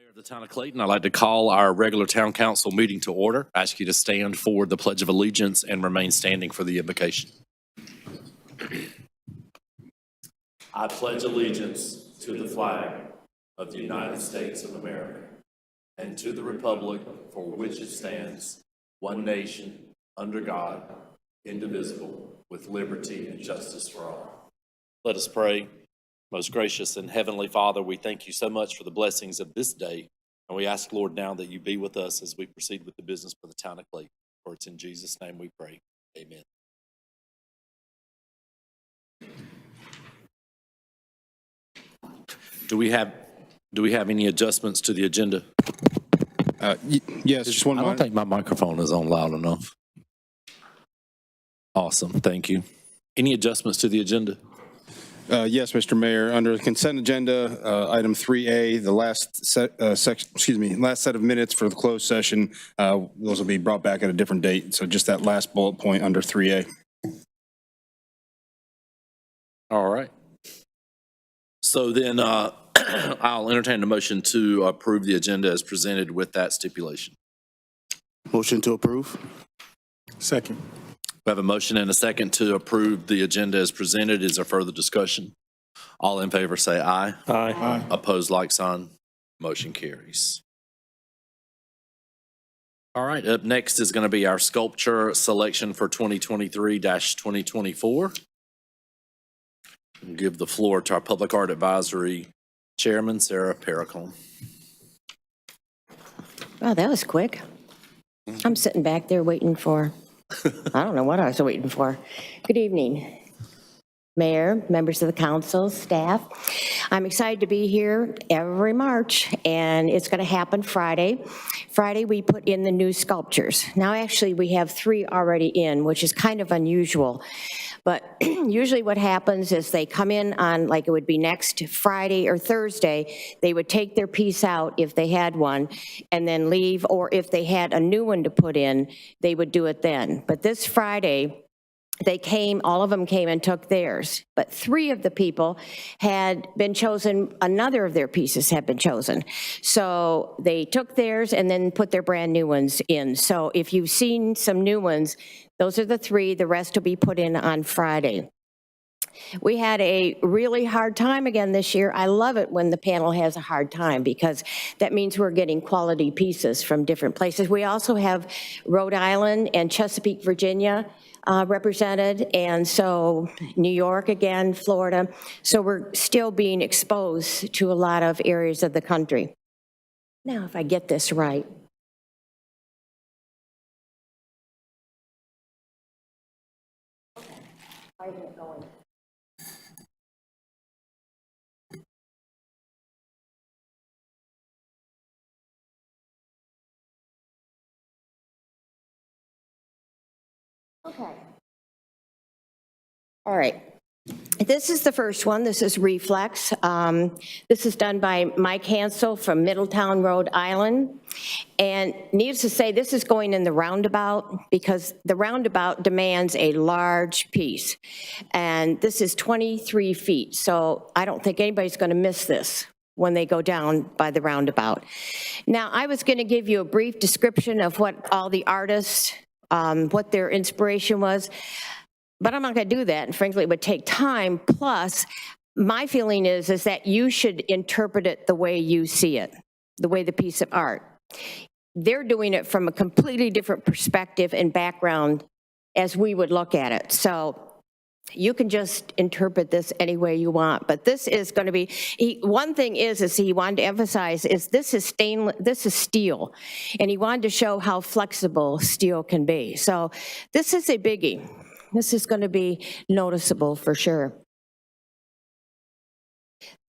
Mayor of the town of Clayton, I'd like to call our regular town council meeting to order. I ask you to stand for the Pledge of Allegiance and remain standing for the invocation. I pledge allegiance to the flag of the United States of America and to the republic for which it stands, one nation, under God, indivisible, with liberty and justice for all. Let us pray. Most gracious and heavenly Father, we thank you so much for the blessings of this day. And we ask, Lord, now that you be with us as we proceed with the business for the town of Clayton. For it's in Jesus' name we pray. Amen. Do we have any adjustments to the agenda? Yes, just one I don't moment. think my microphone is on loud enough. Awesome, thank you. Any adjustments to the agenda? Yes, Mr. Mayor. Under the consent agenda, item 3A, the last set of minutes for the closed session, those will be brought back at a different date. So just that last bullet point under 3A. All right. So then I'll entertain a motion to approve the agenda as presented with that stipulation. Motion to approve. Second. We have a motion and a second to approve the agenda as presented. Is there further discussion? All in favor say aye. Aye. Aye. Opposed, like sign. Motion carries. All right, up next is going to be our sculpture selection for 2023-2024. I'll give the floor to our Public Art Advisory Chairman, Sarah Perricone. Wow, that was quick. I'm sitting back there waiting for, I don't know what I was waiting for. Good evening, Mayor, members of the council, staff. I'm excited to be here every March, and it's going to happen Friday. Friday, we put in the new sculptures. Now, actually, we have 3 already in, which is kind of unusual. But usually what happens is they come in on, like it would be next Friday or Thursday, they would take their piece out if they had one and then leave, or if they had a new one to put in, they would do it then. But this Friday, they came, all of them came and took theirs, but 3 of the people had been chosen, another of their pieces had been chosen. So they took theirs and then put their brand new ones in. So if you've seen some new ones, those are the 3, the rest will be put in on Friday. We had a really hard time again this year. I love it when the panel has a hard time because that means we're getting quality pieces from different places. We also have Rhode Island and Chesapeake, Virginia represented, and so New York again, Florida. So we're still being exposed to a lot of areas of the country. Now, if I get this right. Why isn't it going? Okay. All right. This is the first one. This is Reflex. This is done by Mike Hansel from Middletown, Rhode Island. And needless to say, this is going in the roundabout because the roundabout demands a large piece. And this is 23 feet. So I don't think anybody's going to miss this when they go down by the roundabout. Now, I was going to give you a brief description of what all the artists, what their inspiration was. But I'm not going to do that, and frankly, it would take time. Plus, my feeling is that you should interpret it the way you see it, the way the piece of art. They're doing it from a completely different perspective and background as we would look at it. So you can just interpret this any way you want. But this is going to be, one thing is he wanted to emphasize is this is stainless, this is steel, and he wanted to show how flexible steel can be. So this is a biggie. This is going to be noticeable for sure.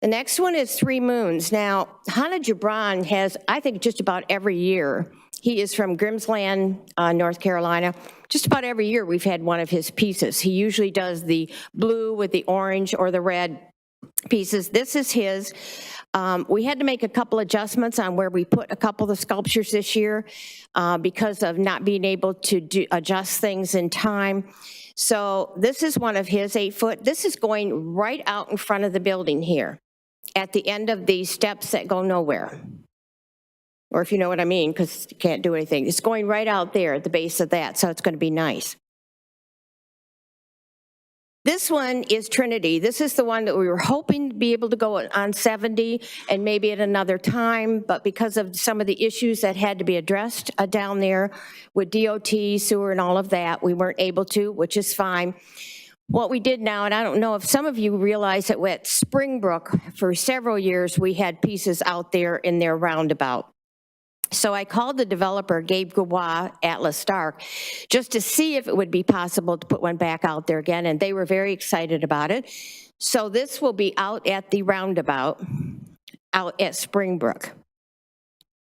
The next one is 3 Moons. Now, Hannah Gibran has, I think, just about every year. He is from Grimsland, North Carolina. Just about every year we've had one of his pieces. He usually does the blue with the orange or the red pieces. This is his. We had to make a couple adjustments on where we put a couple of the sculptures this year because of not being able to adjust things in time. So this is one of his 8-foot. This is going right out in front of the building here at the end of these steps that go nowhere. or if you know what I mean, because you can't do anything. It's going right out there at the base of that, so it's going to be nice. This one is Trinity. This is the one that we were hoping to be able to go on 70 and maybe at another time, but because of some of the issues that had to be addressed down there with DOT, sewer, and all of that, we weren't able to, which is fine. What we did now, and I don't know if some of you realize that at Springbrook, for several years, we had pieces out there in their roundabout. So I called the developer, Gabe Gouin, Atlas Stark, just to see if it would be possible to put one back out there again, and they were very excited about it. So this will be out at the roundabout, out at Springbrook.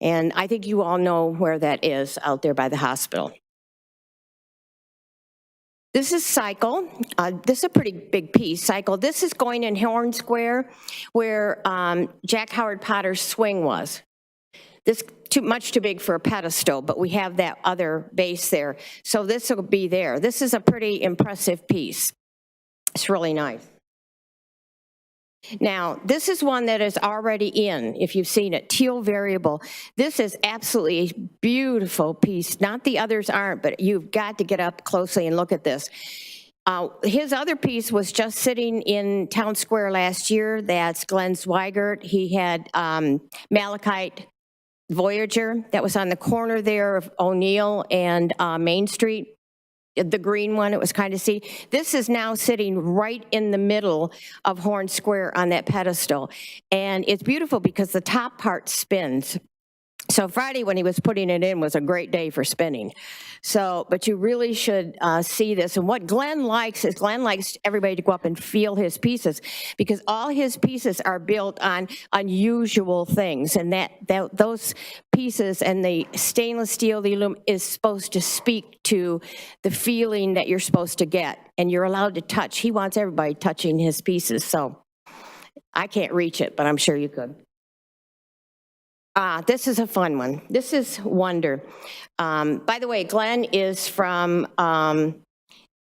And I think you all know where that is, out there by the hospital. This is Cycle. This is a pretty big piece, Cycle. This is going in Horn Square, where Jack Howard Potter's swing was. This much too big for a pedestal, but we have that other base there. So this will be there. This is a pretty impressive piece. It's really nice. Now, this is one that is already in, if you've seen it, Teal Variable. This is absolutely a beautiful piece. Not the others aren't, but you've got to get up closely and look at this. His other piece was just sitting in Town Square last year. That's Glenn Zweigert. He had Malachite Voyager that was on the corner there of O'Neill and Main Street. The green one, it was kind of see. This is now sitting right in the middle of Horn Square on that pedestal. And it's beautiful because the top part spins. So Friday when he was putting it in was a great day for spinning. So, but you really should see this. And what Glenn likes is Glenn likes everybody to go up and feel his pieces, because all his pieces are built on unusual things. And those pieces and the stainless steel, the aluminum, is supposed to speak to the feeling that you're supposed to get. And you're allowed to touch. He wants everybody touching his pieces. So I can't reach it, but I'm sure you could. This is a fun one. This is Wonder. By the way, Glenn is from,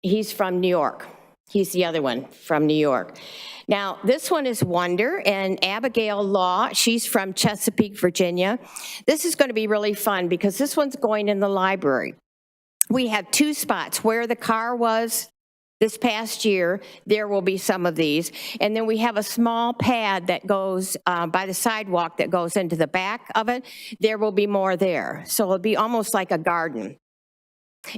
he's from New York. He's the other one from New York. Now, this one is Wonder, and Abigail Law, she's from Chesapeake, Virginia. This is going to be really fun because this one's going in the library. We have two spots where the car was this past year. There will be some of these. And then we have a small pad that goes by the sidewalk that goes into the back of it. There will be more there. So it'll be almost like a garden.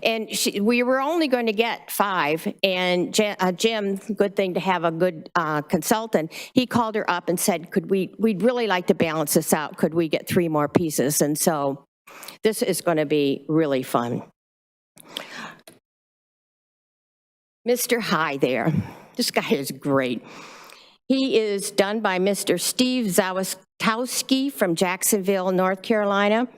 And we were only going to get 5. And Jim, good thing to have a good consultant, he called her up and said, we'd really like to balance this out. Could we get 3 more pieces? And so this is going to be really fun. Mr. High there, this guy is great. He is done by Mr. Steve Zawistowski from Jacksonville, North Carolina.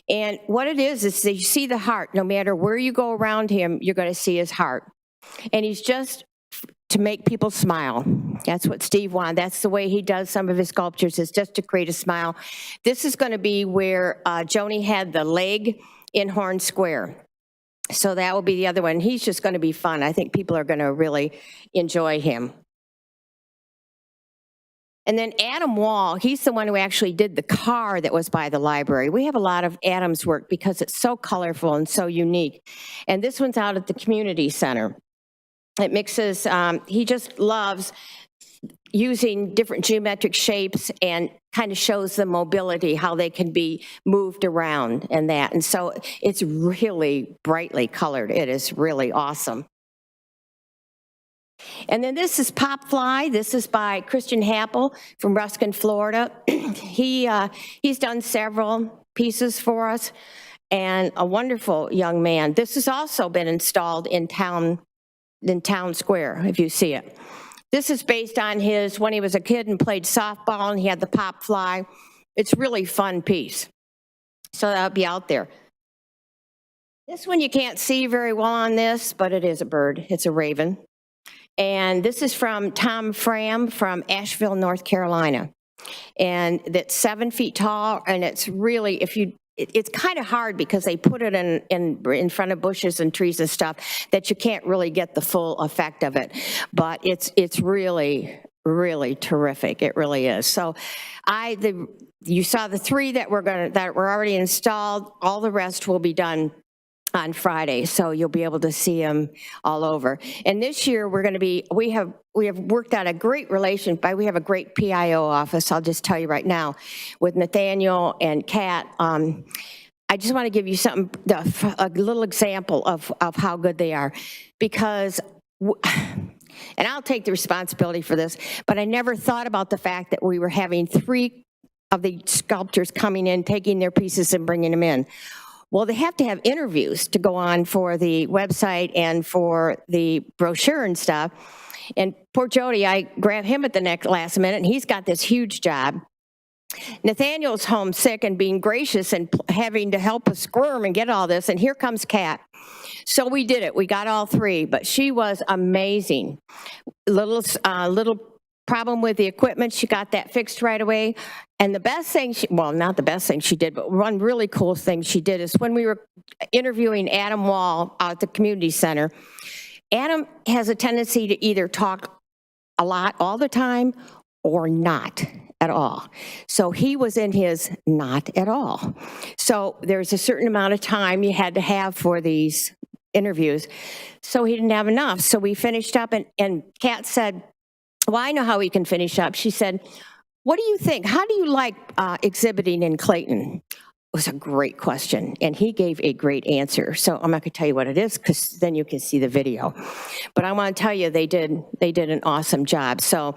And what it is that you see the heart. No matter where you go around him, you're going to see his heart. And he's just to make people smile. That's what Steve wanted. That's the way he does some of his sculptures, is just to create a smile. This is going to be where Joni had the leg in Horn Square. So that will be the other one. He's just going to be fun. I think people are going to really enjoy him. And then Adam Wall, he's the one who actually did the car that was by the library. We have a lot of Adam's work because it's so colorful and so unique. And this one's out at the community center. It mixes, he just loves using different geometric shapes and kind of shows the mobility, how they can be moved around and that. And so it's really brightly colored. It is really awesome. And then this is Pop Fly. This is by Christian Happel from Ruskin, Florida. He's done several pieces for us, and a wonderful young man. This has also been installed in Town Square, if you see it. This is based on his, when he was a kid and played softball and he had the Pop Fly. It's really fun piece. So that'll be out there. This one you can't see very well on this, but it is a bird. It's a raven. And this is from Tom Fram from Asheville, North Carolina. And that's 7 feet tall, and it's really, it's kind of hard because they put it in front of bushes and trees and stuff that you can't really get the full effect of it. But it's really, really terrific. It really is. So You saw the 3 that were already installed. All the rest will be done on Friday, so you'll be able to see them all over. And this year, we have worked out a great we have a great PIO office, I'll just tell you right now, with Nathaniel and Kat. I just want to give you a little example of how good they are, because, and I'll take the responsibility for this, but I never thought about the fact that we were having 3 of the sculptors coming in, taking their pieces and bringing them in. Well, they have to have interviews to go on for the website and for the brochure and stuff. And poor Jody, I grabbed him at the last minute, and he's got this huge job. Nathaniel's homesick and being gracious and having to help us squirm and get all this, and here comes Kat. So we did it. We got all 3, but she was amazing. Little problem with the equipment. She got that fixed right away. And the best thing, not the best thing she did, but one really cool thing she did is when we were interviewing Adam Wall out at the community center, Adam has a tendency to either talk a lot all the time or not at all. So he was in his not at all. So there's a certain amount of time you had to have for these interviews. So he didn't have enough. So we finished up, and Kat said, well, I know how we can finish up. She said, what do you think? How do you like exhibiting in Clayton? It was a great question, and he gave a great answer. So I'm not going to tell you what it is, because then you can see the video. But I want to tell you, they did an awesome job. So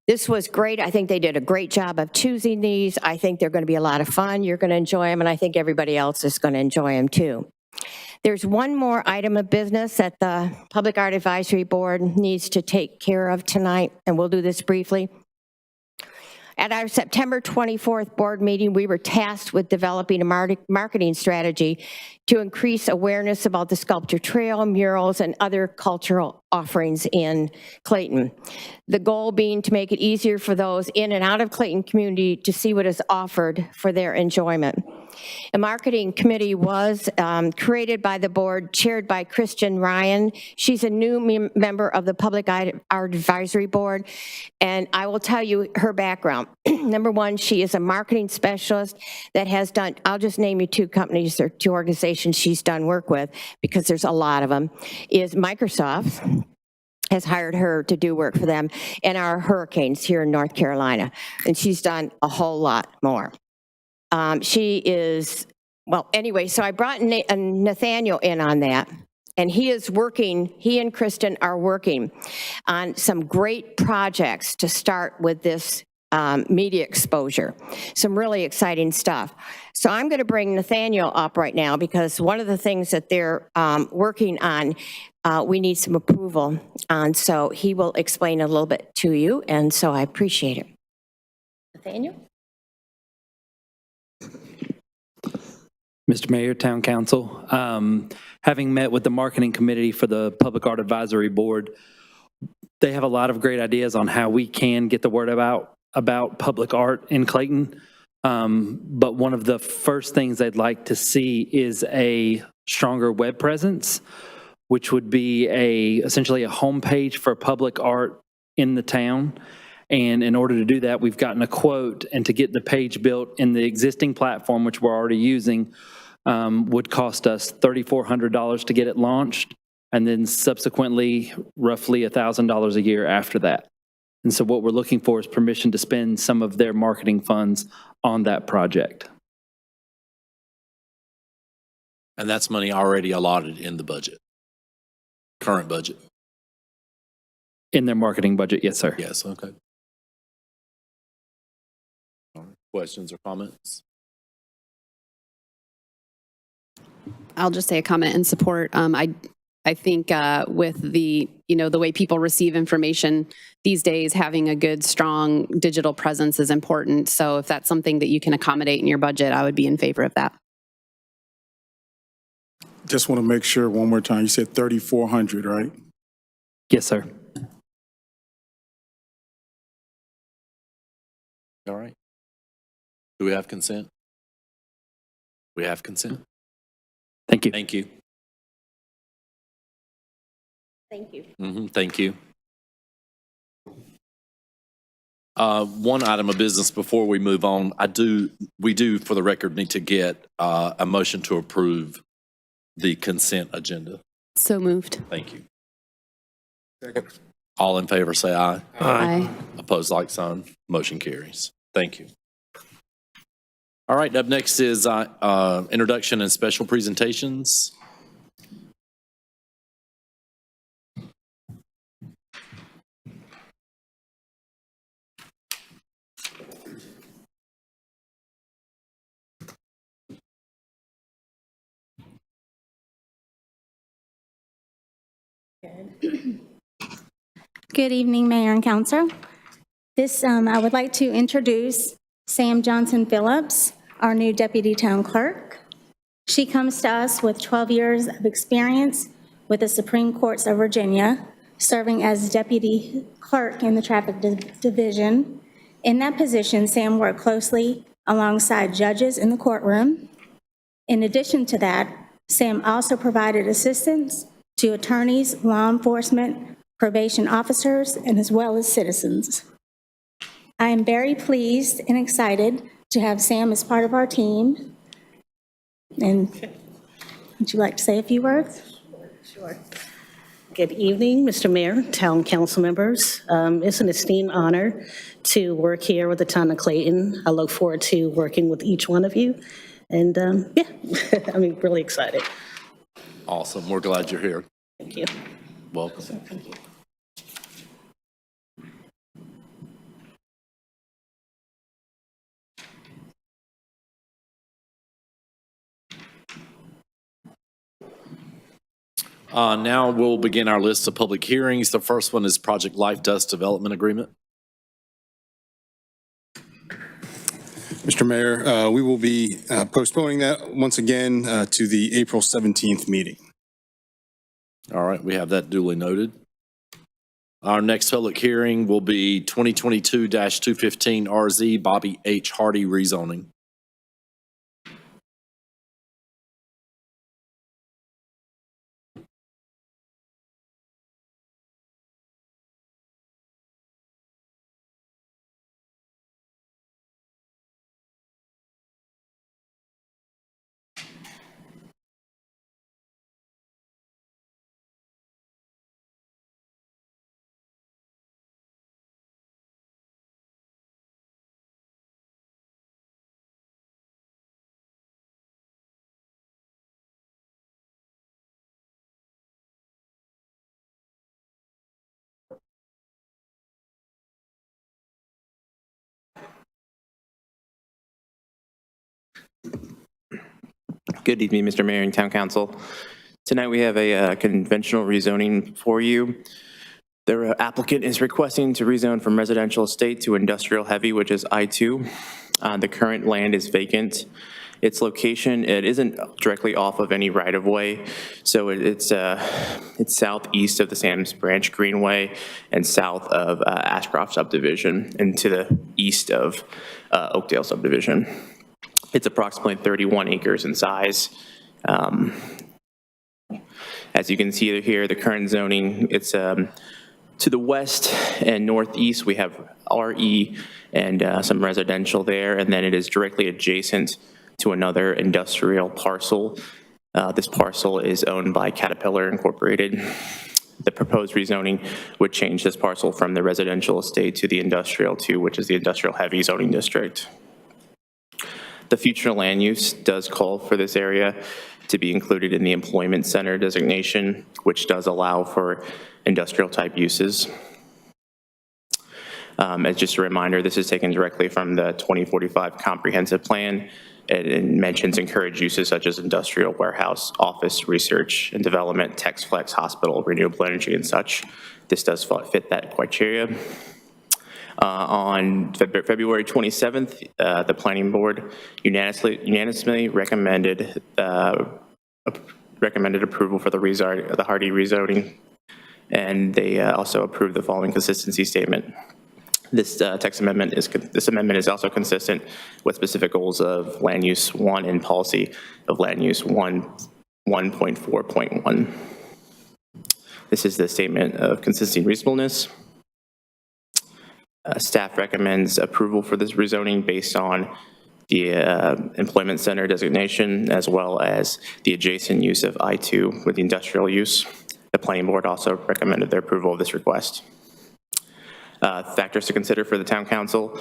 this was great. I think they did a great job of choosing these. I think they're going to be a lot of fun. You're going to enjoy them, and I think everybody else is going to enjoy them too. There's one more item of business that the Public Art Advisory Board needs to take care of tonight, and we'll do this briefly. At our September 24th board meeting, we were tasked with developing a marketing strategy to increase awareness about the sculpture trail, murals, and other cultural offerings in Clayton. The goal being to make it easier for those in and out of Clayton community to see what is offered for their enjoyment. A marketing committee was created by the board, chaired by Kristen Ryan. She's a new member of the Public Art Advisory Board, and I will tell you her background. Number one, she is a marketing specialist that has done, I'll just name you 2 companies or 2 organizations she's done work with, because there's a lot of them, is Microsoft has hired her to do work for them, and our hurricanes here in North Carolina, and she's done a whole lot more. She is, well, anyway, so I brought Nathaniel in on that, and he and Kristen are working on some great projects to start with this media exposure. Some really exciting stuff. So I'm going to bring Nathaniel up right now, because one of the things that they're working on, we need some approval on, so he will explain a little bit to you, and so I appreciate it. Nathaniel? Mr. Mayor, Town Council, having met with the marketing committee for the Public Art Advisory Board, they have a lot of great ideas on how we can get the word about public art in Clayton. But one of the first things they'd like to see is a stronger web presence, which would be essentially a homepage for public art in the town. And in order to do that, we've gotten a quote, and to get the page built in the existing platform, which we're already using, would cost us $3,400 to get it launched, and then subsequently roughly $1,000 a year after that. And so what we're looking for is permission to spend some of their marketing funds on that project. And that's money already allotted in the budget, current budget? In their marketing budget, yes, sir. Yes, okay. Questions or comments? I'll just say a comment in support. I think with the way people receive information these days, having a good, strong digital presence is important. So if that's something that you can accommodate in your budget, I would be in favor of that. Just want to make sure one more time. You said 3,400, right? Yes, sir. All right. Do we have consent? We have consent. Thank you. Thank you. Thank you. Thank you. One item of business before we move on, we do, for the record, need to get a motion to approve the consent agenda. So moved. Thank you. All in favor, say aye. Aye. Opposed, like sign. Motion carries. Thank you. All right, up next is introduction and special presentations. Good evening, Mayor and Council. I would like to introduce Sam Johnson Phillips, our new Deputy Town Clerk. She comes to us with 12 years of experience with the Supreme Courts of Virginia, serving as Deputy Clerk in the Traffic Division. In that position, Sam worked closely alongside judges in the courtroom. In addition to that, Sam also provided assistance to attorneys, law enforcement, probation officers, and as well as citizens. I am very pleased and excited to have Sam as part of our team. And would you like to say a few words? Sure. Good evening, Mr. Mayor, Town Council members. It's an esteemed honor to work here with the Town of Clayton. I look forward to working with each one of you. And yeah, I'm really excited. Awesome. We're glad you're here. Thank you. Welcome. Thank you. Now we'll begin our list of public hearings. The first one is Project Life Dust Development Agreement. Mr. Mayor, we will be postponing that once again to the April 17th meeting. All right, we have that duly noted. Our next public hearing will be 2022-215 RZ Bobby H. Hardy rezoning. Good evening, Mr. Mayor and Town Council. Tonight we have a conventional rezoning for you. The applicant is requesting to rezone from residential estate to industrial heavy, which is I-2. The current land is vacant. Its location, it isn't directly off of any right-of-way, so it's southeast of the Sam's Branch Greenway and south of Ashcroft subdivision and to the east of Oakdale subdivision. It's approximately 31 acres in size. As you can see here, the current zoning, it's to the west and northeast, we have RE and some residential there, and then it is directly adjacent to another industrial parcel. This parcel is owned by Caterpillar Incorporated. The proposed rezoning would change this parcel from the residential estate to the industrial 2, which is the industrial heavy zoning district. The future land use does call for this area to be included in the employment center designation, which does allow for industrial type uses. As just a reminder, this is taken directly from the 2045 comprehensive plan. It mentions encouraged uses such as industrial, warehouse, office, research and development, text flex, hospital, renewable energy and such. This does fit that criteria. On February 27th, the Planning Board unanimously recommended approval for the Hardy rezoning, and they also approved the following consistency statement. This amendment is also consistent with specific goals of Land Use 1 and policy of Land Use 1.4.1. This is the statement of consistency and reasonableness. Staff recommends approval for this rezoning based on the employment center designation, as well as the adjacent use of I-2 with the industrial use. The planning board also recommended their approval of this request. Factors to consider for the town council: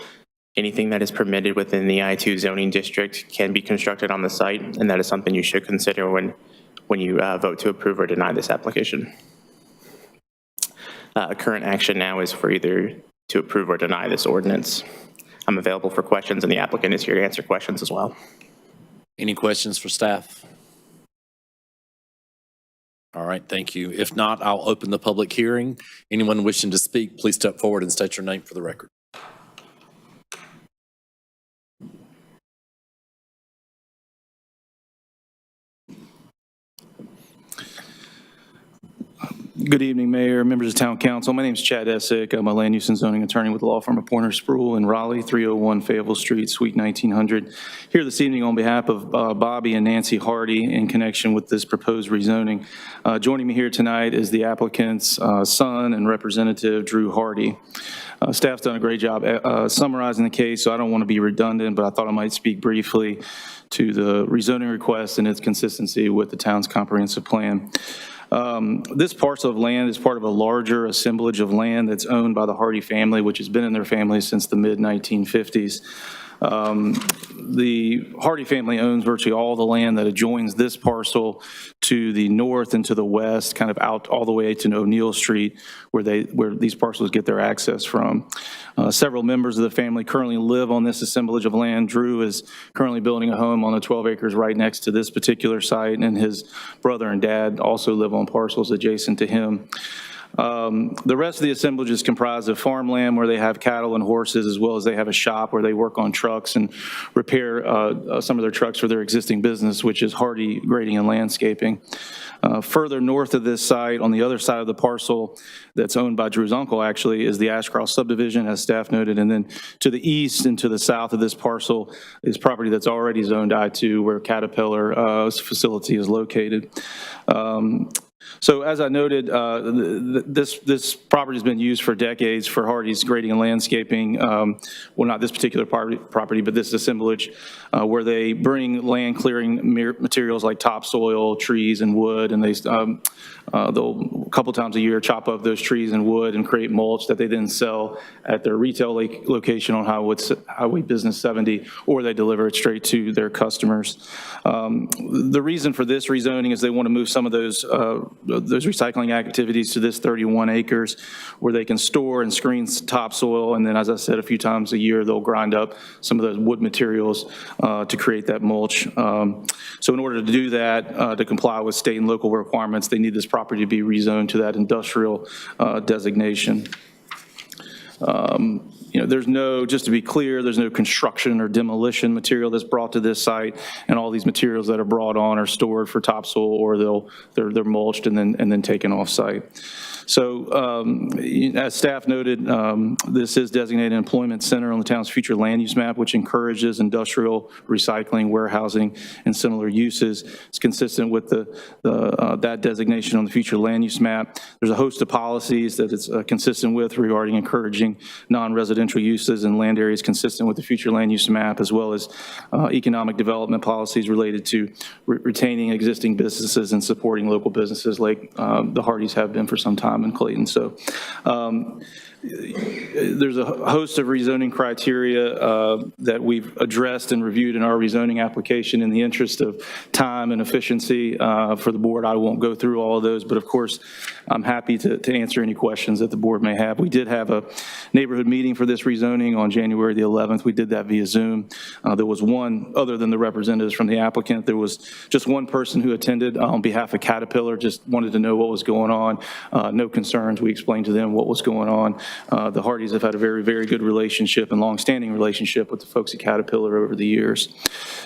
anything that is permitted within the I-2 zoning district can be constructed on the site, and that is something you should consider when you vote to approve or deny this application. Current action now is for either to approve or deny this ordinance. I'm available for questions, and the applicant is here to answer questions as well. Any questions for staff? All right, thank you. If not, I'll open the public hearing. Anyone wishing to speak, please step forward and state your name for the record. Good evening, Mayor, members of Town Council. My name is Chad Essick. I'm a land use and zoning attorney with the law firm of Pointer Spruill in Raleigh, 301 Fayetteville Street, Suite 1900. Here this evening on behalf of Bobby and Nancy Hardy in connection with this proposed rezoning. Joining me here tonight is the applicant's son and representative, Drew Hardy. Staff's done a great job summarizing the case, so I don't want to be redundant, but I thought I might speak briefly to the rezoning request and its consistency with the town's comprehensive plan. This parcel of land is part of a larger assemblage of land that's owned by the Hardy family, which has been in their family since the mid-1950s. The Hardy family owns virtually all the land that adjoins this parcel to the north and to the west, kind of out all the way to O'Neill Street, where these parcels get their access from. Several members of the family currently live on this assemblage of land. Drew is currently building a home on the 12 acres right next to this particular site, and his brother and dad also live on parcels adjacent to him. The rest of the assemblage is comprised of farmland where they have cattle and horses, as well as they have a shop where they work on trucks and repair some of their trucks for their existing business, which is Hardy Grading and Landscaping. Further north of this site, on the other side of the parcel that's owned by Drew's uncle, actually, is the Ashcroft subdivision, as staff noted. And then to the east and to the south of this parcel is property that's already zoned I-2, where Caterpillar's facility is located. So as I noted, this property has been used for decades for Hardy's Grading and Landscaping. Well, not this particular property, but this assemblage, where they bring land clearing materials like topsoil, trees, and wood, and they'll a couple times a year chop up those trees and wood and create mulch that they then sell at their retail location on Highway Business 70, or they deliver it straight to their customers. The reason for this rezoning is they want to move some of those recycling activities to this 31 acres where they can store and screen topsoil, and then, as I said, a few times a year they'll grind up some of those wood materials to create that mulch. So in order to do that, to comply with state and local requirements, they need this property to be rezoned to that industrial designation. There's no, just to be clear, there's no construction or demolition material that's brought to this site, and all these materials that are brought on are stored for topsoil, or they're mulched and then taken off site. So as staff noted, this is designated an employment center on the town's future land use map, which encourages industrial recycling, warehousing, and similar uses. It's consistent with that designation on the future land use map. There's a host of policies that it's consistent with regarding encouraging non-residential uses in land areas consistent with the future land use map, as well as economic development policies related to retaining existing businesses and supporting local businesses like the Hardys have been for some time in Clayton. So there's a host of rezoning criteria that we've addressed and reviewed in our rezoning application. In the interest of time and efficiency for the board, I won't go through all of those, but of course, I'm happy to answer any questions that the board may have. We did have a neighborhood meeting for this rezoning on January the 11th. We did that via Zoom. There was one, other than the representatives from the applicant, there was just one person who attended on behalf of Caterpillar, just wanted to know what was going on. No concerns. We explained to them what was going on. The Hardys have had a very, very good relationship and longstanding relationship with the folks at Caterpillar over the years.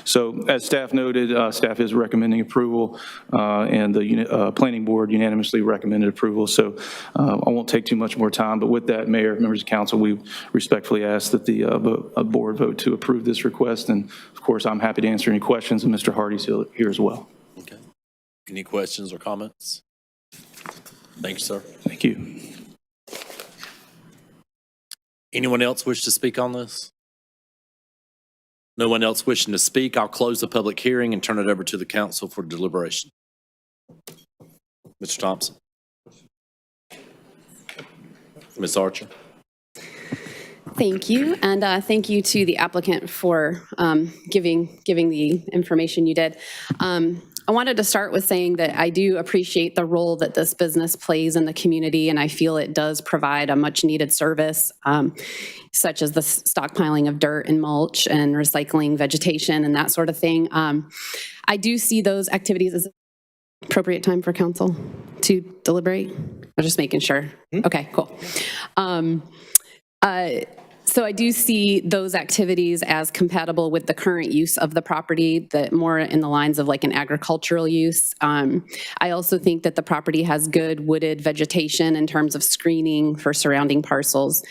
So as staff noted, staff is recommending approval, and the planning board unanimously recommended approval. So I won't take too much more time, but with that, Mayor, members of council, we respectfully ask that the board vote to approve this request. And of course, I'm happy to answer any questions, and Mr. Hardy's here as well. Okay. Any questions or comments? Thank you, sir. Thank you. Anyone else wish to speak on this? No one else wishing to speak. I'll close the public hearing and turn it over to the council for deliberation. Mr. Thompson. Ms. Archer. Thank you, and thank you to the applicant for giving the information you did. I wanted to start with saying that I do appreciate the role that this business plays in the community, and I feel it does provide a much-needed service, such as the stockpiling of dirt and mulch and recycling vegetation and that sort of thing. I do see those activities as appropriate time for council to deliberate. I'm just making sure. Okay, cool. So I do see those activities as compatible with the current use of the property, that more in the lines of like an agricultural use. I also think that the property has good wooded vegetation in terms of screening for surrounding parcels.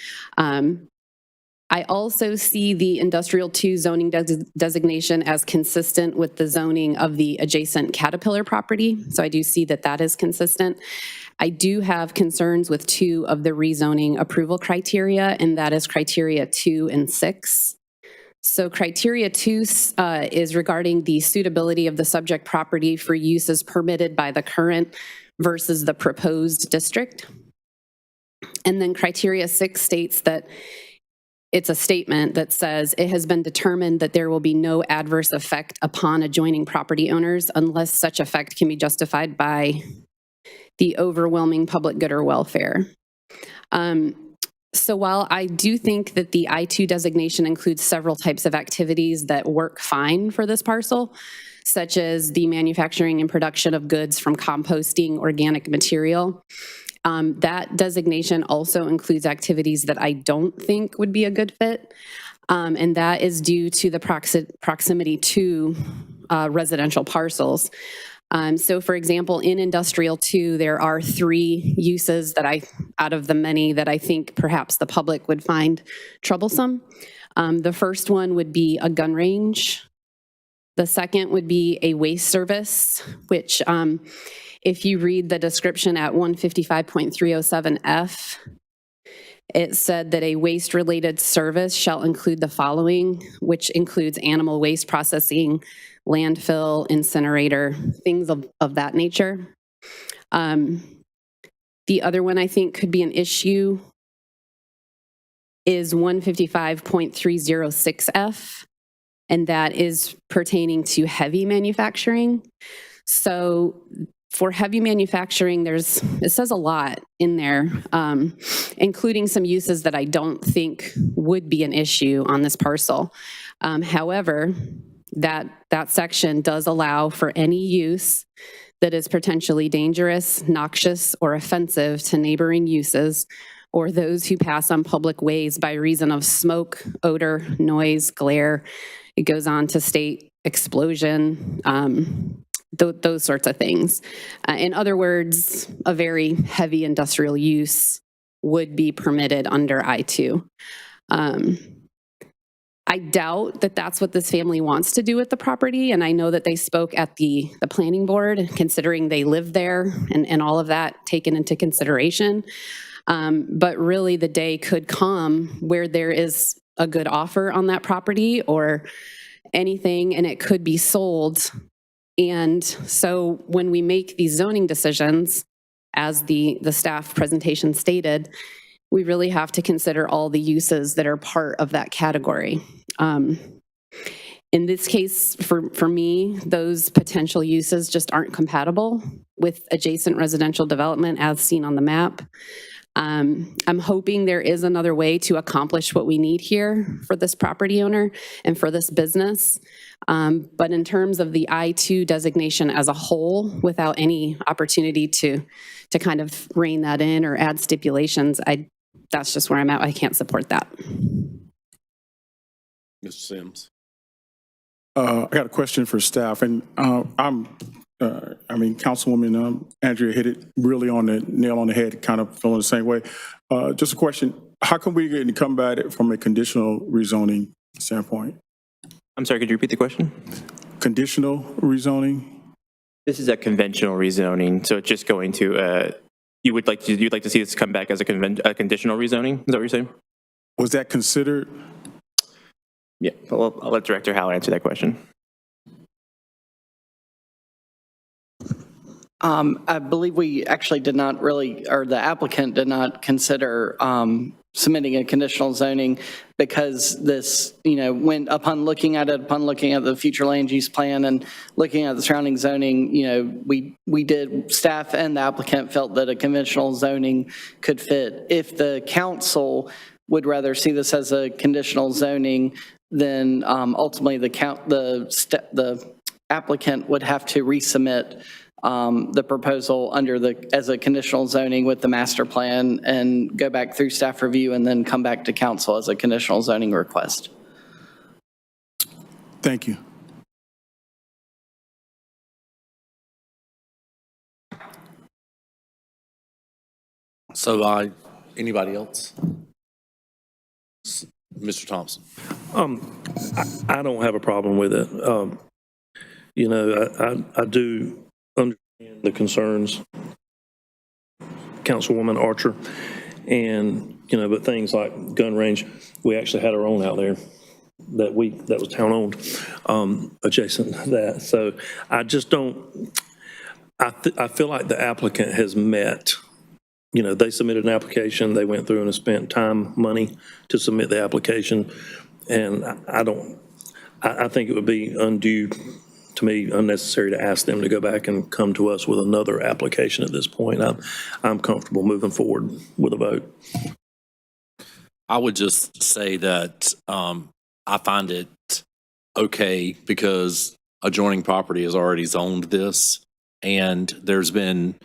I also see the industrial 2 zoning designation as consistent with the zoning of the adjacent Caterpillar property. So I do see that that is consistent. I do have concerns with 2 of the rezoning approval criteria, and that is criteria 2 and 6. So criteria 2 is regarding the suitability of the subject property for uses permitted by the current versus the proposed district. And then criteria 6 states that it's a statement that says it has been determined that there will be no adverse effect upon adjoining property owners unless such effect can be justified by the overwhelming public good or welfare. So while I do think that the I-2 designation includes several types of activities that work fine for this parcel, such as the manufacturing and production of goods from composting organic material, that designation also includes activities that I don't think would be a good fit, and that is due to the proximity to residential parcels. So for example, in industrial 2, there are 3 uses that out of the many that I think perhaps the public would find troublesome. The first one would be a gun range. The second would be a waste service, which if you read the description at 155.307F, it said that a waste-related service shall include the following, which includes animal waste processing, landfill, incinerator, things of that nature. The other one I think could be an issue is 155.306F, and that is pertaining to heavy manufacturing. So for heavy manufacturing, it says a lot in there, including some uses that I don't think would be an issue on this parcel. However, that section does allow for any use that is potentially dangerous, noxious, or offensive to neighboring uses or those who pass on public ways by reason of smoke, odor, noise, glare. It goes on to state explosion, those sorts of things. In other words, a very heavy industrial use would be permitted under I-2. I doubt that that's what this family wants to do with the property, and I know that they spoke at the planning board, considering they live there and all of that taken into consideration. But really the day could come where there is a good offer on that property or anything, and it could be sold. And so when we make these zoning decisions, as the staff presentation stated, we really have to consider all the uses that are part of that category. In this case, for me, those potential uses just aren't compatible with adjacent residential development as seen on the map. I'm hoping there is another way to accomplish what we need here for this property owner and for this business. But in terms of the I-2 designation as a whole, without any opportunity to kind of rein that in or add stipulations, that's just where I'm at. I can't support that. Mr. Sims. I got a question for staff, and Councilwoman Andrea hit it really on the nail on the head, kind of feeling the same way. Just a question, how can we come at it from a conditional rezoning standpoint? I'm sorry, could you repeat the question? Conditional rezoning? This is a conventional rezoning, so it's just going to, you'd like to see this come back as a conditional rezoning? Is that what you're saying? Was that considered? Yeah, well, I'll let Director Howard answer that question. I believe we actually did not really, or the applicant did not consider submitting a conditional zoning because this, when upon looking at the future land use plan and looking at the surrounding zoning, we did, staff and the applicant felt that a conventional zoning could fit. If the council would rather see this as a conditional zoning, then ultimately the applicant would have to resubmit the proposal as a conditional zoning with the master plan and go back through staff review and then come back to council as a conditional zoning request. Thank you. So anybody else? Mr. Thompson. I don't have a problem with it. I do understand the concerns, Councilwoman Archer, and, but things like gun range, we actually had our own out there that was town owned, adjacent to that. So I just don't, I feel like the applicant has met, they submitted an application, they went through and spent time, money to submit the application. And I think it would be undue, to me, unnecessary to ask them to go back and come to us with another application at this point. I'm comfortable moving forward with a vote. I would just say that I find it okay because adjoining property has already zoned this, and there's been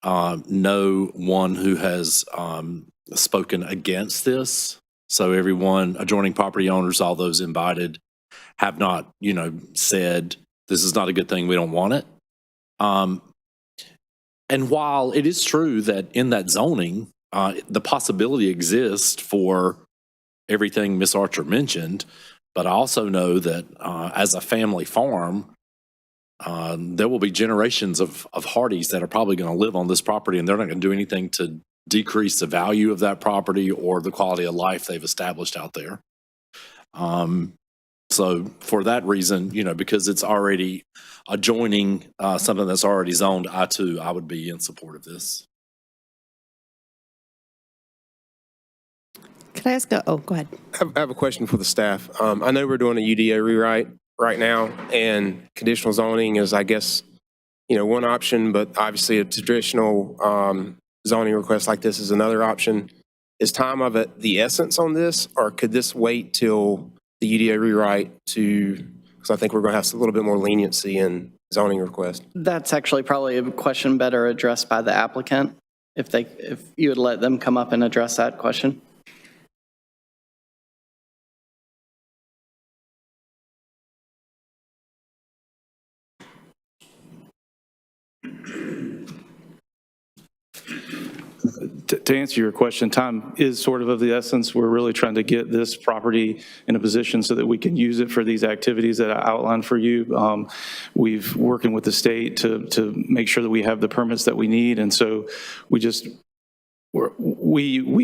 no one who has spoken against this. So everyone, adjoining property owners, all those invited, have not, said, this is not a good thing, we don't want it. And while it is true that in that zoning, the possibility exists for everything Ms. Archer mentioned, but I also know that as a family farm, there will be generations of Hardys that are probably going to live on this property, and they're not going to do anything to decrease the value of that property or the quality of life they've established out there. So for that reason, because it's already adjoining something that's already zoned, I would be in support of this. Could I ask go ahead. I have a question for the staff. I know we're doing a UDA rewrite right now, and conditional zoning is, I guess, one option, but obviously a traditional zoning request like this is another option. Is time of it the essence on this, or could this wait till the UDA rewrite because I think we're going to have a little bit more leniency in zoning request? That's actually probably a question better addressed by the applicant, if you would let them come up and address that question. To answer your question, time is sort of the essence. We're really trying to get this property in a position so that we can use it for these activities that I outlined for you. We've working with the state to make sure that we have the permits that we need. And so we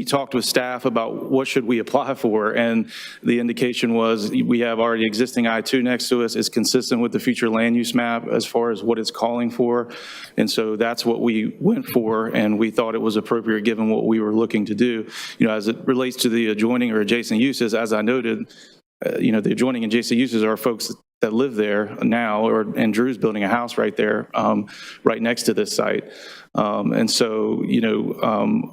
talked with staff about what should we apply for, and the indication was we have already existing I-2 next to us. It's consistent with the future land use map as far as what it's calling for, and so that's what we went for, and we thought it was appropriate given what we were looking to do. As it relates to the adjoining or adjacent uses, as I noted, the adjoining and adjacent uses are folks that live there now, and Drew's building a house right there, right next to this site. And so,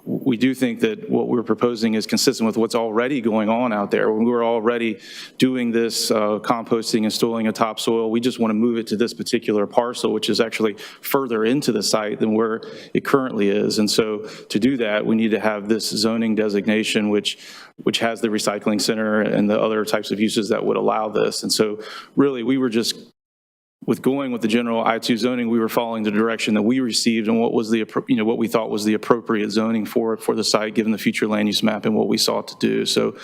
we do think that what we're proposing is consistent with what's already going on out there. When we're already doing this composting, installing a topsoil, we just want to move it to this particular parcel, which is actually further into the site than where it currently is. And so to do that, we need to have this zoning designation, which has the recycling center and the other types of uses that would allow this. And so really, we were just, with going with the general I-2 zoning, we were following the direction that we received and what was what we thought was the appropriate zoning for the site, given the future land use map and what we sought to do. So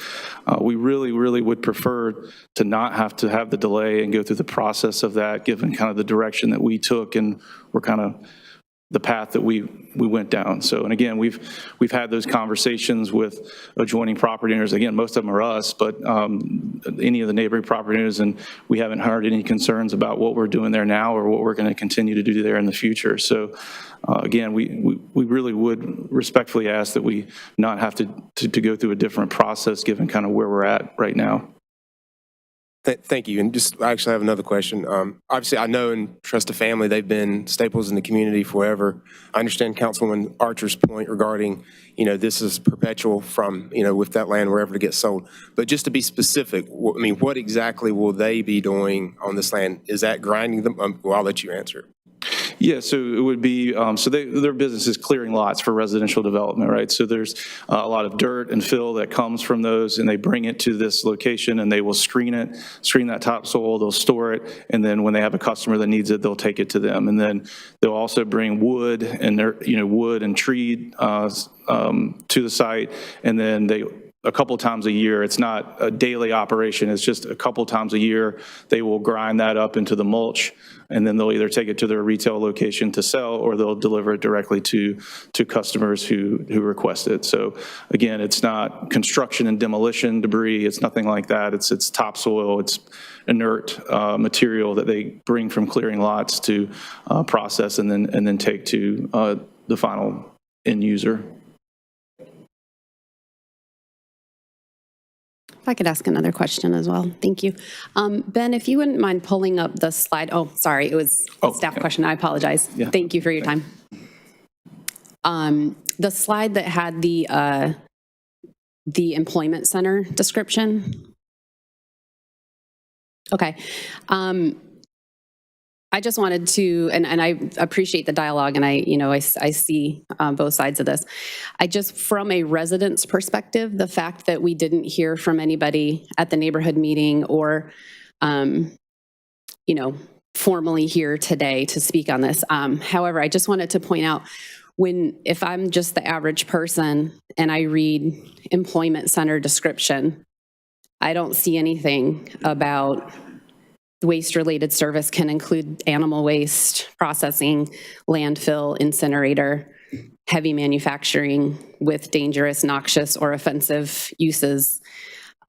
we really, really would prefer to not have to have the delay and go through the process of that, given kind of the direction that we took, and we're kind of the path that we went down. So, and again, we've had those conversations with adjoining property owners. Again, most of them are us, but any of the neighboring property owners, and we haven't heard any concerns about what we're doing there now or what we're going to continue to do there in the future. So, again, we really would respectfully ask that we not have to go through a different process given kind of where we're at right now. Thank you. And just, I actually have another question. Obviously, I know and trust the family. They've been staples in the community forever. I understand Councilwoman Archer's point regarding, this is perpetual from, with that land wherever it gets sold. But just to be specific, I mean, what exactly will they be doing on this land? Is that grinding them? Well, I'll let you answer it. Yeah, so it would be, their business is clearing lots for residential development, right? So there's a lot of dirt and fill that comes from those, and they bring it to this location, and they will screen that topsoil, they'll store it, and then when they have a customer that needs it, they'll take it to them. And then they'll also bring wood and wood and tree to the site, and then a couple times a year, it's not a daily operation, it's just a couple times a year, they will grind that up into the mulch, and then they'll either take it to their retail location to sell, or they'll deliver it directly to customers who request it. So again, it's not construction and demolition debris, it's nothing like that. It's topsoil, it's inert material that they bring from clearing lots to process and then take to the final end user. If I could ask another question as well. Thank you. Ben, if you wouldn't mind pulling up the slide. Oh, sorry, it was a staff question. I apologize. Yeah. Thank you for your time. The slide that had the employment center description. Okay. I just wanted to, and I appreciate the dialogue, and I see both sides of this. I just, from a resident's perspective, the fact that we didn't hear from anybody at the neighborhood meeting or, formally here today to speak on this. However, I just wanted to point out, if I'm just the average person and I read employment center description, I don't see anything about waste-related service can include animal waste, processing, landfill, incinerator, heavy manufacturing with dangerous, noxious, or offensive uses.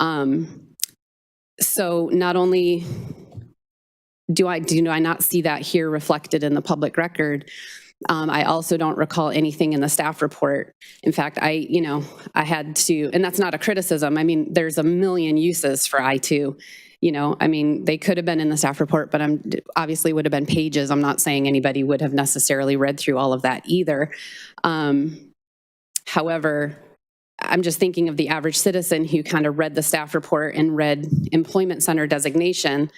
So not only do I not see that here reflected in the public record, I also don't recall anything in the staff report. In fact, I had to, and that's not a criticism. I mean, there's a million uses for I-2. They could have been in the staff report, but obviously would have been pages. I'm not saying anybody would have necessarily read through all of that either. However, I'm just thinking of the average citizen who kind of read the staff report and read employment center designation.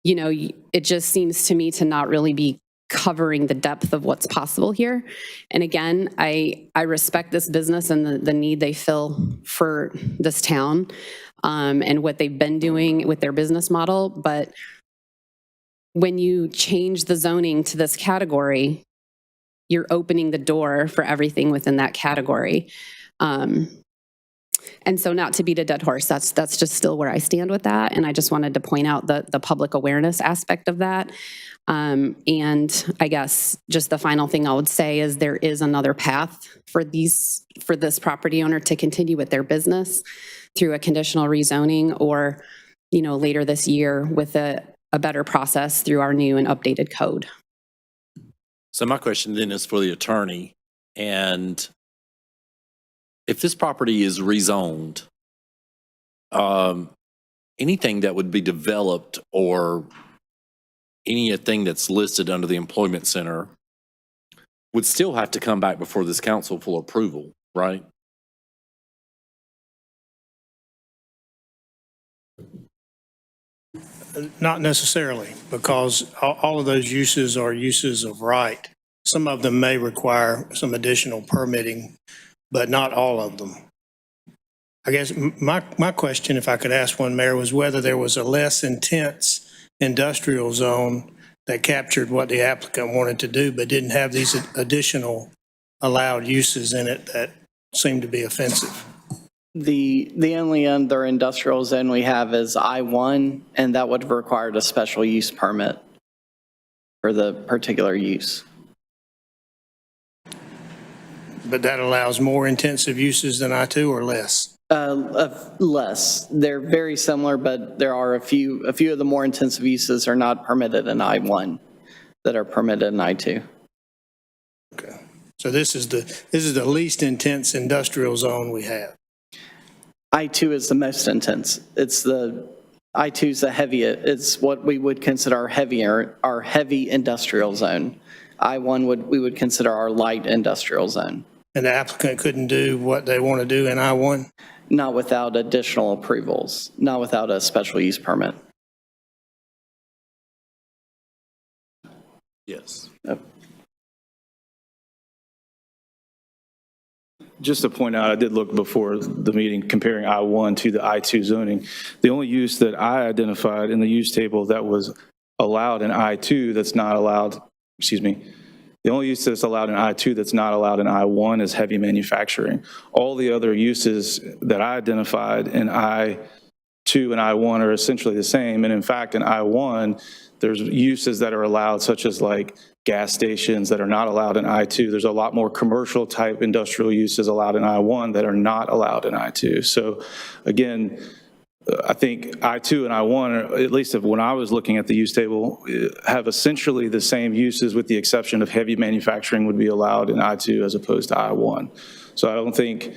It just seems to me to not really be covering the depth of what's possible here. And again, I respect this business and the need they fill for this town. And what they've been doing with their business model. But when you change the zoning to this category, you're opening the door for everything within that category. And so not to beat a dead horse, that's just still where I stand with that. And I just wanted to point out the public awareness aspect of that. And I guess just the final thing I would say is there is another path for this property owner to continue with their business through a conditional rezoning or, later this year with a better process through our new and updated code. So my question then is for the attorney, and if this property is rezoned, anything that would be developed or anything that's listed under the employment center would still have to come back before this council for approval, right? Not necessarily, because all of those uses are uses of right. Some of them may require some additional permitting, but not all of them. I guess my question, if I could ask one, Mayor, was whether there was a less intense industrial zone that captured what the applicant wanted to do, but didn't have these additional allowed uses in it that seemed to be offensive. The only other industrial zone we have is I-1, and that would have required a special use permit for the particular use. But that allows more intensive uses than I-2 or less? Less. They're very similar, but there are a few of the more intensive uses are not permitted in I-1 that are permitted in I-2. Okay. So this is the least intense industrial zone we have. I-2 is the most intense. I-2 is the heaviest. It's what we would consider our heavy industrial zone. I-1 we would consider our light industrial zone. And the applicant couldn't do what they want to do in I-1? Not without additional approvals, not without a special use permit. Yes. Yep. Just to point out, I did look before the meeting comparing I-1 to the I-2 zoning. The only use that I identified in the use table that was allowed in I-2 that's not allowed, the only use that's allowed in I-2 that's not allowed in I-1 is heavy manufacturing. All the other uses that I identified in I-2 and I-1 are essentially the same. And in fact, in I-1, there's uses that are allowed, such as like gas stations that are not allowed in I-2. There's a lot more commercial type industrial uses allowed in I-1 that are not allowed in I-2. So again, I think I-2 and I-1, at least when I was looking at the use table, have essentially the same uses with the exception of heavy manufacturing would be allowed in I-2 as opposed to I-1. So I don't think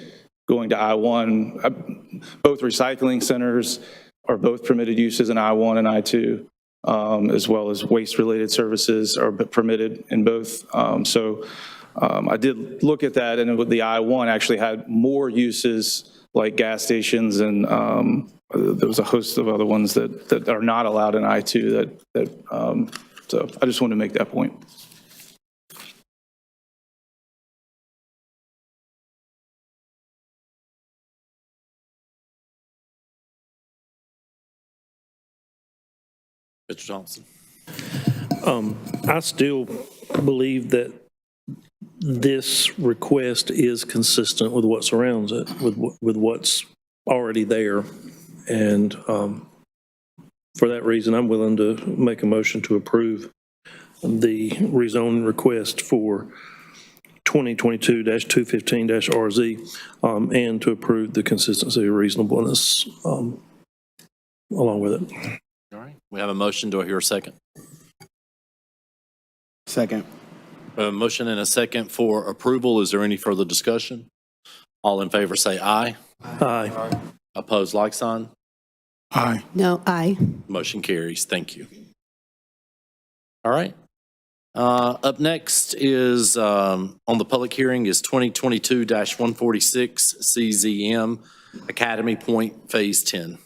going to I-1, both recycling centers are both permitted uses in I-1 and I-2. As well as waste-related services are permitted in both. I did look at that, and the I-1 actually had more uses like gas stations, and there was a host of other ones that are not allowed in I-2. So I just wanted to make that point. Mr. Johnson. I still believe that this request is consistent with what surrounds it, with what's already there. And for that reason, I'm willing to make a motion to approve the rezoning request for 2022-215-RZ and to approve the consistency of reasonableness along with it. All right. We have a motion. Do I hear a second? Second. We have a motion and a second for approval. Is there any further discussion? All in favor say aye. Aye. Opposed, like sign. Aye. No, aye. Motion carries. Thank you. All right. Up next is on the public hearing is 2022-146 CZM Academy Point Phase 10.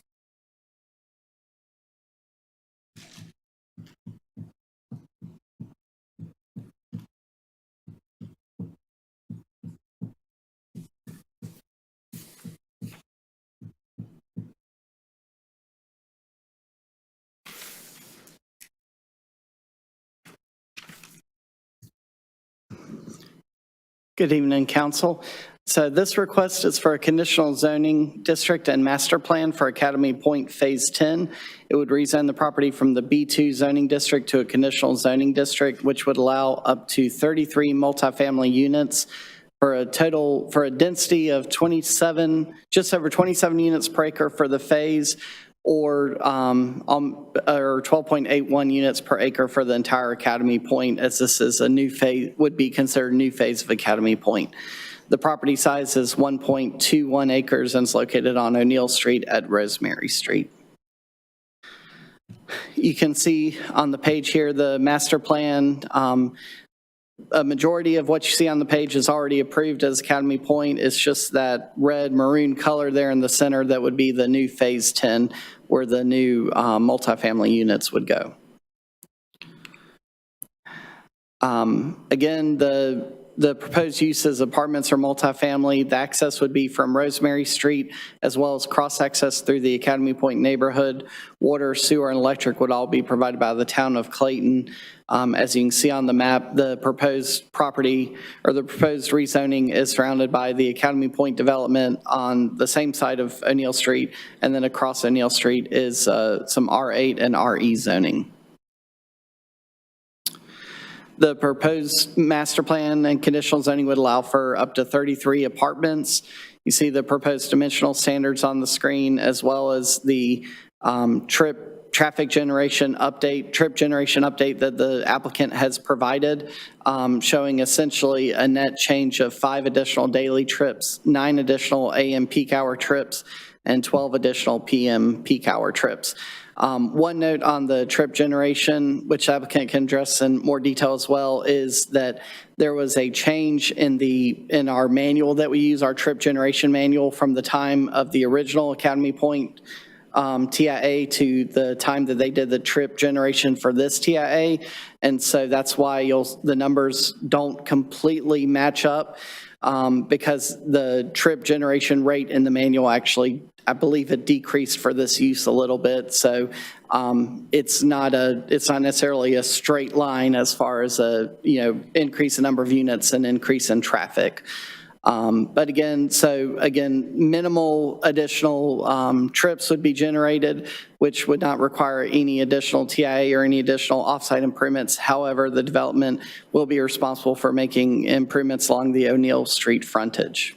Good evening, Council. So this request is for a conditional zoning district and master plan for Academy Point Phase 10. It would rezone the property from the B2 zoning district to a conditional zoning district, which would allow up to 33 multifamily units for a density of 27, just over 27 units per acre for the phase, or 12.81 units per acre for the entire Academy Point, as this is a new phase, would be considered a new phase of Academy Point. The property size is 1.21 acres and is located on O'Neill Street at Rosemary Street. You can see on the page here the master plan. A majority of what you see on the page is already approved as Academy Point. It's just that red maroon color there in the center that would be the new Phase 10 where the new multifamily units would go. Again, the proposed use as apartments or multifamily. The access would be from Rosemary Street as well as cross-access through the Academy Point neighborhood. Water, sewer, and electric would all be provided by the town of Clayton. As you can see on the map, the proposed property or the proposed rezoning is surrounded by the Academy Point development on the same side of O'Neill Street, and then across O'Neill Street is some R8 and RE zoning. The proposed master plan and conditional zoning would allow for up to 33 apartments. You see the proposed dimensional standards on the screen, as well as the trip generation update that the applicant has provided, showing essentially a net change of 5 additional daily trips, 9 additional AM peak hour trips, and 12 additional PM peak hour trips. One note on the trip generation, which the applicant can address in more detail as well, is that there was a change in our manual that we use, our trip generation manual, from the time of the original Academy Point TIA to the time that they did the trip generation for this TIA. And so that's why the numbers don't completely match up, because the trip generation rate in the manual actually, I believe it decreased for this use a little bit. So it's not necessarily a straight line as far as increase in number of units and increase in traffic. But again, minimal additional trips would be generated, which would not require any additional TIA or any additional offsite improvements. However, the development will be responsible for making improvements along the O'Neill Street frontage.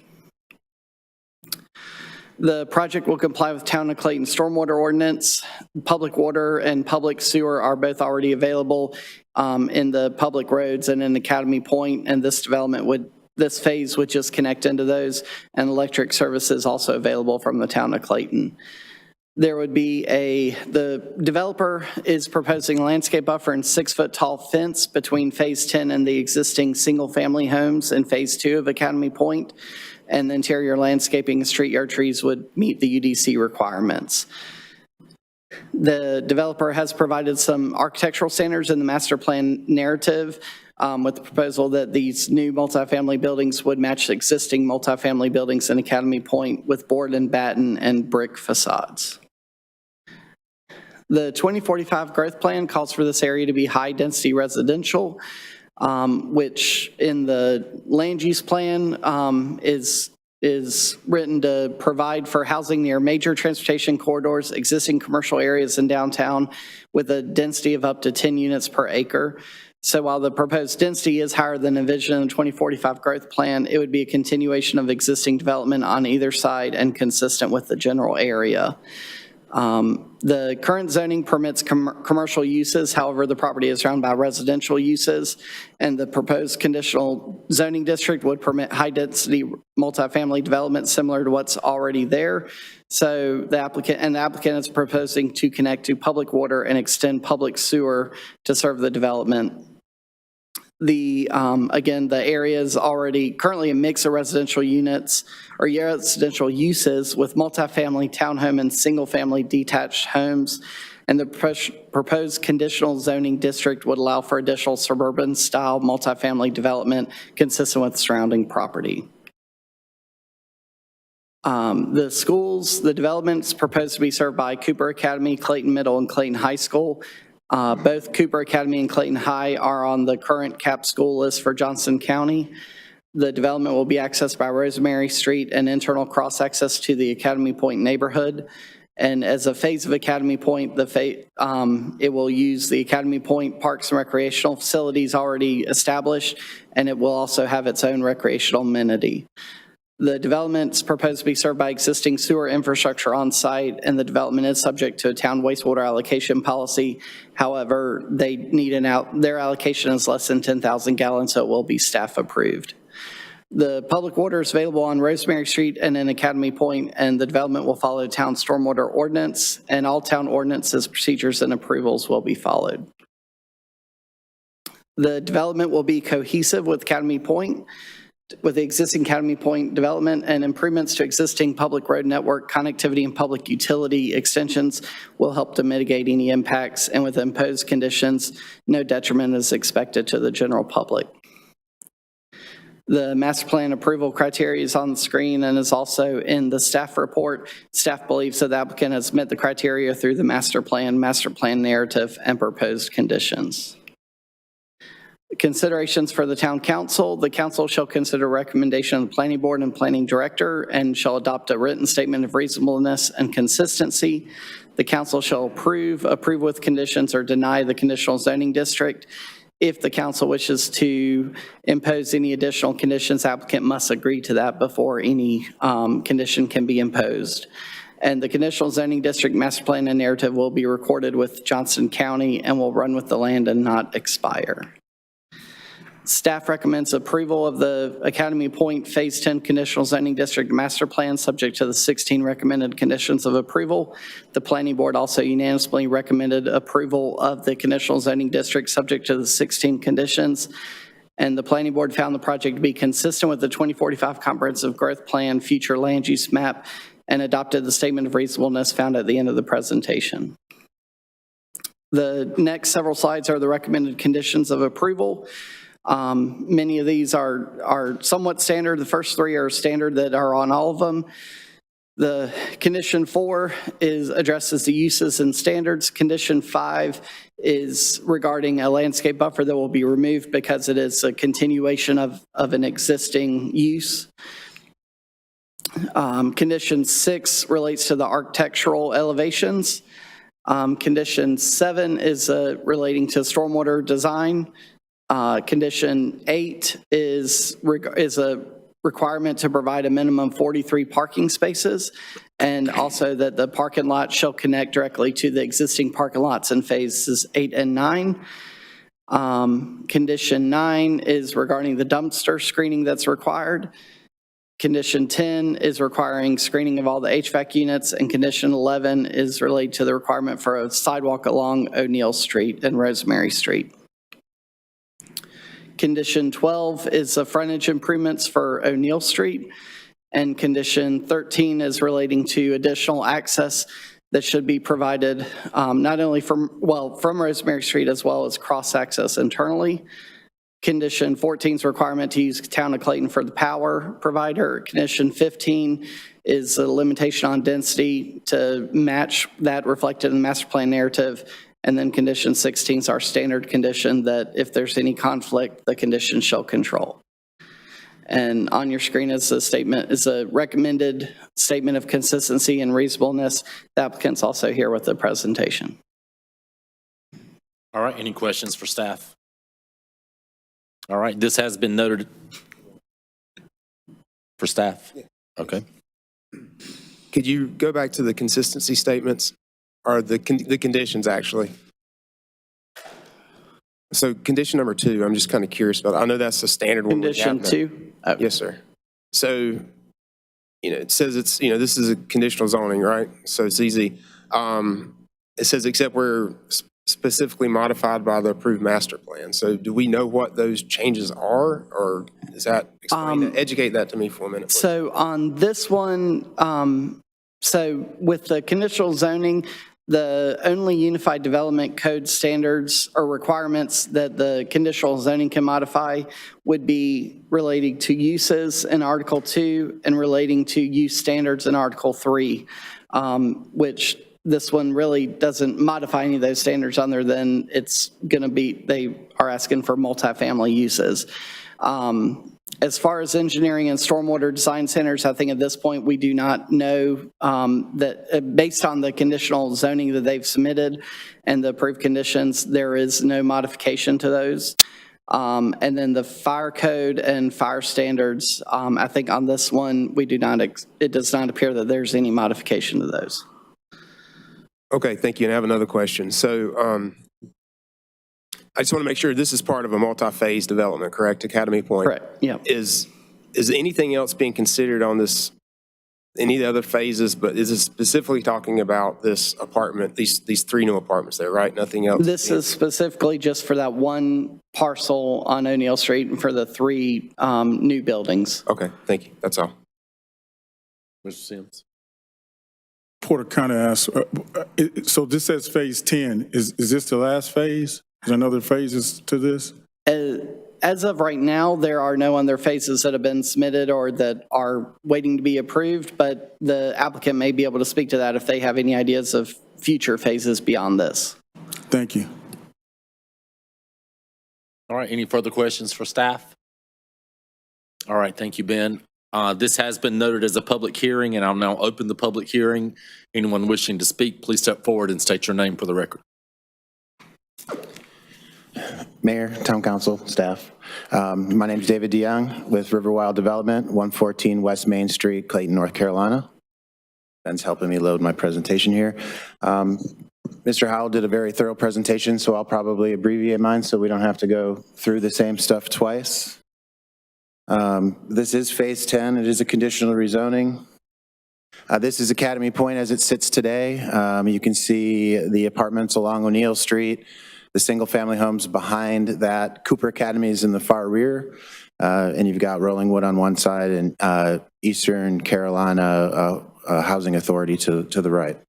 The project will comply with Town of Clayton stormwater ordinance. Public water and public sewer are both already available in the public roads and in Academy Point, and this phase would just connect into those, and electric services also available from the Town of Clayton. There would be the developer is proposing a landscape buffer and 6-foot tall fence between phase 10 and the existing single-family homes in phase 2 of Academy Point, and the interior landscaping and street yard trees would meet the UDC requirements. The developer has provided some architectural standards in the master plan narrative, with the proposal that these new multifamily buildings would match existing multifamily buildings in Academy Point with board and batten and brick facades. The 2045 growth plan calls for this area to be high-density residential, which in the land use plan is written to provide for housing near major transportation corridors, existing commercial areas in downtown with a density of up to 10 units per acre. So while the proposed density is higher than envisioned in the 2045 growth plan, it would be a continuation of existing development on either side and consistent with the general area. The current zoning permits commercial uses. However, the property is surrounded by residential uses, and the proposed conditional zoning district would permit high-density multifamily development similar to what's already there. So the applicant is proposing to connect to public water and extend public sewer to serve the development. Again, the area is currently a mix of residential units or residential uses with multifamily townhome and single-family detached homes. And the proposed conditional zoning district would allow for additional suburban-style multifamily development consistent with surrounding property. The schools, the development is proposed to be served by Cooper Academy, Clayton Middle, and Clayton High School. Both Cooper Academy and Clayton High are on the current CAP school list for Johnson County. The development will be accessed by Rosemary Street and internal cross-access to the Academy Point neighborhood. And as a phase of Academy Point, it will use the Academy Point Parks and Recreational Facilities already established, and it will also have its own recreational amenity. The development is proposed to be served by existing sewer infrastructure on site, and the development is subject to a town wastewater allocation policy. However, they need their allocation is less than 10,000 gallons, so it will be staff approved. The public water is available on Rosemary Street and in Academy Point, and the development will follow town stormwater ordinance, and all town ordinances, procedures, and approvals will be followed. The development will be cohesive with Academy Point, with the existing Academy Point development, and improvements to existing public road network connectivity and public utility extensions will help to mitigate any impacts, and with imposed conditions, no detriment is expected to the general public. The master plan approval criteria is on the screen and is also in the staff report. Staff believes that the applicant has met the criteria through the master plan narrative, and proposed conditions. Considerations for the town council. The council shall consider recommendation of the planning board and planning director and shall adopt a written statement of reasonableness and consistency. The council shall approve with conditions, or deny the conditional zoning district. if the council wishes to impose any additional conditions, applicant must agree to that before any condition can be imposed. And the conditional zoning district master plan and narrative will be recorded with Johnston County and will run with the land and not expire. Staff recommends approval of the Academy Point Phase 10 Conditional Zoning District Master Plan subject to the 16 recommended conditions of approval. The Planning Board also unanimously recommended approval of the Conditional Zoning District subject to the 16 conditions. And the Planning Board found the project to be consistent with the 2045 Comprehensive Growth Plan Future Land Use Map and adopted the statement of reasonableness found at the end of the presentation. The next several slides are the recommended conditions of approval. Many of these are somewhat standard. The first three are standard that are on all of them. The condition 4 addresses the uses and standards. Condition 5 is regarding a landscape buffer that will be removed because it is a continuation of an existing use. Condition 6 relates to the architectural elevations. Condition 7 is relating to stormwater design. Condition 8 is a requirement to provide a minimum 43 parking spaces, and also that the parking lot shall connect directly to the existing parking lots in phases 8 and 9. Condition 9 is regarding the dumpster screening that's required. Condition 10 is requiring screening of all the HVAC units, and condition 11 is related to the requirement for a sidewalk along O'Neill Street and Rosemary Street. Condition 12 is the frontage improvements for O'Neill Street, and condition 13 is relating to additional access that should be provided not only from Rosemary Street as well as cross access internally. Condition 14's requirement to use Town of Clayton for the power provider. Condition 15 is a limitation on density to match that reflected in the master plan narrative. And then condition 16 is our standard condition that if there's any conflict, the condition shall control. And on your screen is a recommended statement of consistency and reasonableness. The applicant's also here with the presentation. All right, any questions for staff? All right, this has been noted for staff. Okay. Could you go back to the consistency statements, or the conditions actually? So condition number 2, I'm just kind of curious about. I know that's the standard one. Condition 2? Oh. Yes, sir. So, it says it's, this is a conditional zoning, right? So it's easy. It says except where specifically modified by the approved master plan. So do we know what those changes are, or is that, educate that to me for a minute, please. So on this one, so with the conditional zoning, the only unified development code standards or requirements that the conditional zoning can modify would be relating to uses in Article 2 and relating to use standards in Article 3, which this one really doesn't modify any of those standards other than it's going to be, they are asking for multifamily uses. As far as engineering and stormwater design centers, I think at this point we do not know that based on the conditional zoning that they've submitted and the approved conditions, there is no modification to those. And then the fire code and fire standards, I think on this one, we do not, it does not appear that there's any modification to those. Okay, thank you. And I have another question. So I just want to make sure this is part of a multi-phase development, correct? Academy Point? Correct, yeah. Is anything else being considered on this, any of the other phases, but is it specifically talking about this apartment, these 3 new apartments there, right? Nothing else? This is specifically just for that one parcel on O'Neill Street and for the 3 new buildings. Okay, thank you. That's all. Mr. Sims. Porter kind of asked, so this says phase 10. Is this the last phase? Is there another phases to this? As of right now, there are no other phases that have been submitted or that are waiting to be approved, but the applicant may be able to speak to that if they have any ideas of future phases beyond this. Thank you. All right, any further questions for staff? All right, thank you, Ben. This has been noted as a public hearing, and I'll now open the public hearing. Anyone wishing to speak, please step forward and state your name for the record. Mayor, Town Council, staff. My name is David DeYoung with Riverwild Development, 114 West Main Street, Clayton, North Carolina. Ben's helping me load my presentation here. Mr. Howell did a very thorough presentation, so I'll probably abbreviate mine so we don't have to go through the same stuff twice. This is Phase 10. It is a conditional rezoning. This is Academy Point as it sits today. You can see the apartments along O'Neill Street, the single-family homes behind that. Cooper Academy is in the far rear, and you've got Rollingwood on one side and Eastern Carolina Housing Authority to the right.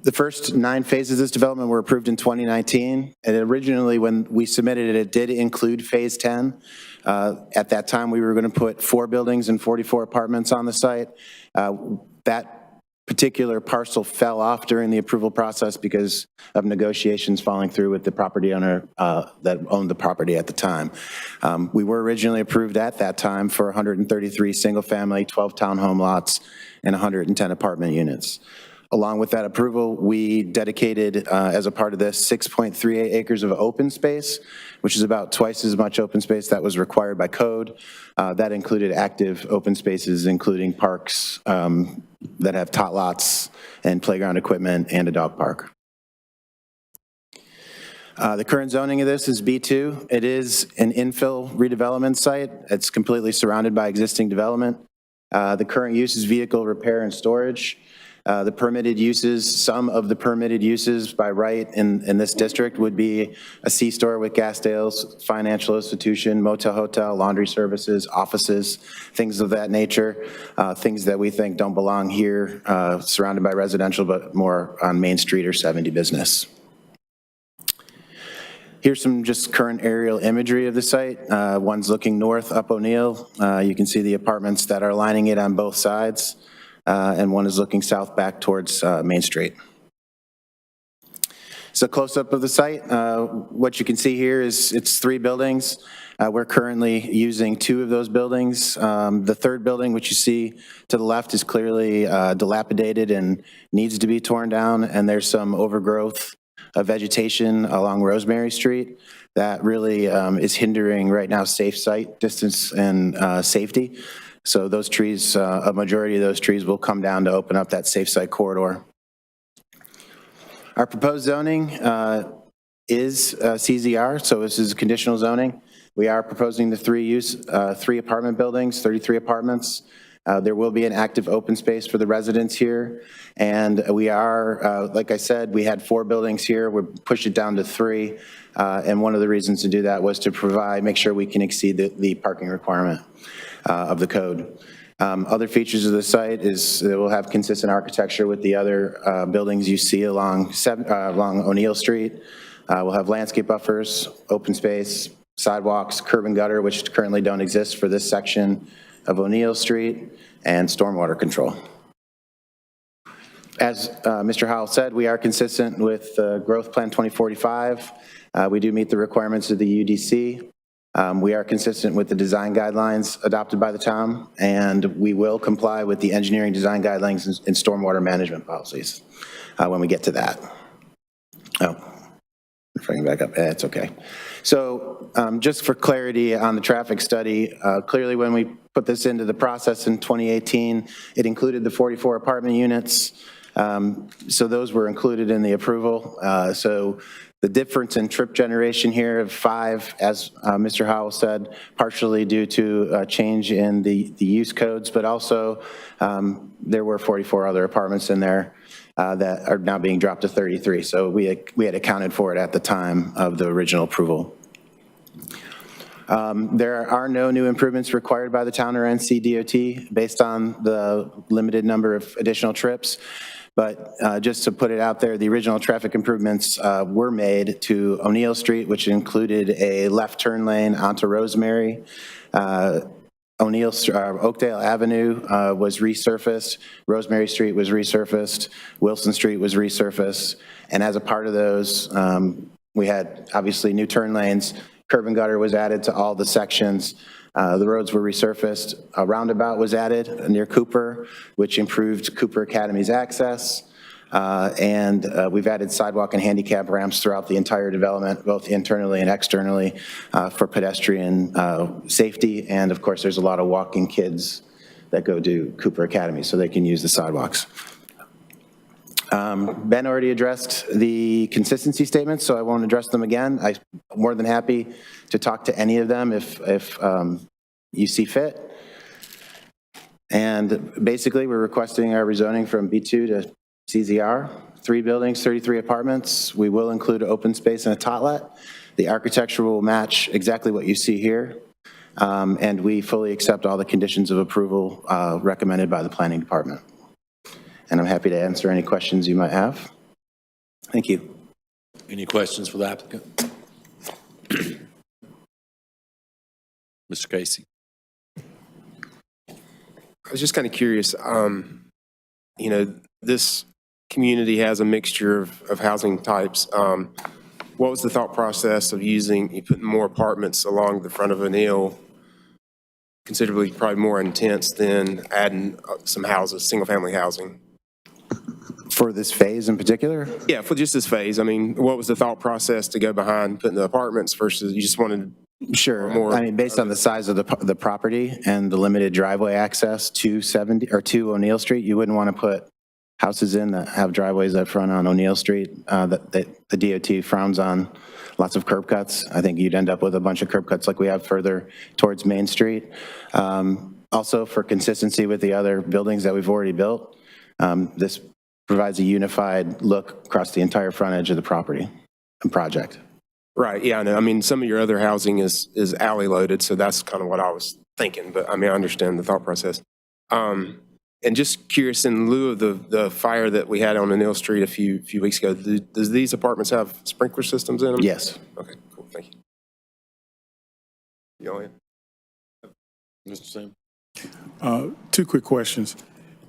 The first 9 phases of this development were approved in 2019. And originally, when we submitted it, it did include Phase 10. At that time, we were going to put 4 buildings and 44 apartments on the site. That particular parcel fell off during the approval process because of negotiations falling through with the property owner that owned the property at the time. We were originally approved at that time for 133 single-family, 12 townhome lots, and 110 apartment units. Along with that approval, we dedicated, as a part of this, 6.38 acres of open space, which is about twice as much open space that was required by code. That included active open spaces, including parks that have tot lots and playground equipment and a dog park. The current zoning of this is B2. It is an infill redevelopment site. It's completely surrounded by existing development. The current use is vehicle repair and storage. The permitted uses, some of the permitted uses by right in this district would be a C-store with gas sales, financial institution, motel, hotel, laundry services, offices, things of that nature, things that we think don't belong here, surrounded by residential, but more on Main Street or 70 business. Here's some just current aerial imagery of the site. One's looking north up O'Neill. You can see the apartments that are lining it on both sides. And one is looking south back towards Main Street. So close-up of the site. What you can see here is it's 3 buildings. We're currently using 2 of those buildings. The third building, which you see to the left, is clearly dilapidated and needs to be torn down, and there's some overgrowth of vegetation along Rosemary Street that really is hindering right now safe site distance and safety. So those trees, a majority of those trees will come down to open up that safe site corridor. Our proposed zoning is CZR, so this is conditional zoning. We are proposing the 3 apartment buildings, 33 apartments. There will be an active open space for the residents here. And we are, like I said, we had 4 buildings here. We pushed it down to 3. And one of the reasons to do that was to make sure we can exceed the parking requirement of the code. Other features of the site is it will have consistent architecture with the other buildings you see along O'Neill Street. We'll have landscape buffers, open space, sidewalks, curb and gutter, which currently don't exist for this section of O'Neill Street, and stormwater control. As Mr. Howell said, we are consistent with Growth Plan 2045. We do meet the requirements of the UDC. We are consistent with the design guidelines adopted by the town, and we will comply with the engineering design guidelines and stormwater management policies when we get to that. Oh, if I can back up, it's okay. So just for clarity on the traffic study, clearly when we put this into the process in 2018, it included the 44 apartment units. So those were included in the approval. So the difference in trip generation here of 5, as Mr. Howell said, partially due to a change in the use codes, but also there were 44 other apartments in there that are now being dropped to 33. So we had accounted for it at the time of the original approval. There are no new improvements required by the town or NCDOT based on the limited number of additional trips. But just to put it out there, the original traffic improvements were made to O'Neill Street, which included a left turn lane onto Rosemary. Oakdale Avenue was resurfaced. Rosemary Street was resurfaced. Wilson Street was resurfaced. And as a part of those, we had obviously new turn lanes. Curb and gutter was added to all the sections. The roads were resurfaced. A roundabout was added near Cooper, which improved Cooper Academy's access. And we've added sidewalk and handicap ramps throughout the entire development, both internally and externally, for pedestrian safety. And of course, there's a lot of walking kids that go to Cooper Academy, so they can use the sidewalks. Ben already addressed the consistency statements, so I won't address them again. I'm more than happy to talk to any of them if you see fit. And basically, we're requesting our rezoning from B2 to CZR, 3 buildings, 33 apartments. We will include open space and a totlet. The architecture will match exactly what you see here. And we fully accept all the conditions of approval recommended by the planning department. And I'm happy to answer any questions you might have. Thank you. Any questions for the applicant? Mr. Casey. I was just kind of curious, you know, this community has a mixture of housing types. What was the thought process of you putting more apartments along the front of an hill, considerably probably more intense than adding some houses, single-family housing? For this phase in particular? Yeah, for just this phase. I mean, what was the thought process to go behind putting the apartments versus you just wanted Sure. more? I mean, based on the size of the property and the limited driveway access to 2 O'Neill Street, you wouldn't want to put houses in that have driveways up front on O'Neill Street. The DOT frowns on lots of curb cuts. I think you'd end up with a bunch of curb cuts like we have further towards Main Street. Also, for consistency with the other buildings that we've already built, this provides a unified look across the entire frontage of the property and project. Right, yeah, I know. I mean, some of your other housing is alley loaded, so that's kind of what I was thinking, but I mean, I understand the thought process. And just curious, in lieu of the fire that we had on O'Neill Street a few weeks ago, does these apartments have sprinkler systems in them? Yes. Okay, cool, thank you. You all in? Mr. Sam. 2 quick questions.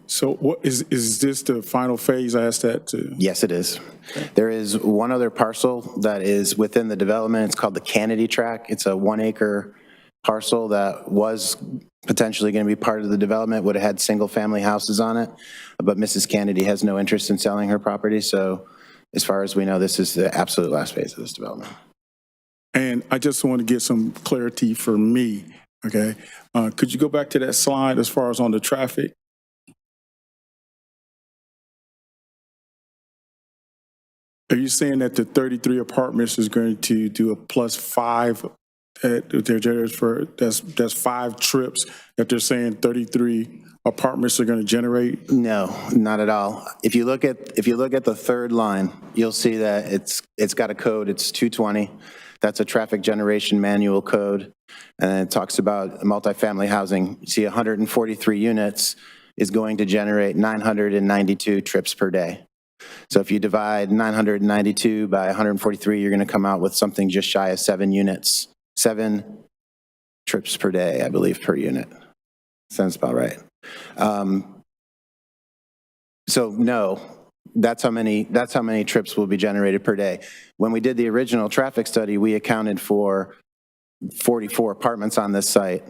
So what is this the final phase? I asked that too. Yes, it is. There is one other parcel that is within the development. It's called the Kennedy Tract. It's a 1-acre parcel that was potentially going to be part of the development, would have had single-family houses on it, but Mrs. Kennedy has no interest in selling her property, so as far as we know, this is the absolute last phase of this development. And I just want to get some clarity for me, okay? Could you go back to that slide as far as on the traffic? Are you saying that the 33 apartments is going to do a +5 that's 5 trips that they're saying 33 apartments are going to generate? No, not at all. If you look at the third line, you'll see that it's got a code. It's 220. That's a traffic generation manual code, and it talks about multifamily housing. You see 143 units is going to generate 992 trips per day. So if you divide 992 by 143, you're going to come out with something just shy of 7 units, 7 trips per day, I believe, per unit. Sounds about right. So no, that's how many trips will be generated per day. When we did the original traffic study, we accounted for 44 apartments on this site.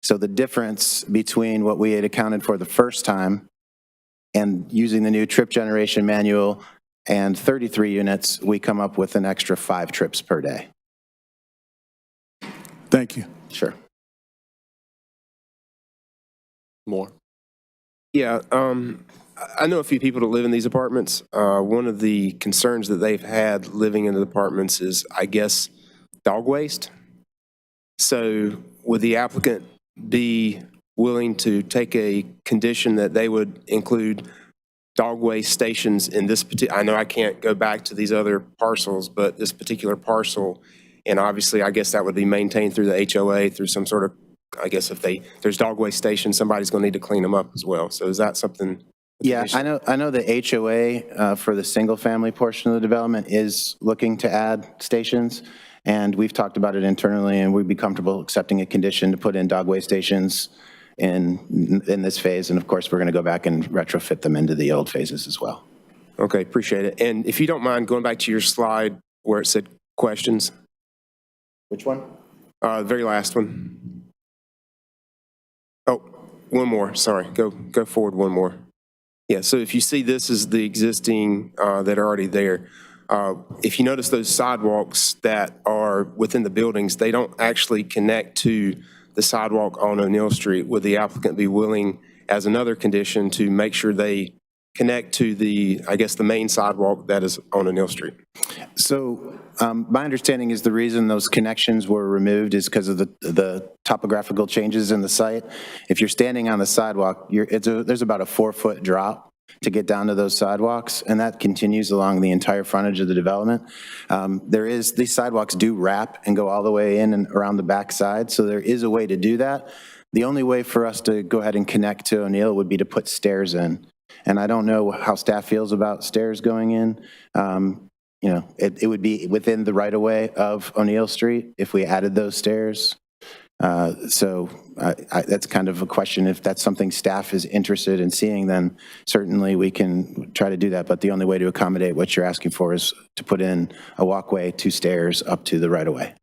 So the difference between what we had accounted for the first time and using the new trip generation manual and 33 units, we come up with an extra 5 trips per day. Thank you. Sure. More. Yeah, I know a few people that live in these apartments. One of the concerns that they've had living in the apartments is, I guess, dog waste. So would the applicant be willing to take a condition that they would include dog waste stations in this particular, I know I can't go back to these other parcels, but this particular parcel, and obviously I guess that would be maintained through the HOA, through some sort of, I guess if there's dog waste stations, somebody's going to need to clean them up as well. So is that something? Yeah, I know the HOA for the single family portion of the development is looking to add stations, and we've talked about it internally, and we'd be comfortable accepting a condition to put in dog waste stations in this phase, and of course we're going to go back and retrofit them into the old phases as well. Okay, appreciate it. And if you don't mind going back to your slide where it said questions. Which one? The very last one. Oh, one more, sorry. Go forward one more. Yeah, so if you see this is the existing that are already there. If you notice those sidewalks that are within the buildings, they don't actually connect to the sidewalk on O'Neill Street. Would the applicant be willing, as another condition, to make sure they connect to the, I guess, the main sidewalk that is on O'Neill Street? So my understanding is the reason those connections were removed is because of the topographical changes in the site. If you're standing on the sidewalk, there's about a 4-foot drop to get down to those sidewalks, and that continues along the entire frontage of the development. These sidewalks do wrap and go all the way in and around the back side, so there is a way to do that. The only way for us to go ahead and connect to O'Neill would be to put stairs in. And I don't know how staff feels about stairs going in. It would be within the right-of-way of O'Neill Street if we added those stairs. So that's kind of a question. If that's something staff is interested in seeing, then certainly we can try to do that. But the only way to accommodate what you're asking for is to put in a walkway, 2 stairs up to the right-of-way.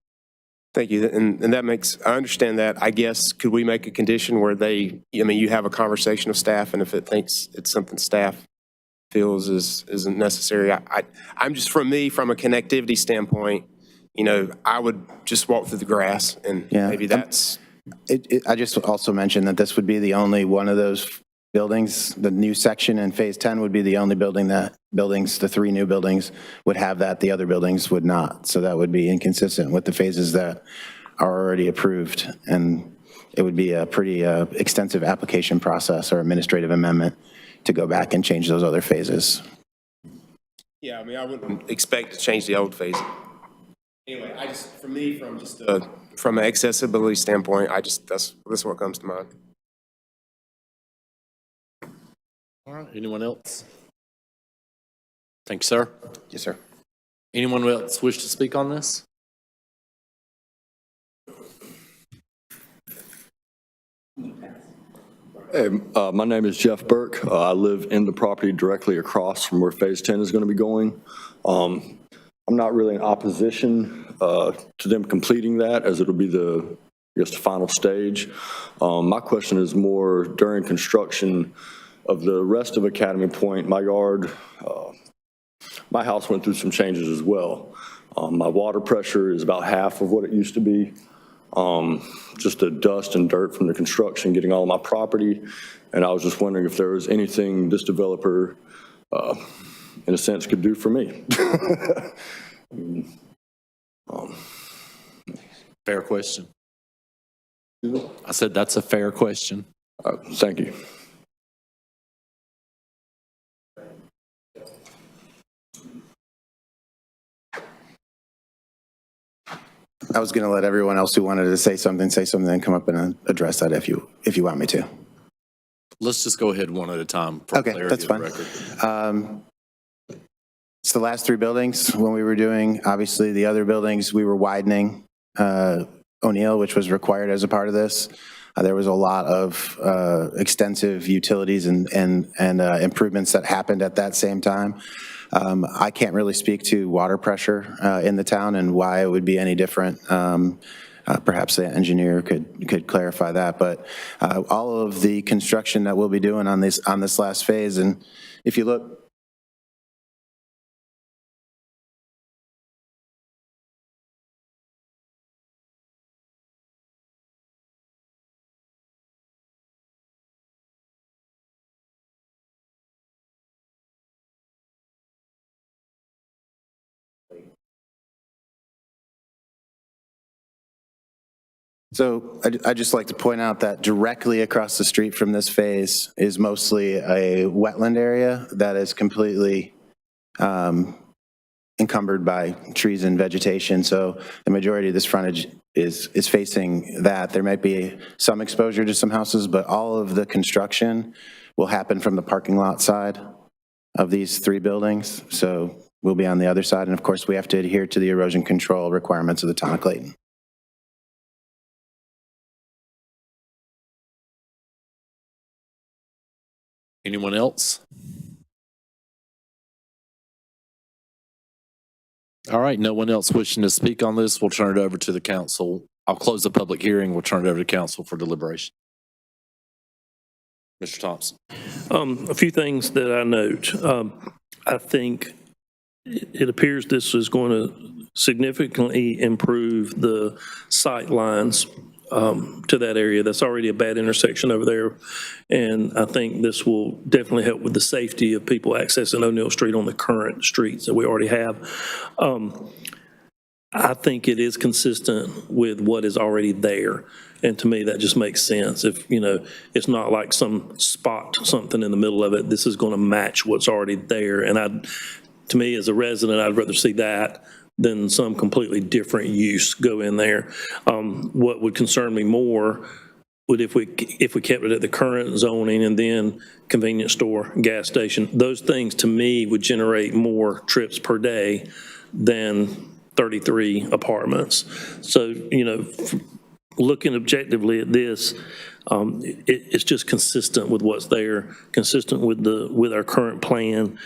Thank you, and that makes, I understand that. I guess, could we make a condition where you have a conversation with staff, and if it thinks it's something staff feels isn't necessary, I'm just, from a connectivity standpoint, I would just walk through the grass, and maybe that's... I just also mentioned that this would be the only one of those buildings. The new section in Phase 10 would be the only the 3 new buildings would have that, the other buildings would not. So that would be inconsistent with the phases that are already approved. And it would be a pretty extensive application process or administrative amendment to go back and change those other phases. Yeah, I wouldn't expect to change the old phase. Anyway, from an accessibility standpoint, that's what comes to mind. All right, anyone else? Thank you, sir. Yes, sir. Anyone else wish to speak on this? Hey, my name is Jeff Burke. I live in the property directly across from where Phase 10 is going to be going. I'm not really in opposition to them completing that, as it'll be the final stage. My question is more during construction of the rest of Academy Point. My yard, my house went through some changes as well. My water pressure is about half of what it used to be. Just the dust and dirt from the construction getting all of my property. And I was just wondering if there was anything this developer, in a sense, could do for me. Fair question. I said that's a fair question. Thank you. I was going to let everyone else who wanted to say something, and come up and address that if you want me to. Let's just go ahead one at a time. For okay, that's fine. It's the last 3 buildings. When we were doing, obviously, the other buildings, we were widening O'Neill, which was required as a part of this. There was a lot of extensive utilities and improvements that happened at that same time. I can't really speak to water pressure in the town and why it would be any different. Perhaps the engineer could clarify that. But all of the construction that we'll be doing on this last phase, and if you look. So I'd just like to point out that directly across the street from this phase is mostly a wetland area that is completely encumbered by trees and vegetation. So the majority of this frontage is facing that. There might be some exposure to some houses, but all of the construction will happen from the parking lot side of these 3 buildings. So we'll be on the other side. And of course, we have to adhere to the erosion control requirements of the town of Clayton. Anyone else? All right, no one else wishing to speak on this. We'll turn it over to the council. I'll close the public hearing. We'll turn it over to council for deliberation. Mr. Thompson. A few things that I note. I think it appears this is going to significantly improve the sight lines to that area. That's already a bad intersection over there. And I think this will definitely help with the safety of people accessing O'Neill Street on the current streets that we already have. I think it is consistent with what is already there. And to me, that just makes sense. If, you know, it's not like some spot, something in the middle of it. This is going to match what's already there. And to me, as a resident, I'd rather see that than some completely different use go in there. What would concern me more would if we kept it at the current zoning and then convenience store, gas station. Those things to me would generate more trips per day than 33 apartments. So, you know, looking objectively at this, it's just consistent with what's there, consistent with our current plan.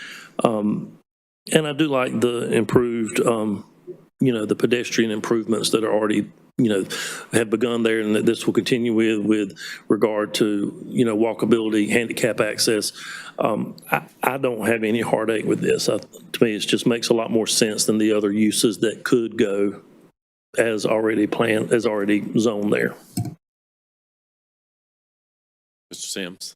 And I do like the improved, you know, the pedestrian improvements that are already, you know, have begun there, and that this will continue with regard to, you know, walkability, handicap access. I don't have any heartache with this. To me, it just makes a lot more sense than the other uses that could go as already planned, as already zoned there. Mr. Sims.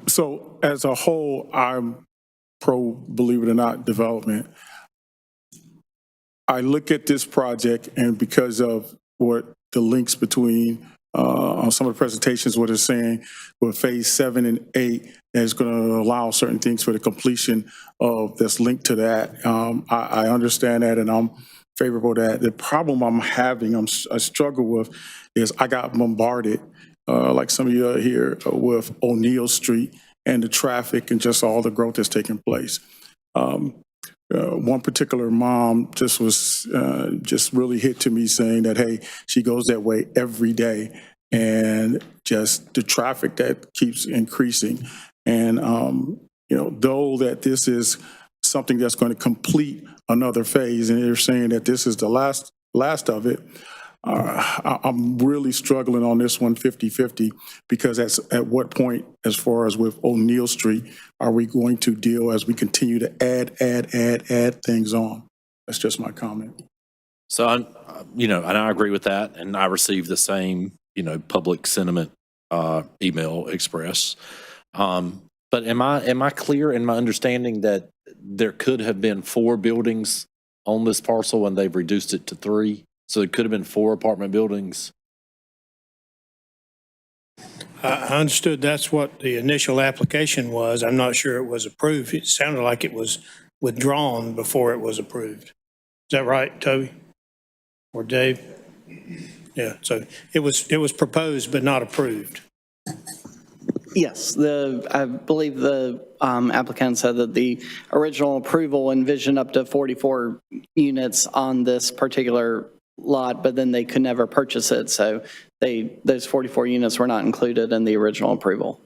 So as a whole, I'm pro, believe it or not, development. I look at this project, and because of what the links between on some of the presentations, what it's saying with phase 7 and 8, is going to allow certain things for the completion of this link to that. I understand that, and I'm favorable to that. The problem I'm having, I struggle with, is I got bombarded, like some of you are here, with O'Neill Street and the traffic and just all the growth that's taking place. One particular mom just was just really hit to me saying that, hey, she goes that way every day, and just the traffic that keeps increasing. And, you know, though that this is something that's going to complete another phase, and they're saying that this is the last of it, I'm really struggling on this one 50-50, because at what point, as far as with O'Neill Street, are we going to deal as we continue to add things on? That's just my comment. So, you know, and I agree with that, and I received the same, you know, public sentiment email express. But am I clear in my understanding that there could have been 4 buildings on this parcel and they've reduced it to 3? So it could have been 4 apartment buildings? I understood that's what the initial application was. I'm not sure it was approved. It sounded like it was withdrawn before it was approved. Is that right, Toby? Or Dave? Yeah, so it was proposed but not approved. Yes, I believe the applicant said that the original approval envisioned up to 44 units on this particular lot, but then they could never purchase it. So those 44 units were not included in the original approval,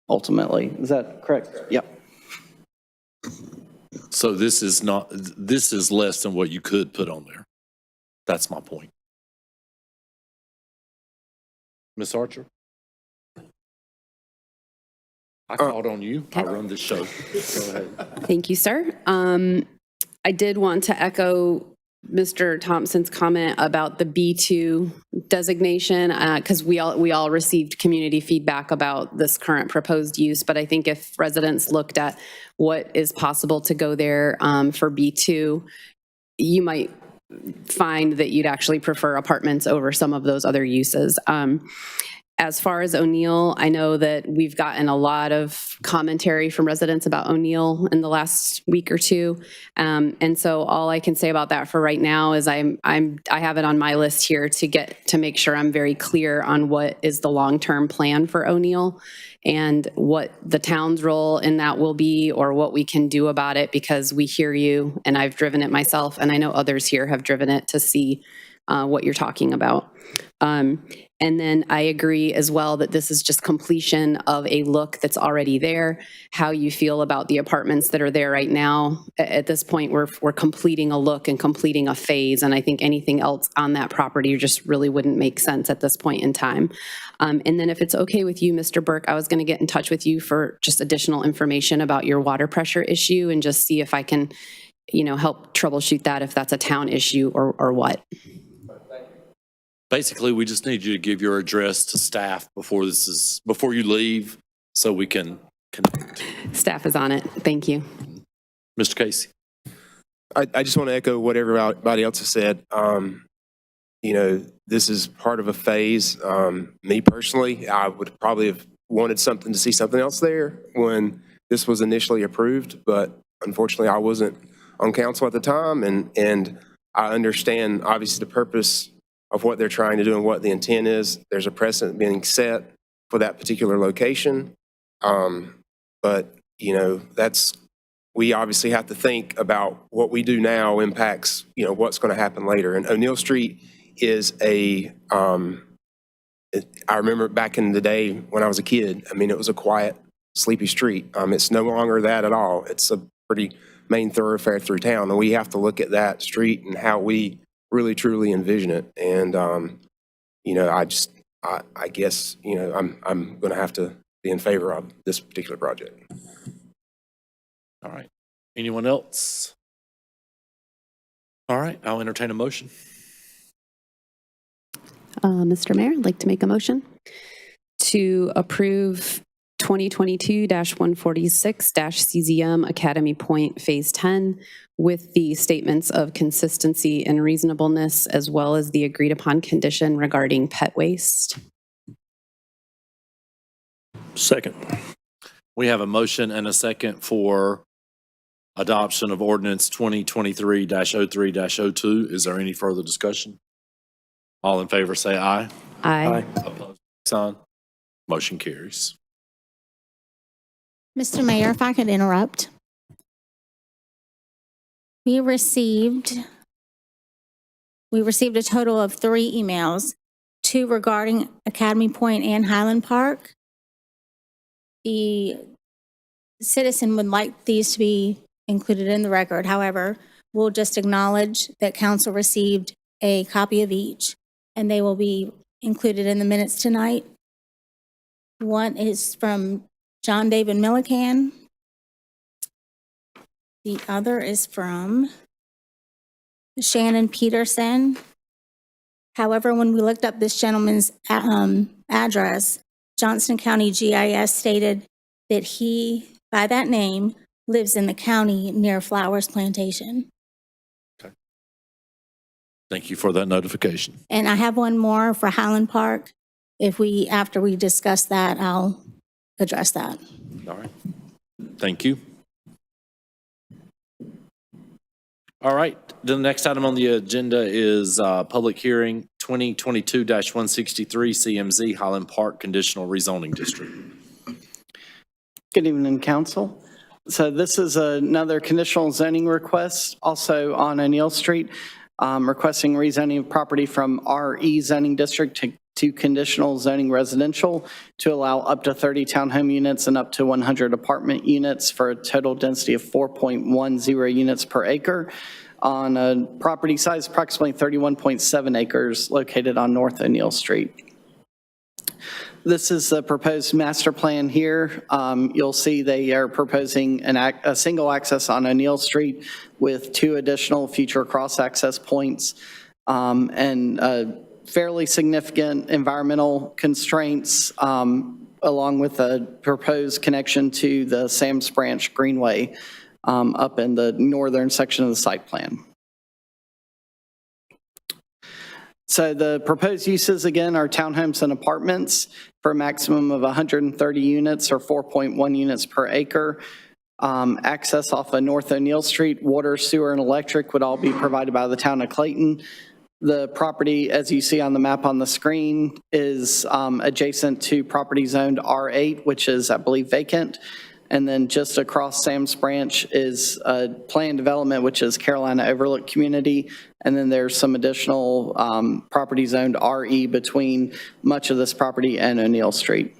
ultimately. Is that correct? Yep. So this is less than what you could put on there. That's my point. Ms. Archer? I called on you. I run the show. Go ahead. Thank you, sir. I did want to echo Mr. Thompson's comment about the B2 designation, because we all received community feedback about this current proposed use. But I think if residents looked at what is possible to go there for B2, you might find that you'd actually prefer apartments over some of those other uses. As far as O'Neill, I know that we've gotten a lot of commentary from residents about O'Neill in the last week or two. And so all I can say about that for right now is I have it on my list here to make sure I'm very clear on what is the long-term plan for O'Neill and what the town's role in that will be, or what we can do about it, because we hear you, and I've driven it myself, and I know others here have driven it to see what you're talking about. And then I agree as well that this is just completion of a look that's already there. How you feel about the apartments that are there right now. At this point, we're completing a look and completing a phase. And I think anything else on that property just really wouldn't make sense at this point in time. And then if it's okay with you, Mr. Burke, I was going to get in touch with you for just additional information about your water pressure issue and just see if I can, help troubleshoot that, if that's a town issue or what. Basically, we just need you to give your address to staff before you leave, so we can connect. Staff is on it. Thank you. Mr. Casey. I just want to echo what everybody else has said. This is part of a phase. Me personally, I would probably have wanted to see something else there when this was initially approved, but unfortunately I wasn't on council at the time, and I understand obviously the purpose of what they're trying to do and what the intent is. There's a precedent being set for that particular location. But, we obviously have to think about what we do now impacts, what's going to happen later. And O'Neill Street is I remember back in the day when I was a kid, it was a quiet, sleepy street. It's no longer that at all. It's a pretty main thoroughfare through town. And we have to look at that street and how we really truly envision it. And I guess I'm going to have to be in favor of this particular project. All right. Anyone else? All right, I'll entertain a motion. Mr. Mayor, I'd like to make a motion to approve 2022-146-CZM Academy Point Phase 10 with the statements of consistency and reasonableness, as well as the agreed upon condition regarding pet waste. Second. We have a motion and a second for adoption of ordinance 2023-03-02. Is there any further discussion? All in favor say aye. Aye. Opposed, sign. Motion carries. Mr. Mayor, if I could interrupt. We received a total of 3 emails, 2 regarding Academy Point and Highland Park. The citizen would like these to be included in the record. However, we'll just acknowledge that council received a copy of each, and they will be included in the minutes tonight. One is from John David Millican. The other is from Shannon Peterson. However, when we looked up this gentleman's address, Johnston County GIS stated that he, by that name, lives in the county near Flowers Plantation. Okay. Thank you for that notification. And I have one more for Highland Park. After we discuss that, I'll address that. All right. Thank you. All right. The next item on the agenda is public hearing 2022-163 CMZ Highland Park Conditional Rezoning District. Good evening, council. So this is another conditional zoning request, also on O'Neill Street, requesting rezoning of property from RE zoning district to conditional zoning residential to allow up to 30 townhome units and up to 100 apartment units for a total density of 4.10 units per acre on a property size approximately 31.7 acres located on North O'Neill Street. This is the proposed master plan here. You'll see they are proposing a single access on O'Neill Street with 2 additional future cross-access points and fairly significant environmental constraints along with a proposed connection to the Sam's Branch Greenway up in the northern section of the site plan. So the proposed uses, again, are townhomes and apartments for a maximum of 130 units or 4.1 units per acre. Access off of North O'Neill Street, water, sewer, and electric would all be provided by the town of Clayton. The property, as you see on the map on the screen, is adjacent to property zoned R8, which is, I believe, vacant. And then just across Sam's Branch is planned development, which is Carolina Overlook Community. And then there's some additional property zoned RE between much of this property and O'Neill Street.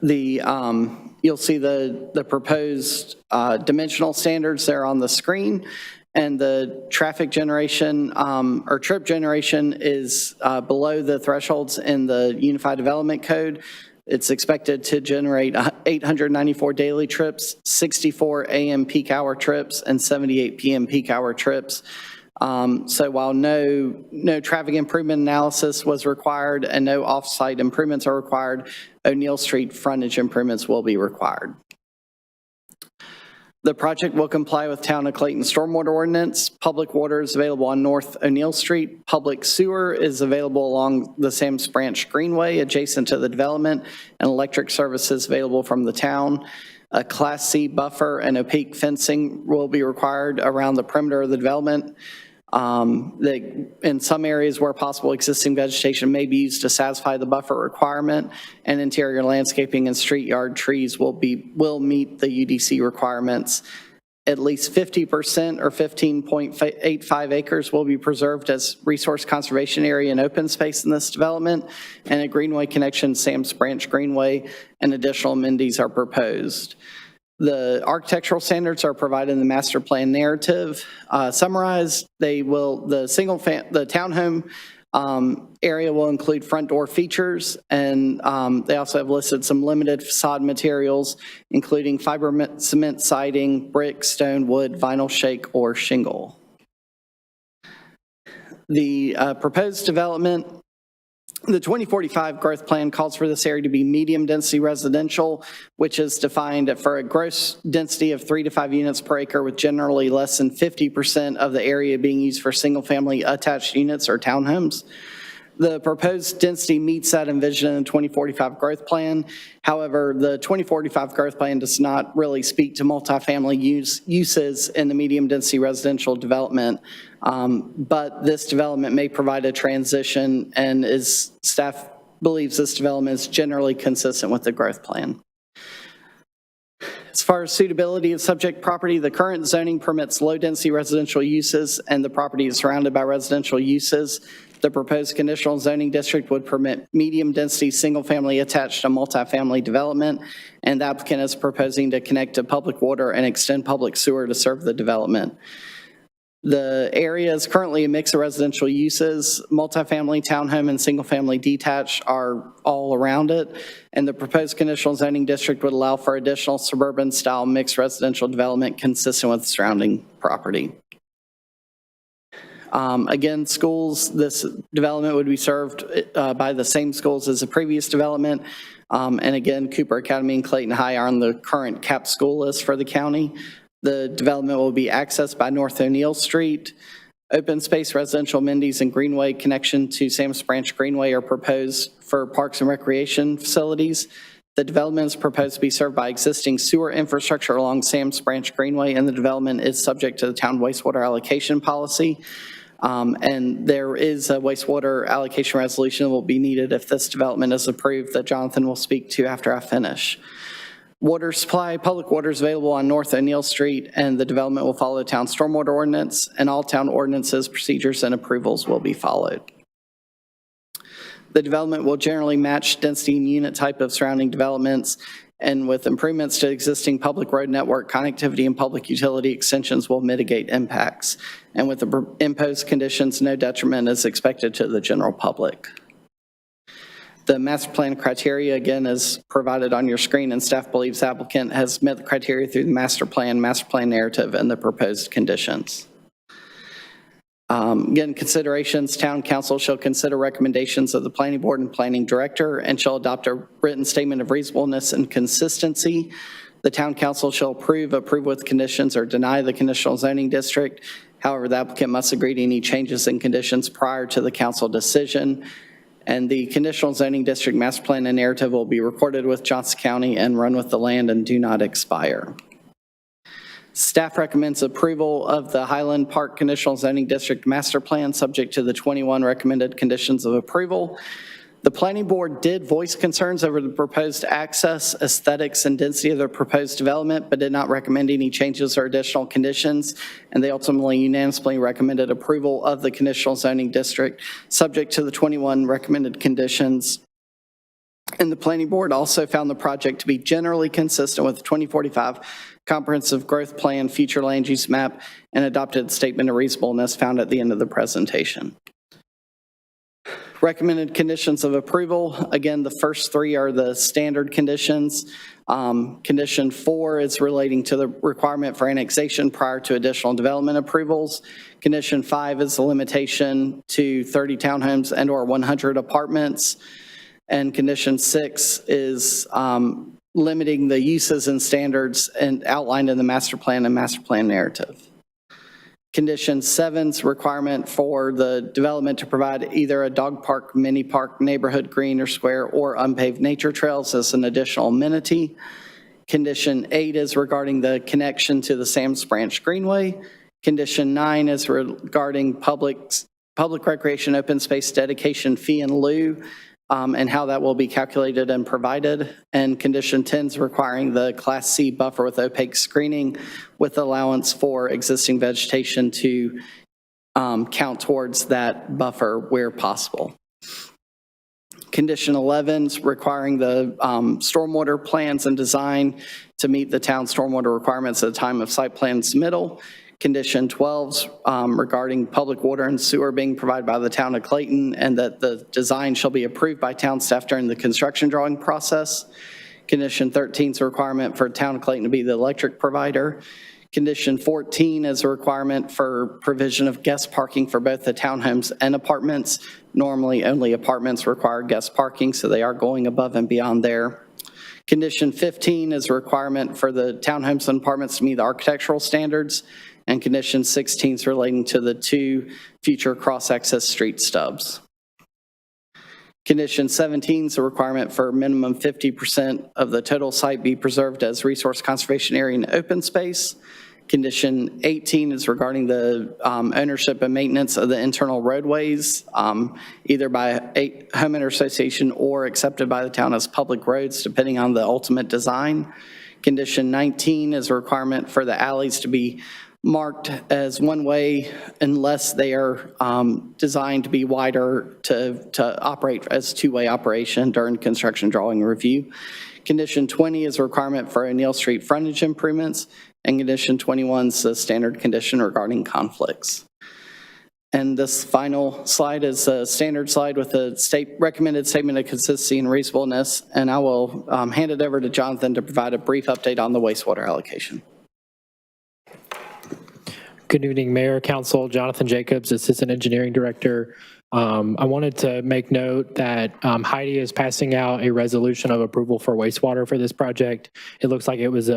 You'll see the proposed dimensional standards there on the screen, and the traffic generation or trip generation is below the thresholds in the Unified Development Code. It's expected to generate 894 daily trips, 64 AM peak hour trips, and 78 PM peak hour trips. So while no traffic improvement analysis was required and no off-site improvements are required, O'Neill Street frontage improvements will be required. The project will comply with Town of Clayton Stormwater Ordinance. Public water is available on North O'Neill Street. Public sewer is available along the Sam's Branch Greenway adjacent to the development, and electric services available from the town. A Class C buffer and opaque fencing will be required around the perimeter of the development. In some areas where possible, existing vegetation may be used to satisfy the buffer requirement, and interior landscaping and street yard trees will meet the UDC requirements. At least 50% or 15.85 acres will be preserved as resource conservation area and open space in this development, and a greenway connection, Sam's Branch Greenway, and additional amenities are proposed. The architectural standards are provided in the master plan narrative. Summarized, the townhome area will include front door features, and they also have listed some limited facade materials, including fiber cement siding, brick, stone, wood, vinyl shake, or shingle. The proposed development, the 2045 growth plan calls for this area to be medium density residential, which is defined for a gross density of 3 to 5 units per acre, with generally less than 50% of the area being used for single family attached units or townhomes. The proposed density meets that envisioned in the 2045 growth plan. However, the 2045 growth plan does not really speak to multifamily uses in the medium density residential development. But this development may provide a transition, and staff believes this development is generally consistent with the growth plan. As far as suitability of subject property, the current zoning permits low-density residential uses, and the property is surrounded by residential uses. The proposed conditional zoning district would permit medium-density single-family attached to multifamily development, and the applicant is proposing to connect to public water and extend public sewer to serve the development. The area is currently a mix of residential uses. Multifamily, townhome, and single-family detached are all around it, and the proposed conditional zoning district would allow for additional suburban-style mixed residential development consistent with the surrounding property. Again, schools, this development would be served by the same schools as the previous development. And again, Cooper Academy and Clayton High are on the current CAP school list for the county. The development will be accessed by North O'Neill Street. Open space residential amenities and greenway connection to Sam's Branch Greenway are proposed for parks and recreation facilities. The development is proposed to be served by existing sewer infrastructure along Sam's Branch Greenway, and the development is subject to the town wastewater allocation policy. And there is a wastewater allocation resolution that will be needed if this development is approved that Jonathan will speak to after I finish. Water supply, public water is available on North O'Neill Street, and the development will follow the town stormwater ordinance, and all town ordinances, procedures, and approvals will be followed. The development will generally match density and unit type of surrounding developments, and with improvements to existing public road network, connectivity and public utility extensions will mitigate impacts. And with the imposed conditions, no detriment is expected to the general public. The master plan criteria, again, is provided on your screen, and staff believes the applicant has met the criteria through the master plan narrative, and the proposed conditions. Again, considerations, town council shall consider recommendations of the planning board and planning director and shall adopt a written statement of reasonableness and consistency. The town council shall approve with conditions, or deny the conditional zoning district. However, the applicant must agree to any changes in conditions prior to the council decision. And the conditional zoning district master plan and narrative will be recorded with Johnson County and run with the land and do not expire. Staff recommends approval of the Highland Park Conditional Zoning District Master Plan subject to the 21 recommended conditions of approval. The planning board did voice concerns over the proposed access, aesthetics, and density of the proposed development, but did not recommend any changes or additional conditions, and they ultimately unanimously recommended approval of the conditional zoning district, subject to the 21 recommended conditions. And the planning board also found the project to be generally consistent with the 2045 Comprehensive Growth Plan, future land use map, and adopted statement of reasonableness found at the end of the presentation. Recommended conditions of approval, again, the first three are the standard conditions. Condition 4 is relating to the requirement for annexation prior to additional development approvals. Condition 5 is the limitation to 30 townhomes and or 100 apartments. And condition 6 is limiting the uses and standards and outlined in the master plan and master plan narrative. Condition 7's requirement for the development to provide either a dog park, mini park, neighborhood green or square, or unpaved nature trails as an additional amenity. Condition 8 is regarding the connection to the Sam's Branch Greenway. Condition 9 is regarding public recreation open space dedication fee in lieu, and how that will be calculated and provided. And condition 10 is requiring the Class C buffer with opaque screening with allowance for existing vegetation to count towards that buffer where possible. Condition 11 is requiring the stormwater plans and design to meet the town stormwater requirements at the time of site plan submittal. Condition 12 regarding public water and sewer being provided by the town of Clayton, and that the design shall be approved by town staff during the construction drawing process. Condition 13 is a requirement for town of Clayton to be the electric provider. Condition 14 is a requirement for provision of guest parking for both the townhomes and apartments. Normally, only apartments require guest parking, so they are going above and beyond there. Condition 15 is a requirement for the townhomes and apartments to meet the architectural standards. And condition 16 is relating to the 2 future cross-access street stubs. Condition 17 is a requirement for minimum 50% of the total site be preserved as resource conservation area and open space. Condition 18 is regarding the ownership and maintenance of the internal roadways, either by a homeowner association or accepted by the town as public roads, depending on the ultimate design. Condition 19 is a requirement for the alleys to be marked as one way unless they are designed to be wider to operate as two-way operation during construction drawing review. Condition 20 is a requirement for O'Neill Street frontage improvements, and condition 21 is a standard condition regarding conflicts. And this final slide is a standard slide with a recommended statement of consistency and reasonableness, and I will hand it over to Jonathan to provide a brief update on the wastewater allocation. Good evening, Mayor, Council. Jonathan Jacobs, Assistant Engineering Director. I wanted to make note that Heidi is passing out a resolution of approval for wastewater for this project. It looks like it was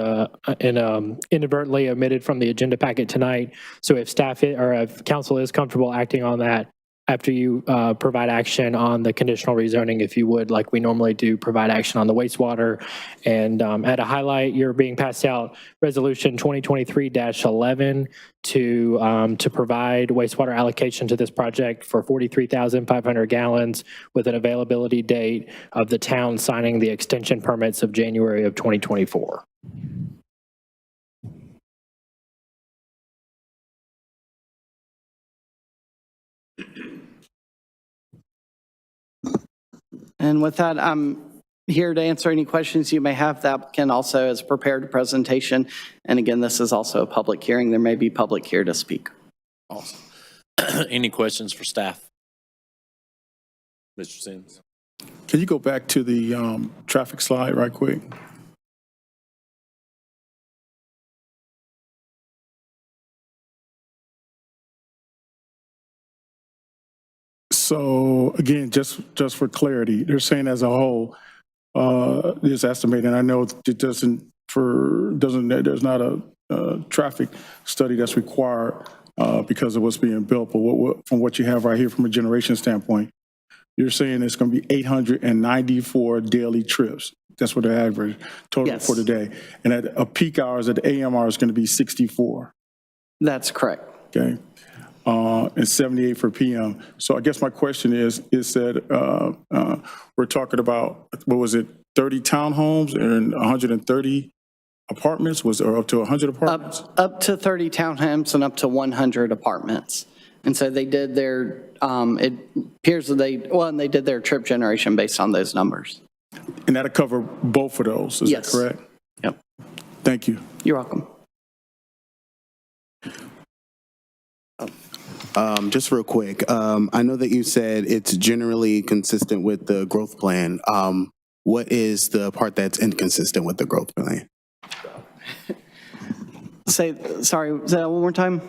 inadvertently omitted from the agenda packet tonight. So if staff or if council is comfortable acting on that, after you provide action on the conditional rezoning, if you would, like we normally do, provide action on the wastewater. And at a highlight, you're being passed out resolution 2023-11 to provide wastewater allocation to this project for 43,500 gallons with an availability date of the town signing the extension permits of January of 2024. And with that, I'm here to answer any questions you may have. The applicant also has prepared a presentation. And again, this is also a public hearing. There may be public here to speak. Awesome. Any questions for staff? Mr. Sims? Can you go back to the traffic slide right quick? So again, just for clarity, they're saying as a whole, is estimated. And I know it there's not a traffic study that's required because of what's being built. But from what you have right here from a generation standpoint, you're saying it's going to be 894 daily trips. That's what the average total for the day. And at peak hours, at the AM hour, it's going to be 64. That's correct. Okay. and 78 for PM. So I guess my question is that we're talking about, what was it, 30 townhomes and 130 apartments? Was there up to 100 apartments? Up to 30 townhomes and up to 100 apartments. And so they did their, it appears that they did their trip generation based on those numbers. And that'll cover both of those, is that Yes. correct? Yep. Thank you. You're welcome. Just real quick, I know that you said it's generally consistent with the growth plan. What is the part that's inconsistent with the growth plan? Sorry, say that one more time?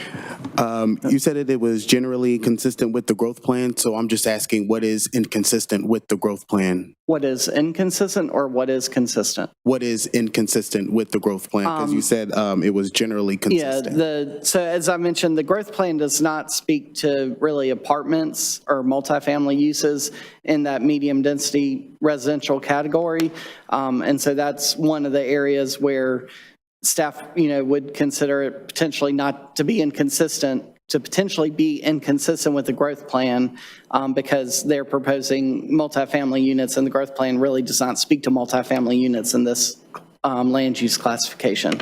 You said that it was generally consistent with the growth plan, so I'm just asking what is inconsistent with the growth plan? What is inconsistent or what is consistent? What is inconsistent with the growth plan? Because you said it was generally consistent. Yeah, so as I mentioned, the growth plan does not speak to really apartments or multifamily uses in that medium density residential category. And so that's one of the areas where staff, would consider it potentially not to be inconsistent, to potentially be inconsistent with the growth plan because they're proposing multifamily units and the growth plan really does not speak to multifamily units in this land use classification.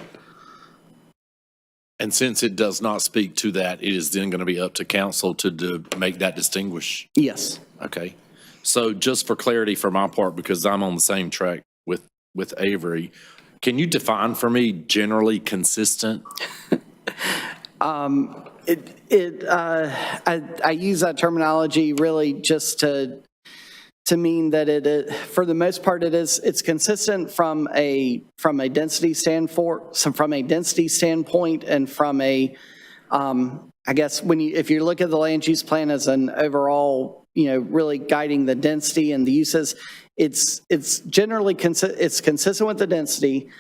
And since it does not speak to that, it is then going to be up to council to make that distinguish? Yes. Okay. So just for clarity for my part, because I'm on the same track with Avery, can you define for me generally consistent? I use that terminology really just to mean that it, for the most part, it's consistent from a density standpoint, and from a, I guess if you look at the land use plan as an overall, really guiding the density and the uses, it's generally consistent with the density.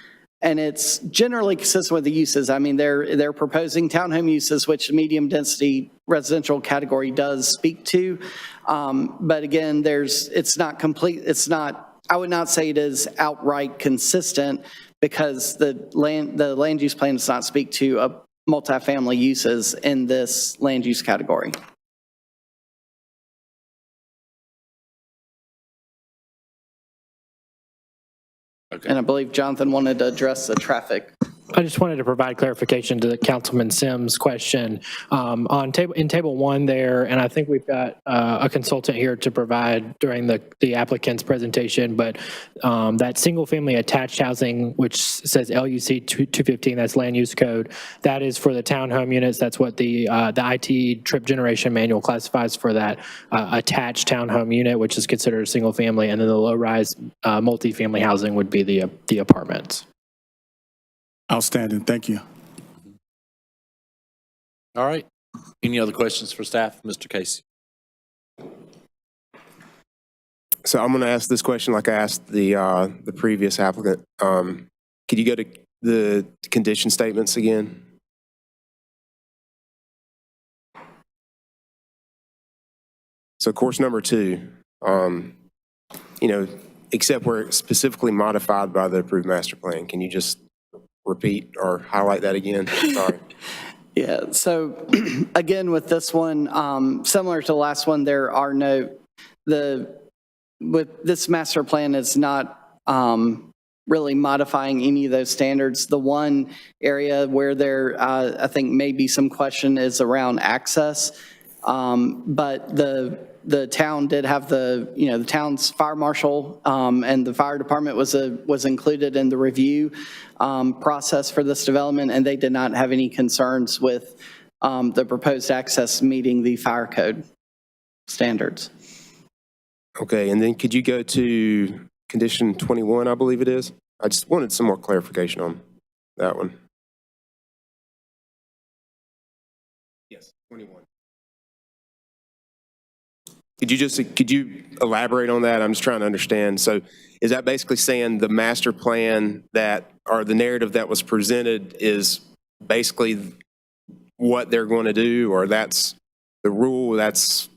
And it's generally consistent with the uses. I mean, they're proposing townhome uses, which the medium density residential category does speak to. But again, it's not complete. I would not say it is outright consistent because the land use plan does not speak to multifamily uses in this land use category. Okay. And I believe Jonathan wanted to address the traffic. I just wanted to provide clarification to Councilman Sims' question. In table 1 there, and I think we've got a consultant here to provide during the applicant's presentation, but that single family attached housing, which says LUC 215, that's land use code, that is for the townhome units. That's what the IT trip generation manual classifies for that attached townhome unit, which is considered a single family, and then the low rise multifamily housing would be the apartments. Outstanding. Thank you. All right. Any other questions for staff? Mr. Casey. So I'm going to ask this question like I asked the previous applicant. Could you go to the condition statements again? So course number 2, except where it's specifically modified by the approved master plan. Can you just repeat or highlight that again? Sorry. Yeah, so again, with this one, similar to the last one, there are with this master plan is not really modifying any of those standards. The one area where there, I think maybe some question is around access, but the town did have the town's fire marshal and the fire department was included in the review process for this development, and they did not have any concerns with the proposed access meeting the fire code standards. Okay, and then could you go to condition 21, I believe it is? I just wanted some more clarification on that one. Yes, 21. Could you elaborate on that? I'm just trying to understand. So is that basically saying the master plan or the narrative that was presented is basically what they're going to do, or that's the rule, that's,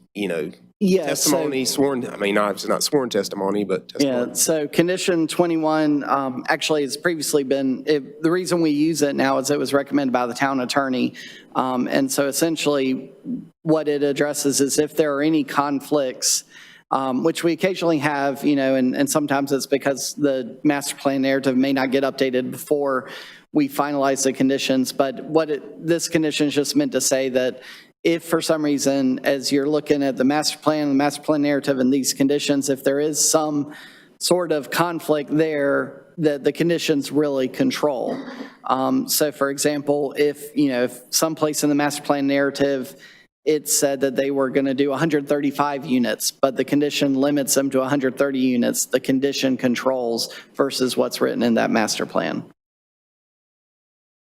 Yeah, testimony, sworn, I mean, not, it's not sworn testimony, but testimony. Yeah, so condition 21 actually has previously been, the reason we use it now is it was recommended by the town attorney. And so essentially what it addresses is if there are any conflicts, which we occasionally have, you know, and sometimes it's because the master plan narrative may not get updated before we finalize the conditions. But this condition is just meant to say that if for some reason, as you're looking at the master plan narrative and these conditions, if there is some sort of conflict there, that the conditions really control. So for example, if, you know, if someplace in the master plan narrative, it said that they were going to do 135 units, but the condition limits them to 130 units, the condition controls versus what's written in that master plan.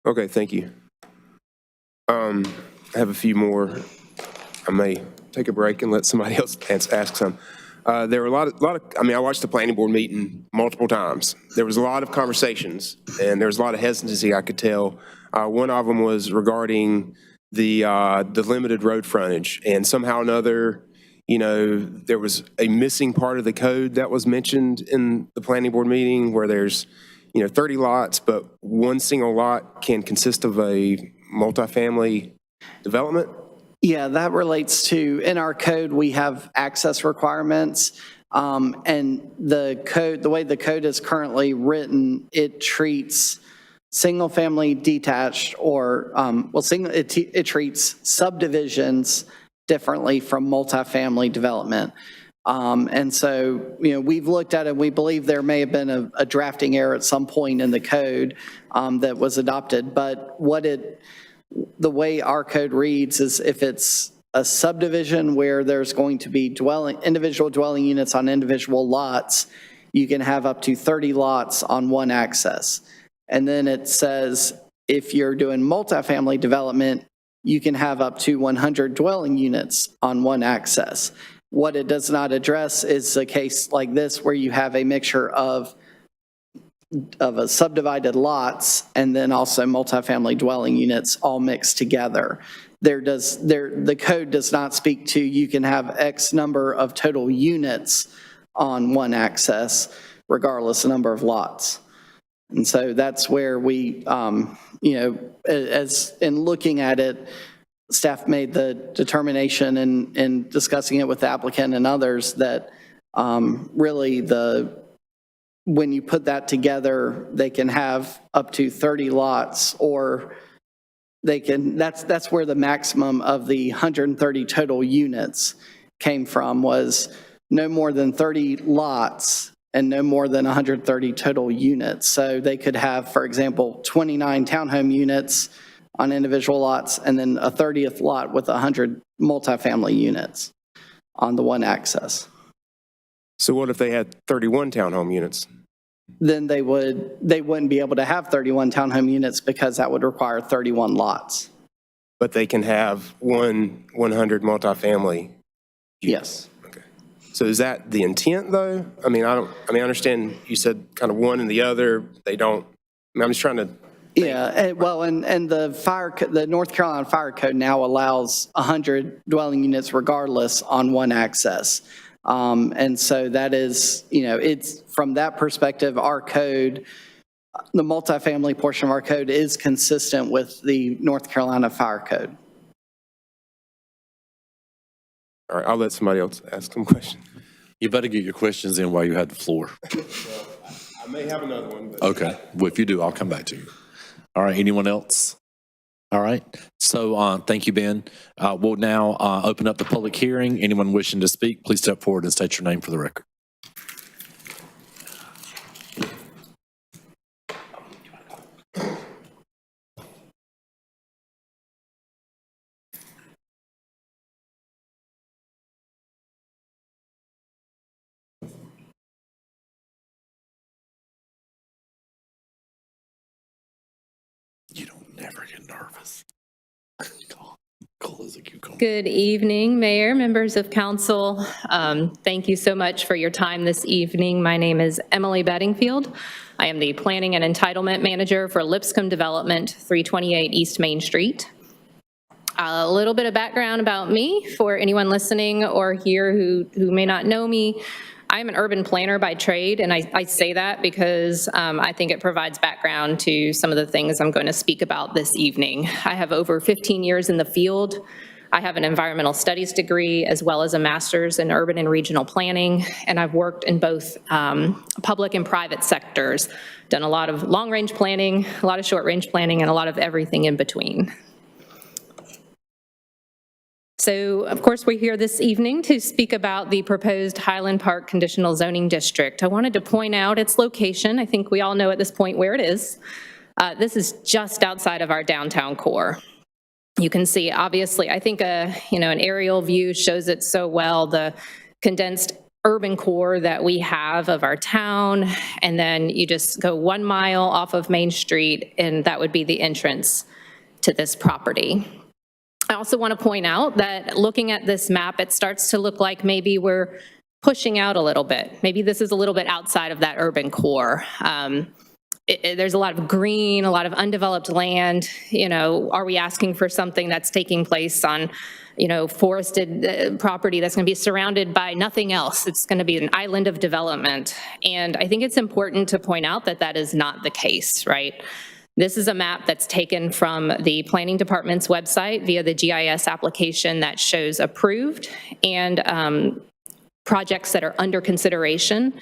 Okay, thank you. I have a few more. I may take a break and let somebody else ask some. There were a lot of, I mean, I watched the planning board meeting multiple times. There was a lot of conversations and there was a lot of hesitancy, I could tell. One of them was regarding the limited road frontage, and somehow or another, you know, there was a missing part of the code that was mentioned in the planning board meeting where there's, you know, 30 lots, but one single lot can consist of a multifamily development? Yeah, that relates to, in our code, we have access requirements. And the code, the way the code is currently written, it treats single-family detached or, it treats subdivisions differently from multifamily development. And so, you know, we've looked at it, we believe there may have been a drafting error at some point in the code that was adopted, but the way our code reads is if it's a subdivision where there's going to be individual dwelling units on individual lots, you can have up to 30 lots on one access. And then it says if you're doing multifamily development, you can have up to 100 dwelling units on one access. What it does not address is a case like this where you have a mixture of a subdivided lots and then also multifamily dwelling units all mixed together. The code does not speak to you can have X number of total units on one access regardless of number of lots. And so that's where we, you know, as in looking at it, staff made the determination in discussing it with the applicant and others that really when you put that together, they can have up to 30 lots, or they can, that's where the maximum of the 130 total units came from, was no more than 30 lots and no more than 130 total units. So they could have, for example, 29 townhome units on individual lots and then a 30th lot with 100 multifamily units on the one access. So what if they had 31 townhome units? Then they wouldn't be able to have 31 townhome units because that would require 31 lots. But they can have 100 multifamily? Yes. Okay. So is that the intent though? I mean, I understand you said kind of one and the other, they don't, I'm just trying to. Yeah, well, and the North Carolina Fire Code now allows 100 dwelling units regardless on one access. And so that is, you know, it's from that perspective, our code, the multifamily portion of our code is consistent with the North Carolina Fire Code. All right, I'll let somebody else ask some questions. You better get your questions in while you have the floor. I may have another one. But... Okay, well, if you do, I'll come back to you. All right, anyone else? All right, so thank you, Ben. We'll now open up the public hearing. Anyone wishing to speak, please step forward and state your name for the record. You don't never get nervous. Cool as a cucumber. Good evening, Mayor, members of council. Thank you so much for your time this evening. My name is Emily Bedingfield. I am the Planning and Entitlement Manager for Lipscomb Development, 328 East Main Street. A little bit of background about me for anyone listening or here who may not know me. I'm an urban planner by trade, and I say that because I think it provides background to some of the things I'm going to speak about this evening. I have over 15 years in the field. I have an environmental studies degree as well as a master's in urban and regional planning, and I've worked in both public and private sectors, done a lot of long-range planning, a lot of short-range planning, and a lot of everything in between. So, of course, we're here this evening to speak about the proposed Highland Park Conditional Zoning District. I wanted to point out its location. I think we all know at this point where it is. This is just outside of our downtown core. You can see, obviously, I think an aerial view shows it so well, the condensed urban core that we have of our town, and then you just go 1 mile off of Main Street, and that would be the entrance to this property. I also want to point out that looking at this map, it starts to look like maybe we're pushing out a little bit. Maybe this is a little bit outside of that urban core. There's a lot of green, a lot of undeveloped land. Are we asking for something that's taking place on, forested property that's going to be surrounded by nothing else? It's going to be an island of development. And I think it's important to point out that that is not the case, right? This is a map that's taken from the Planning Department's website via the GIS application that shows approved and projects that are under consideration.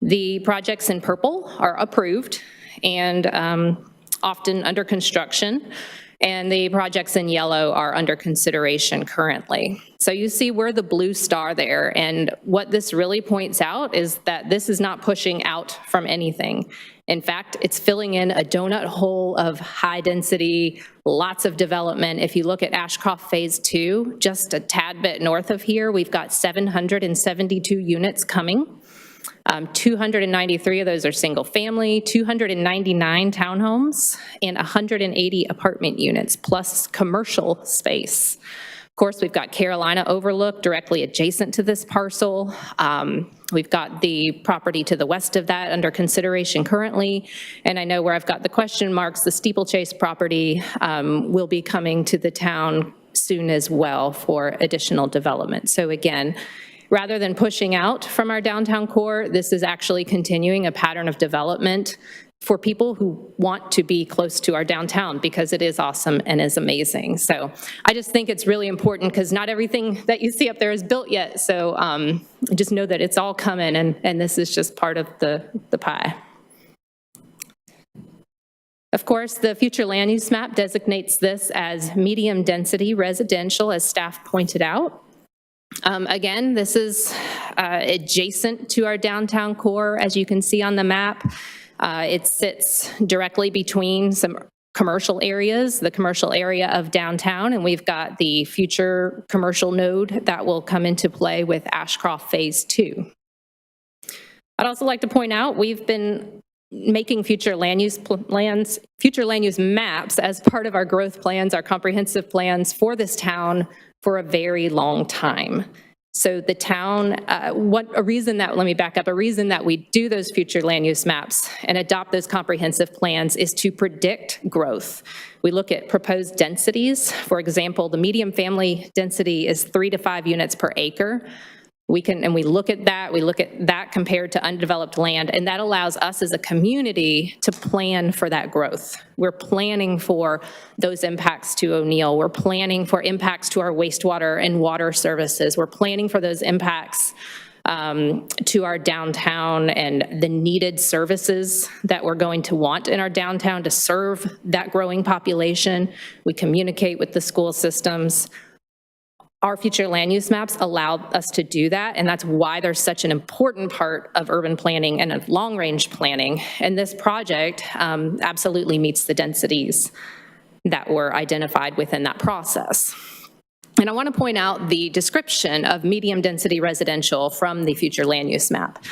The projects in purple are approved and often under construction, and the projects in yellow are under consideration currently. So you see we're the blue star there, and what this really points out is that this is not pushing out from anything. In fact, it's filling in a donut hole of high density, lots of development. If you look at Ashcroft Phase 2, just a tad bit north of here, we've got 772 units coming. 293 of those are single family, 299 townhomes, and 180 apartment units, plus commercial space. Of course, we've got Carolina Overlook directly adjacent to this parcel. We've got the property to the west of that under consideration currently. And I know where I've got the question marks, the Steeplechase property will be coming to the town soon as well for additional development. So again, rather than pushing out from our downtown core, this is actually continuing a pattern of development for people who want to be close to our downtown because it is awesome and is amazing. So I just think it's really important because not everything that you see up there is built yet. So just know that it's all coming, and this is just part of the pie. Of course, the future land use map designates this as medium density residential, as staff pointed out. Again, this is adjacent to our downtown core, as you can see on the map. It sits directly between some commercial areas, the commercial area of downtown, and we've got the future commercial node that will come into play with Ashcroft Phase 2. I'd also like to point out we've been making future land use maps as part of our growth plans, our comprehensive plans for this town for a very long time. So the town, a reason that we do those future land use maps and adopt those comprehensive plans is to predict growth. We look at proposed densities. For example, the medium family density is 3 to 5 units per acre. We look at that compared to undeveloped land, and that allows us as a community to plan for that growth. We're planning for those impacts to O'Neill. We're planning for impacts to our wastewater and water services. We're planning for those impacts to our downtown and the needed services that we're going to want in our downtown to serve that growing population. We communicate with the school systems. Our future land use maps allow us to do that, and that's why they're such an important part of urban planning and long-range planning. And this project absolutely meets the densities that were identified within that process. And I want to point out the description of medium density residential from the future land use map.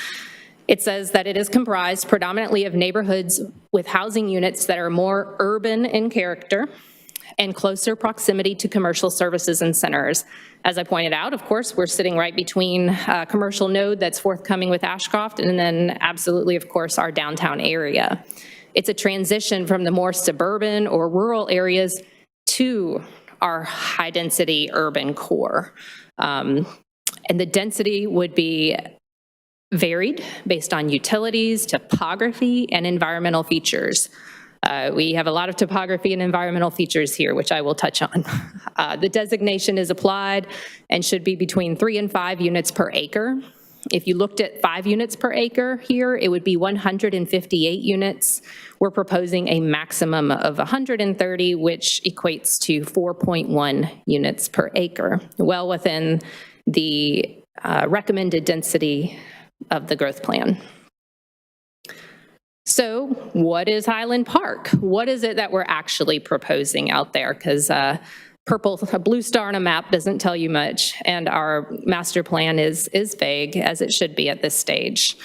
It says that it is comprised predominantly of neighborhoods with housing units that are more urban in character and closer proximity to commercial services and centers. As I pointed out, of course, we're sitting right between a commercial node that's forthcoming with Ashcroft and then absolutely, of course, our downtown area. It's a transition from the more suburban or rural areas to our high-density urban core. And the density would be varied based on utilities, topography, and environmental features. We have a lot of topography and environmental features here, which I will touch on. The designation is applied and should be between 3 and 5 units per acre. If you looked at 5 units per acre here, it would be 158 units. We're proposing a maximum of 130, which equates to 4.1 units per acre, well within the recommended density of the growth plan. So what is Highland Park? What is it that we're actually proposing out there? Because a blue star on a map doesn't tell you much, and our master plan is vague, as it should be at this stage.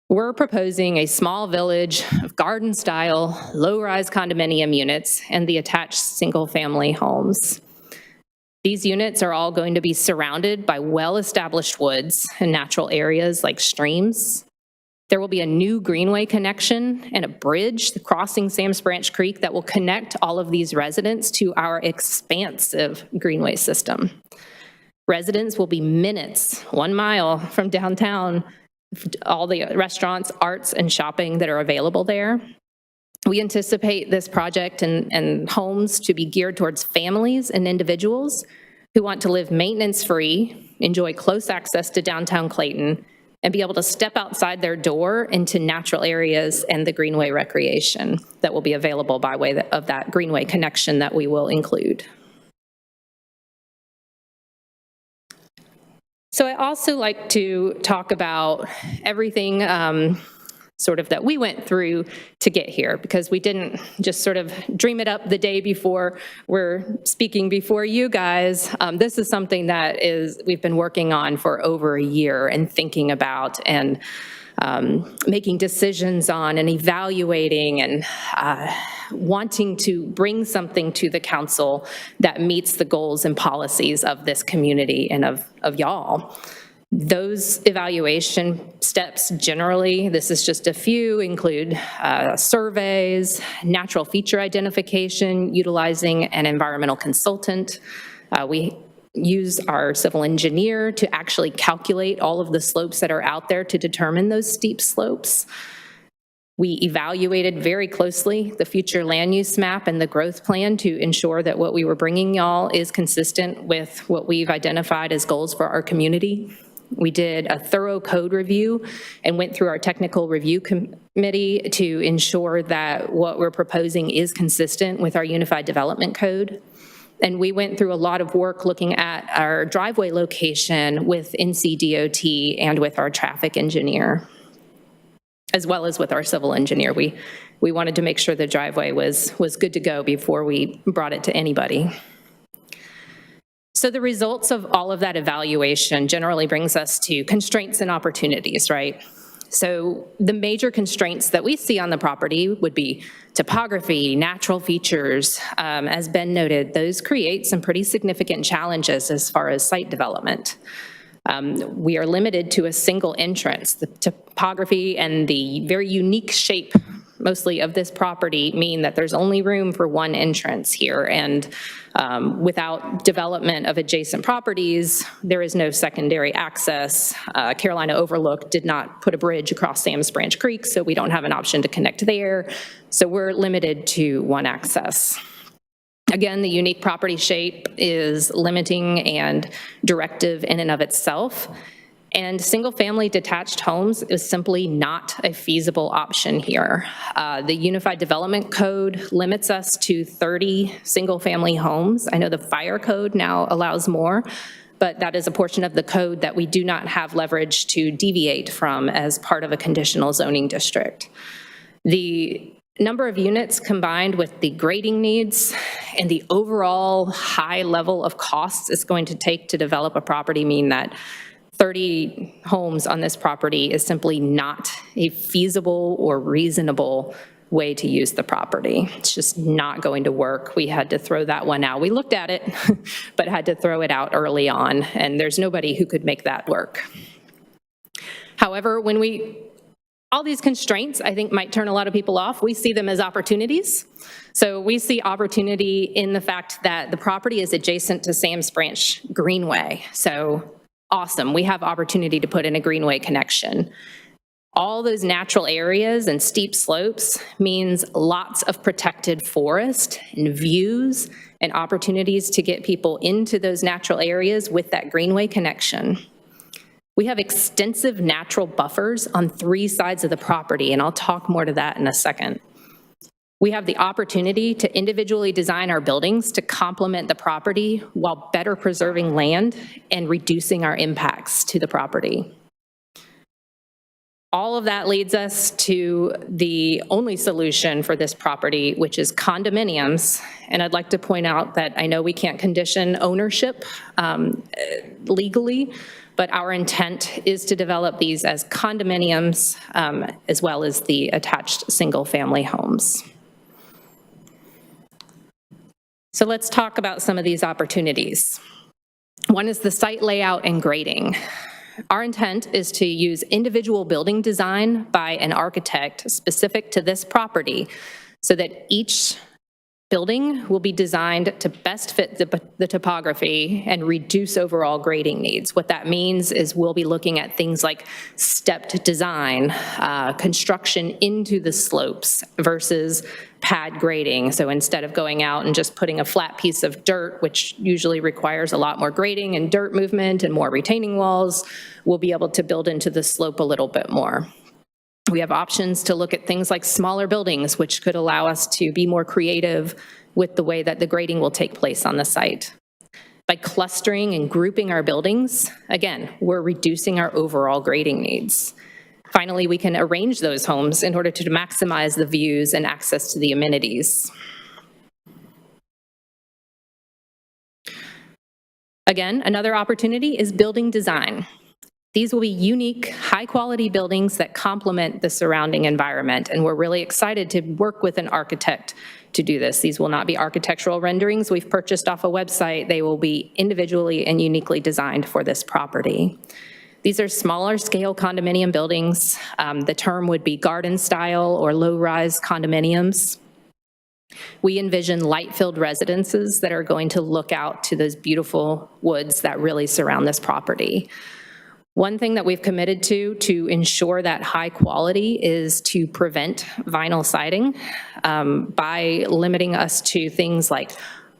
We're proposing a small village of garden-style, low-rise condominium units and the attached single-family homes. These units are all going to be surrounded by well-established woods and natural areas like streams. There will be a new greenway connection and a bridge crossing Sam's Branch Creek that will connect all of these residents to our expansive greenway system. Residents will be minutes, 1 mile from downtown, all the restaurants, arts, and shopping that are available there. We anticipate this project and homes to be geared towards families and individuals who want to live maintenance-free, enjoy close access to downtown Clayton, and be able to step outside their door into natural areas and the greenway recreation that will be available by way of that greenway connection that we will include. So I also like to talk about everything sort of that we went through to get here, because we didn't just sort of dream it up the day before we're speaking before you guys. This is something that we've been working on for over a year and thinking about and making decisions on and evaluating and wanting to bring something to the council that meets the goals and policies of this community and of y'all. Those evaluation steps generally, this is just a few, include surveys, natural feature identification, utilizing an environmental consultant. We use our civil engineer to actually calculate all of the slopes that are out there to determine those steep slopes. We evaluated very closely the future land use map and the growth plan to ensure that what we were bringing y'all is consistent with what we've identified as goals for our community. We did a thorough code review and went through our technical review committee to ensure that what we're proposing is consistent with our Unified Development Code. And we went through a lot of work looking at our driveway location with NCDOT and with our traffic engineer, as well as with our civil engineer. We wanted to make sure the driveway was good to go before we brought it to anybody. So the results of all of that evaluation generally brings us to constraints and opportunities, right? So the major constraints that we see on the property would be topography, natural features. As Ben noted, those create some pretty significant challenges as far as site development. We are limited to a single entrance. The topography and the very unique shape mostly of this property mean that there's only room for one entrance here, and without development of adjacent properties, there is no secondary access. Carolina Overlook did not put a bridge across Sam's Branch Creek, so we don't have an option to connect there. So we're limited to one access. Again, the unique property shape is limiting and directive in and of itself. And single-family detached homes is simply not a feasible option here. The Unified Development Code limits us to 30 single-family homes. I know the fire code now allows more, but that is a portion of the code that we do not have leverage to deviate from as part of a conditional zoning district. The number of units combined with the grading needs and the overall high level of costs it's going to take to develop a property mean that 30 homes on this property is simply not a feasible or reasonable way to use the property. It's just not going to work. We had to throw that one out. We looked at it, but had to throw it out early on, and there's nobody who could make that work. However, when we all these constraints, I think, might turn a lot of people off. We see them as opportunities. So we see opportunity in the fact that the property is adjacent to Sam's Branch Greenway. So awesome, we have opportunity to put in a greenway connection. All those natural areas and steep slopes means lots of protected forest and views and opportunities to get people into those natural areas with that greenway connection. We have extensive natural buffers on 3 sides of the property, and I'll talk more to that in a second. We have the opportunity to individually design our buildings to complement the property while better preserving land and reducing our impacts to the property. All of that leads us to the only solution for this property, which is condominiums. And I'd like to point out that I know we can't condition ownership legally, but our intent is to develop these as condominiums as well as the attached single-family homes. So let's talk about some of these opportunities. One is the site layout and grading. Our intent is to use individual building design by an architect specific to this property so that each building will be designed to best fit the topography and reduce overall grading needs. What that means is we'll be looking at things like stepped design, construction into the slopes versus pad grading. So instead of going out and just putting a flat piece of dirt, which usually requires a lot more grading and dirt movement and more retaining walls, we'll be able to build into the slope a little bit more. We have options to look at things like smaller buildings, which could allow us to be more creative with the way that the grading will take place on the site. By clustering and grouping our buildings, again, we're reducing our overall grading needs. Finally, we can arrange those homes in order to maximize the views and access to the amenities. Again, another opportunity is building design. These will be unique, high-quality buildings that complement the surrounding environment, and we're really excited to work with an architect to do this. These will not be architectural renderings we've purchased off a website. They will be individually and uniquely designed for this property. These are smaller scale condominium buildings. The term would be garden style or low-rise condominiums. We envision light-filled residences that are going to look out to those beautiful woods that really surround this property. One thing that we've committed to ensure that high quality is to prevent vinyl siding by limiting us to things like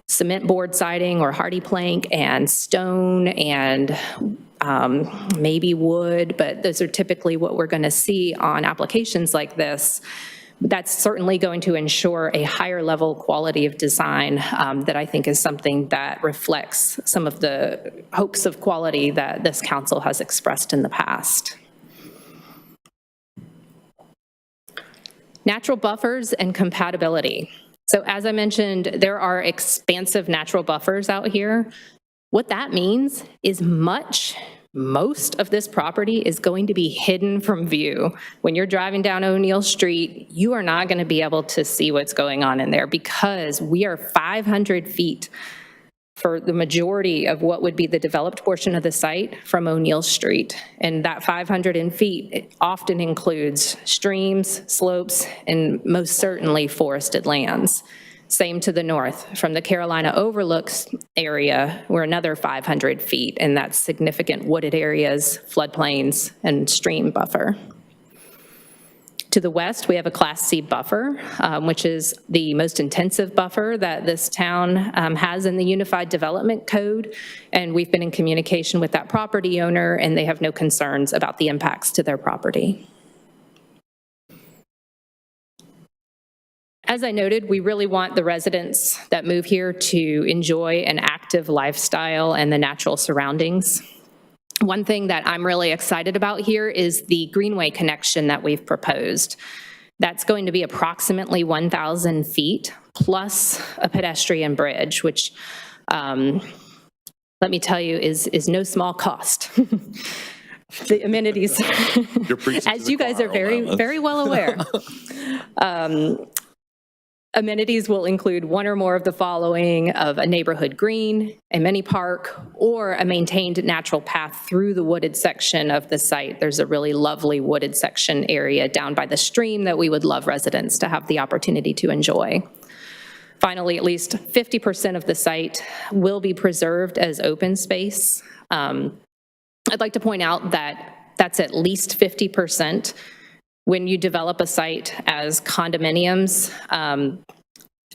cement board siding or hardy plank and stone and maybe wood, but those are typically what we're going to see on applications like this. That's certainly going to ensure a higher level quality of design that I think is something that reflects some of the hopes of quality that this council has expressed in the past. Natural buffers and compatibility. So as I mentioned, there are expansive natural buffers out here. What that means is most of this property is going to be hidden from view. When you're driving down O'Neill Street, you are not going to be able to see what's going on in there because we are 500 feet for the majority of what would be the developed portion of the site from O'Neill Street. And that 500 feet often includes streams, slopes, and most certainly forested lands. Same to the north. From the Carolina Overlooks area, we're another 500 feet, and that's significant wooded areas, floodplains, and stream buffer. To the west, we have a Class C buffer, which is the most intensive buffer that this town has in the Unified Development Code, and we've been in communication with that property owner, and they have no concerns about the impacts to their property. As I noted, we really want the residents that move here to enjoy an active lifestyle and the natural surroundings. One thing that I'm really excited about here is the greenway connection that we've proposed. That's going to be approximately 1,000 feet plus a pedestrian bridge, which let me tell you is no small cost. The amenities, as you guys are very well aware. Amenities will include one or more of the following: of a neighborhood green, a mini park, or a maintained natural path through the wooded section of the site. There's a really lovely wooded section area down by the stream that we would love residents to have the opportunity to enjoy. Finally, at least 50% of the site will be preserved as open space. I'd like to point out that that's at least 50%. When you develop a site as condominiums,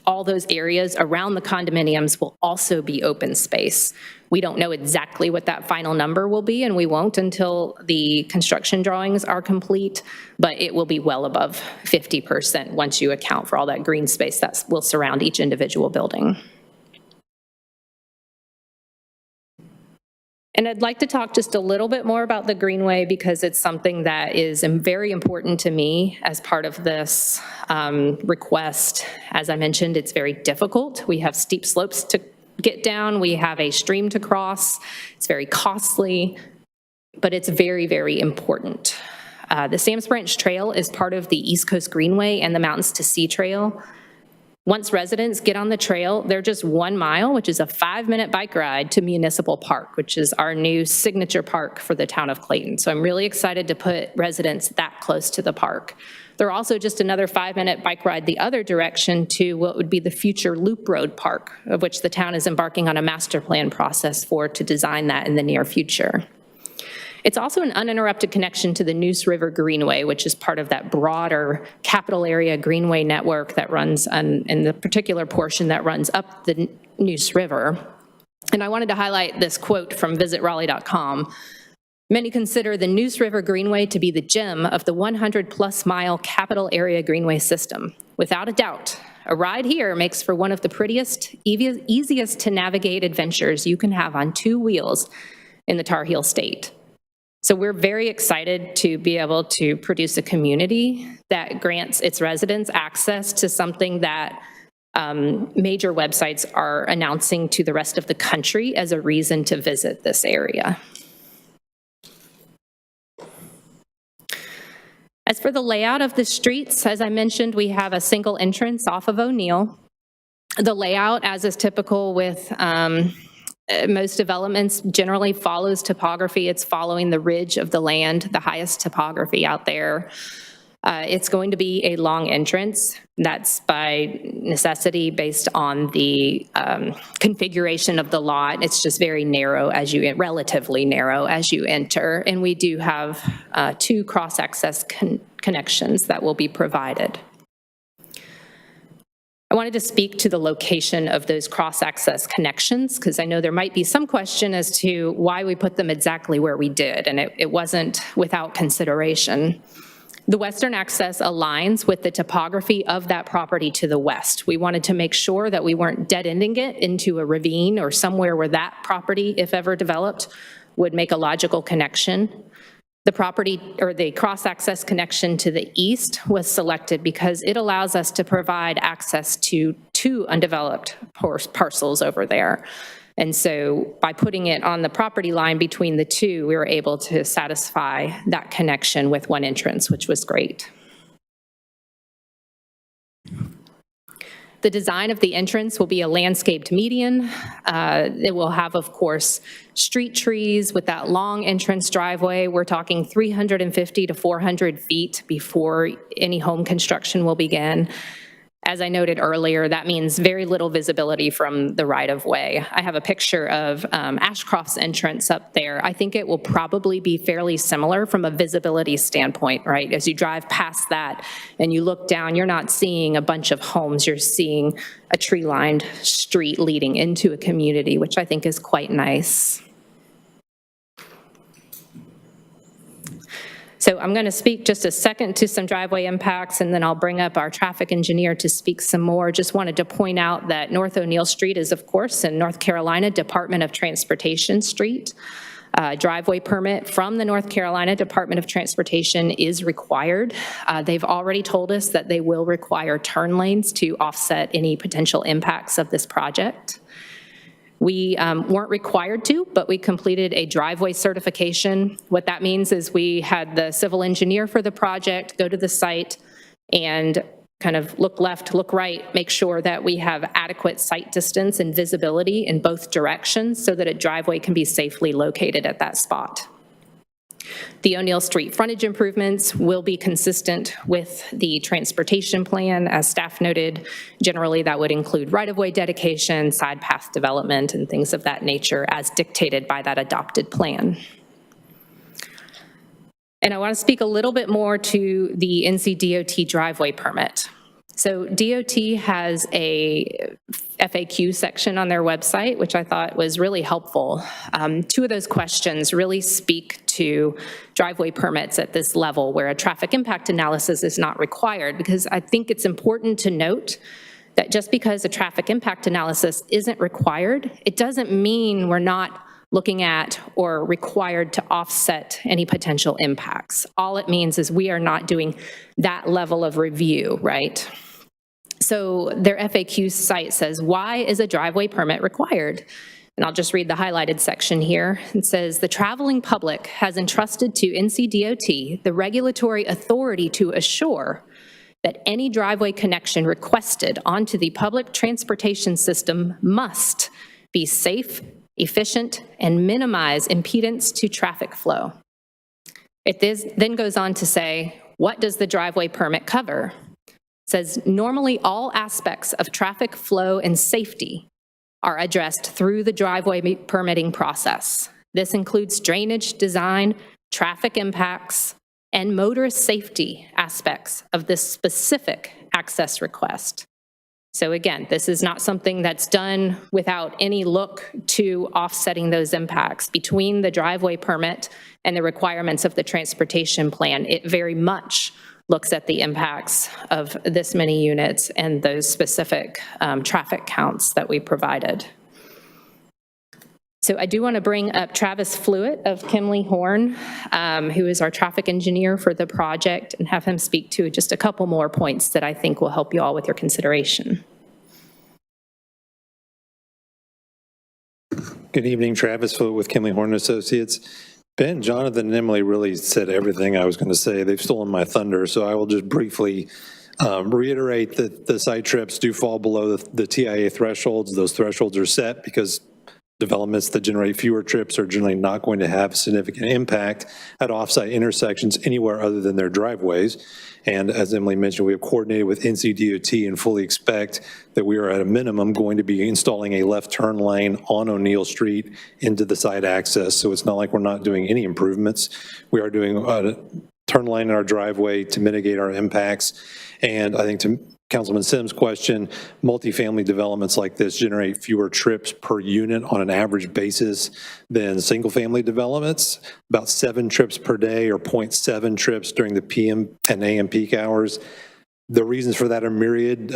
all those areas around the condominiums will also be open space. We don't know exactly what that final number will be, and we won't until the construction drawings are complete, but it will be well above 50% once you account for all that green space that will surround each individual building. And I'd like to talk just a little bit more about the Greenway because it's something that is very important to me as part of this request. As I mentioned, it's very difficult. We have steep slopes to get down. We have a stream to cross. It's very costly, but it's very, very important. The Sam's Branch Trail is part of the East Coast Greenway and the Mountains to Sea Trail. Once residents get on the trail, they're just 1 mile, which is a 5-minute bike ride to Municipal Park, which is our new signature park for the town of Clayton. So I'm really excited to put residents that close to the park. They're also just another 5-minute bike ride the other direction to what would be the future Loop Road Park, of which the town is embarking on a master plan process to design that in the near future. It's also an uninterrupted connection to the Neuse River Greenway, which is part of that broader capital area greenway network that runs in the particular portion that runs up the Neuse River. And I wanted to highlight this quote from visitraleigh.com. Many consider the Neuse River Greenway to be the gem of the 100-plus mile capital area greenway system. Without a doubt, a ride here makes for one of the prettiest, easiest to navigate adventures you can have on 2 wheels in the Tar Heel State. So we're very excited to be able to produce a community that grants its residents access to something that major websites are announcing to the rest of the country as a reason to visit this area. As for the layout of the streets, as I mentioned, we have a single entrance off of O'Neill. The layout, as is typical with most developments, generally follows topography. It's following the ridge of the land, the highest topography out there. It's going to be a long entrance. That's by necessity based on the configuration of the lot. It's just very narrow relatively narrow as you enter. And we do have 2 cross-access connections that will be provided. I wanted to speak to the location of those cross-access connections because I know there might be some question as to why we put them exactly where we did, and it wasn't without consideration. The western access aligns with the topography of that property to the west. We wanted to make sure that we weren't dead-ending it into a ravine or somewhere where that property, if ever developed, would make a logical connection. The property or the cross-access connection to the east was selected because it allows us to provide access to 2 undeveloped parcels over there. And so by putting it on the property line between the 2, we were able to satisfy that connection with 1 entrance, which was great. The design of the entrance will be a landscaped median. It will have, of course, street trees with that long entrance driveway. We're talking 350 to 400 feet before any home construction will begin. As I noted earlier, that means very little visibility from the right-of-way. I have a picture of Ashcroft's entrance up there. I think it will probably be fairly similar from a visibility standpoint, right? As you drive past that and you look down, you're not seeing a bunch of homes. You're seeing a tree-lined street leading into a community, which I think is quite nice. So I'm going to speak just a second to some driveway impacts, and then I'll bring up our traffic engineer to speak some more. Just wanted to point out that North O'Neill Street is, of course, in North Carolina Department of Transportation Street. Driveway permit from the North Carolina Department of Transportation is required. They've already told us that they will require turn lanes to offset any potential impacts of this project. We weren't required to, but we completed a driveway certification. What that means is we had the civil engineer for the project go to the site and kind of look left, look right, make sure that we have adequate sight distance and visibility in both directions so that a driveway can be safely located at that spot. The O'Neill Street frontage improvements will be consistent with the transportation plan. As staff noted, generally that would include right-of-way dedication, side path development, and things of that nature as dictated by that adopted plan. And I want to speak a little bit more to the NCDOT driveway permit. So DOT has a FAQ section on their website, which I thought was really helpful. Two of those questions really speak to driveway permits at this level where a traffic impact analysis is not required, because I think it's important to note that just because a traffic impact analysis isn't required, it doesn't mean we're not looking at or required to offset any potential impacts. All it means is we are not doing that level of review, right? So their FAQ site says, why is a driveway permit required? And I'll just read the highlighted section here. It says, the traveling public has entrusted to NCDOT the regulatory authority to assure that any driveway connection requested onto the public transportation system must be safe, efficient, and minimize impedance to traffic flow. It then goes on to say, what does the driveway permit cover? It says, normally all aspects of traffic flow and safety are addressed through the driveway permitting process. This includes drainage design, traffic impacts, and motorist safety aspects of this specific access request. So again, this is not something that's done without any look to offsetting those impacts. Between the driveway permit and the requirements of the transportation plan, it very much looks at the impacts of this many units and those specific traffic counts that we provided. So I do want to bring up Travis Flewitt of Kimley Horn, who is our traffic engineer for the project, and have him speak to just a couple more points that I think will help you all with your consideration. Good evening, Travis Flewitt with Kimley Horn Associates. Ben, Jonathan, and Emily really said everything I was going to say. They've stolen my thunder, so I will just briefly reiterate that the site trips do fall below the TIA thresholds. Those thresholds are set because developments that generate fewer trips are generally not going to have significant impact at offsite intersections anywhere other than their driveways. And as Emily mentioned, we have coordinated with NCDOT and fully expect that we are at a minimum going to be installing a left turn lane on O'Neill Street into the site access. So it's not like we're not doing any improvements. We are doing a turn lane in our driveway to mitigate our impacts. And I think to Councilman Sims' question, multifamily developments like this generate fewer trips per unit on an average basis than single-family developments, about 7 trips per day or 0.7 trips during the PM and AM peak hours. The reasons for that are myriad.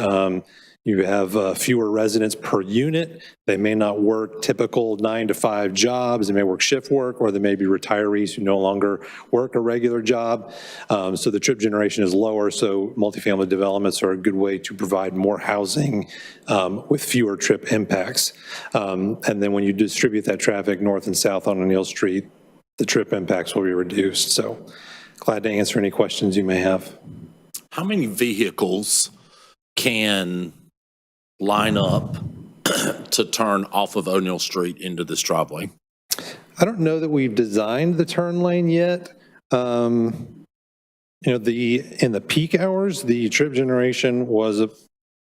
You have fewer residents per unit. They may not work typical 9 to 5 jobs. They may work shift work, or they may be retirees who no longer work a regular job. So the trip generation is lower. So multifamily developments are a good way to provide more housing with fewer trip impacts. And then when you distribute that traffic north and south on O'Neill Street, the trip impacts will be reduced. So glad to answer any questions you may have. How many vehicles can line up to turn off of O'Neill Street into this driveway? I don't know that we've designed the turn lane yet. In the peak hours, the trip generation was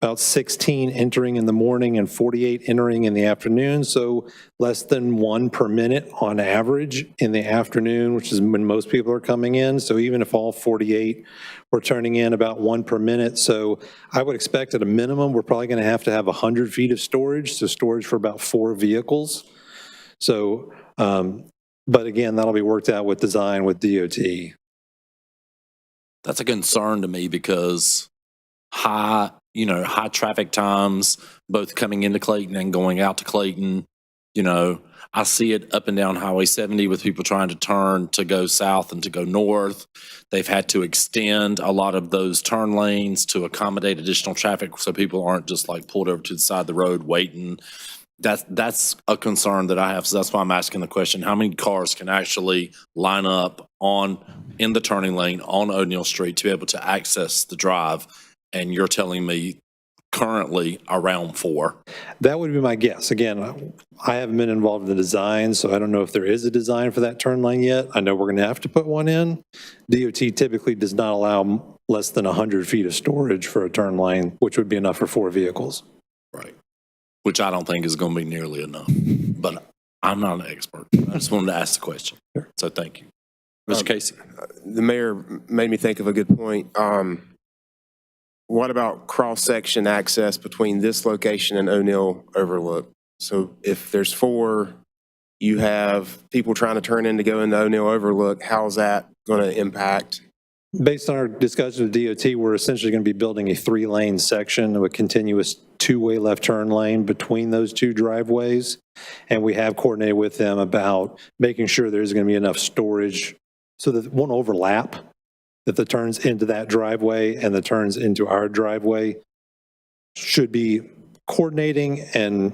about 16 entering in the morning and 48 entering in the afternoon. So less than 1 per minute on average in the afternoon, which is when most people are coming in. So even if all 48 were turning in, about 1 per minute. So I would expect at a minimum, we're probably going to have 100 feet of storage. So storage for about 4 vehicles. So, but again, that'll be worked out with design with DOT. That's a concern to me because high traffic times, both coming into Clayton and going out to Clayton, I see it up and down Highway 70 with people trying to turn to go south and to go north. They've had to extend a lot of those turn lanes to accommodate additional traffic so people aren't just like pulled over to the side of the road waiting. That's a concern that I have. So that's why I'm asking the question, how many cars can actually line up in the turning lane on O'Neill Street to be able to access the drive and you're telling me currently around 4. That would be my guess. Again, I haven't been involved in the design, so I don't know if there is a design for that turn lane yet. I know we're going to have to put one in. DOT typically does not allow less than 100 feet of storage for a turn lane, which would be enough for 4 vehicles. Right. Which I don't think is going to be nearly enough, but I'm not an expert. I just wanted to ask the question. So thank you. Mr. Casey. The mayor made me think of a good point. What about cross-section access between this location and O'Neill Overlook? So if there's 4, you have people trying to turn in to go into O'Neill Overlook, how's that going to impact? Based on our discussion with DOT, we're essentially going to be building a 3-lane section of a continuous 2-way left turn lane between those 2 driveways. And we have coordinated with them about making sure there's going to be enough storage so that it won't overlap, that the turns into that driveway and the turns into our driveway should be coordinating, and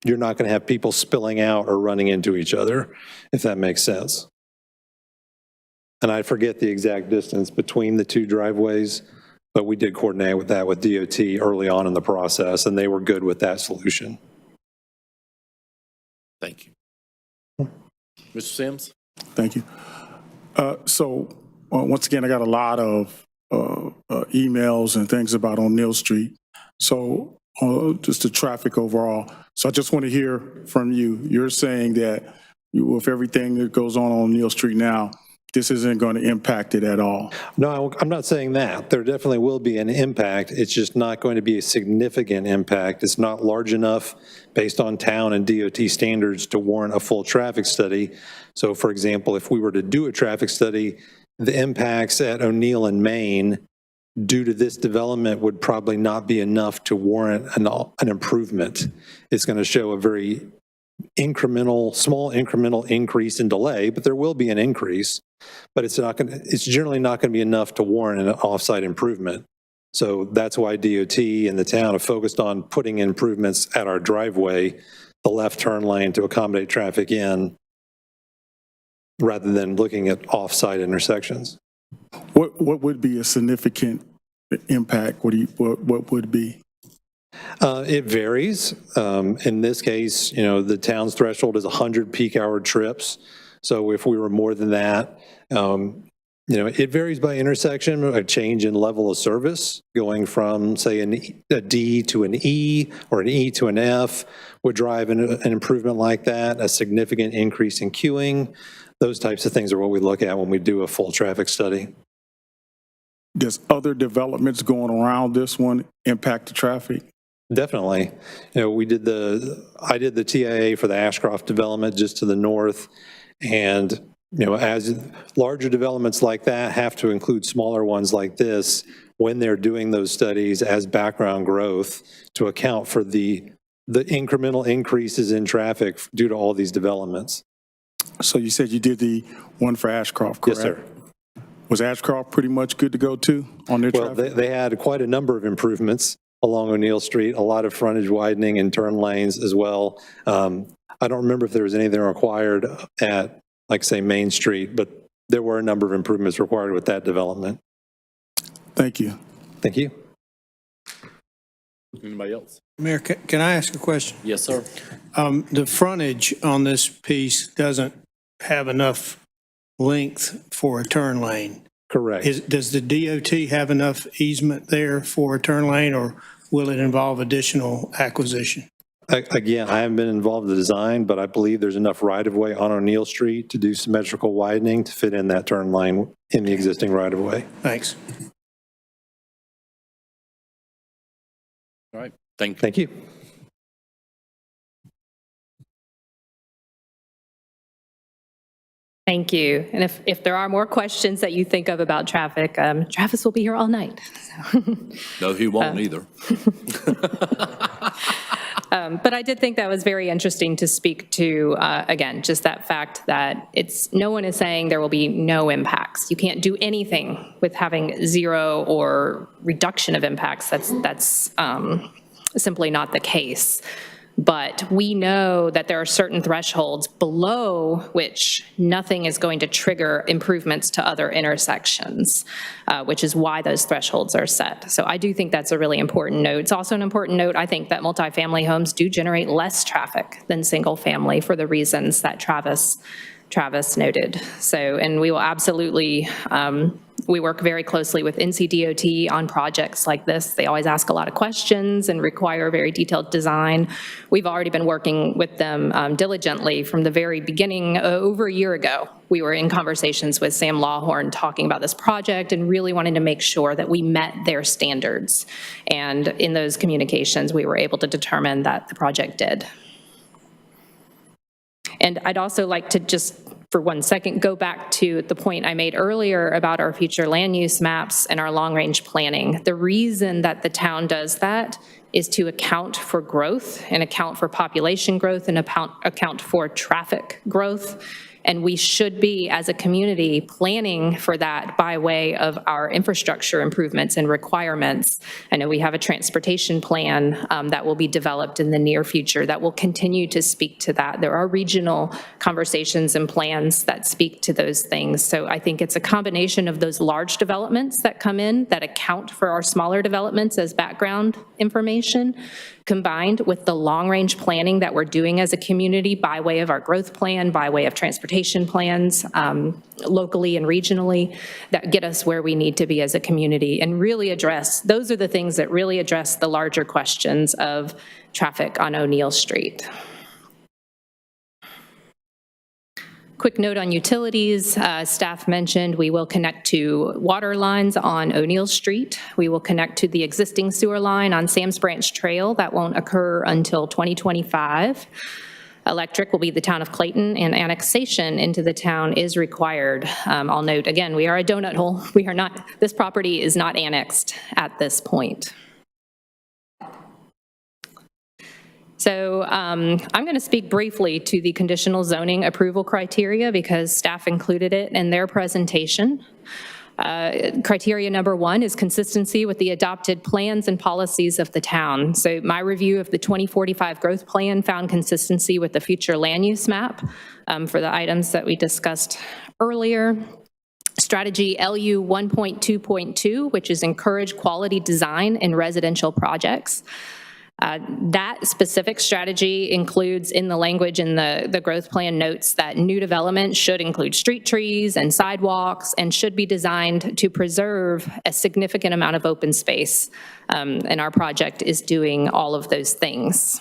you're not going to have people spilling out or running into each other, if that makes sense. And I forget the exact distance between the 2 driveways, but we did coordinate with that with DOT early on in the process, and they were good with that solution. Thank you. Mr. Sims? Thank you. Once again, I got a lot of emails and things about O'Neill Street. So just the traffic overall. So I just want to hear from you. You're saying that with everything that goes on O'Neill Street now, this isn't going to impact it at all? No, I'm not saying that. There definitely will be an impact. It's just not going to be a significant impact. It's not large enough based on town and DOT standards to warrant a full traffic study. So for example, if we were to do a traffic study, the impacts at O'Neill and Main due to this development would probably not be enough to warrant an improvement. It's going to show a very small incremental increase in delay, but there will be an increase, but it's generally not going to be enough to warrant an off-site improvement. So that's why DOT and the town have focused on putting improvements at our driveway, the left turn lane to accommodate traffic in, rather than looking at off-site intersections. What would be a significant impact? What would be? It varies. In this case, the town's threshold is 100 peak hour trips. So if we were more than that, it varies by intersection, a change in level of service going from, say, a D to an E or an E to an F would drive an improvement like that, a significant increase in queuing. Those types of things are what we look at when we do a full traffic study. Does other developments going around this one impact the traffic? Definitely. I did the TIA for the Ashcroft development just to the north. And, as larger developments like that have to include smaller ones like this when they're doing those studies as background growth to account for the incremental increases in traffic due to all these developments. So you said you did the one for Ashcroft, correct? Yes, sir. Was Ashcroft pretty much good to go too on their traffic? Well, they had quite a number of improvements along O'Neill Street, a lot of frontage widening and turn lanes as well. I don't remember if there was anything required at, like, say, Main Street, but there were a number of improvements required with that development. Thank you. Thank you. Anybody else? Mayor, can I ask a question? Yes, sir. The frontage on this piece doesn't have enough length for a turn lane. Correct. Does the DOT have enough easement there for a turn lane, or will it involve additional acquisition? Again, I haven't been involved in the design, but I believe there's enough right-of-way on O'Neill Street to do symmetrical widening to fit in that turn lane in the existing right-of-way. Thanks. All right. Thank you. Thank you. And if there are more questions that you think of about traffic, Travis will be here all night. No, he won't either. But I did think that was very interesting to speak to, again, just that fact that no one is saying there will be no impacts. You can't do anything with having zero or reduction of impacts. That's simply not the case. But we know that there are certain thresholds below which nothing is going to trigger improvements to other intersections, which is why those thresholds are set. So I do think that's a really important note. It's also an important note, I think, that multifamily homes do generate less traffic than single family for the reasons that Travis noted. So, and we will absolutely, we work very closely with NCDOT on projects like this. They always ask a lot of questions and require very detailed design. We've already been working with them diligently from the very beginning. Over a year ago, we were in conversations with Sam Lawhorn talking about this project and really wanting to make sure that we met their standards. And in those communications, we were able to determine that the project did. And I'd also like to just, for 1 second, go back to the point I made earlier about our future land use maps and our long-range planning. The reason that the town does that is to account for growth and account for population growth and account for traffic growth. And we should be, as a community, planning for that by way of our infrastructure improvements and requirements. I know we have a transportation plan that will be developed in the near future that will continue to speak to that. There are regional conversations and plans that speak to those things. So I think it's a combination of those large developments that come in that account for our smaller developments as background information, combined with the long-range planning that we're doing as a community by way of our growth plan, by way of transportation plans, locally and regionally, that get us where we need to be as a community and really address, those are the things that really address the larger questions of traffic on O'Neill Street. Quick note on utilities, staff mentioned we will connect to water lines on O'Neill Street. We will connect to the existing sewer line on Sam's Branch Trail. That won't occur until 2025. Electric will be the town of Clayton, and annexation into the town is required. I'll note again, we are a donut hole. We are not, this property is not annexed at this point. So I'm going to speak briefly to the conditional zoning approval criteria because staff included it in their presentation. Criteria number 1 is consistency with the adopted plans and policies of the town. So my review of the 2045 growth plan found consistency with the future land use map for the items that we discussed earlier. Strategy LU 1.2.2, which is encourage quality design in residential projects. That specific strategy includes in the language in the growth plan notes that new development should include street trees and sidewalks and should be designed to preserve a significant amount of open space. And our project is doing all of those things.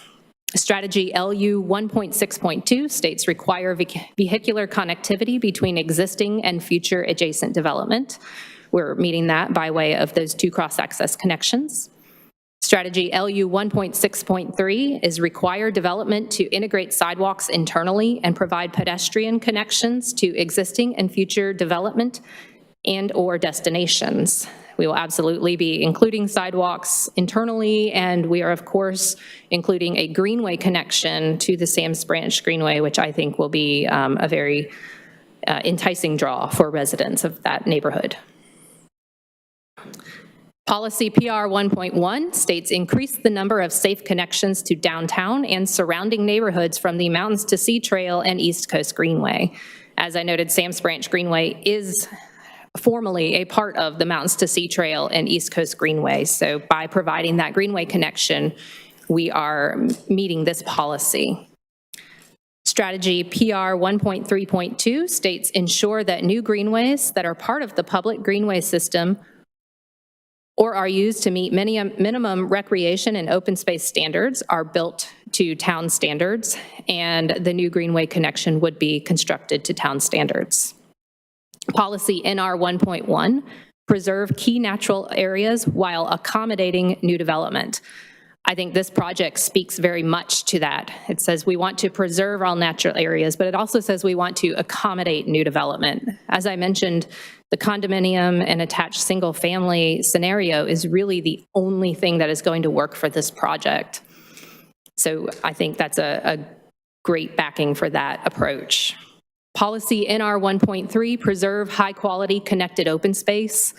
Strategy LU 1.6.2 states require vehicular connectivity between existing and future adjacent development. We're meeting that by way of those 2 cross-access connections. Strategy LU 1.6.3 is require development to integrate sidewalks internally and provide pedestrian connections to existing and future development and or destinations. We will absolutely be including sidewalks internally, and we are, of course, including a greenway connection to the Sam's Branch Greenway, which I think will be a very enticing draw for residents of that neighborhood. Policy PR 1.1 states increase the number of safe connections to downtown and surrounding neighborhoods from the Mountains to Sea Trail and East Coast Greenway. As I noted, Sam's Branch Greenway is formally a part of the Mountains to Sea Trail and East Coast Greenway. So by providing that greenway connection, we are meeting this policy. Strategy PR 1.3.2 states ensure that new greenways that are part of the public greenway system or are used to meet minimum recreation and open space standards are built to town standards, and the new greenway connection would be constructed to town standards. Policy NR 1.1, preserve key natural areas while accommodating new development. I think this project speaks very much to that. It says we want to preserve all natural areas, but it also says we want to accommodate new development. As I mentioned, the condominium and attached single family scenario is really the only thing that is going to work for this project. So I think that's a great backing for that approach. Policy NR 1.3, preserve high quality connected open space.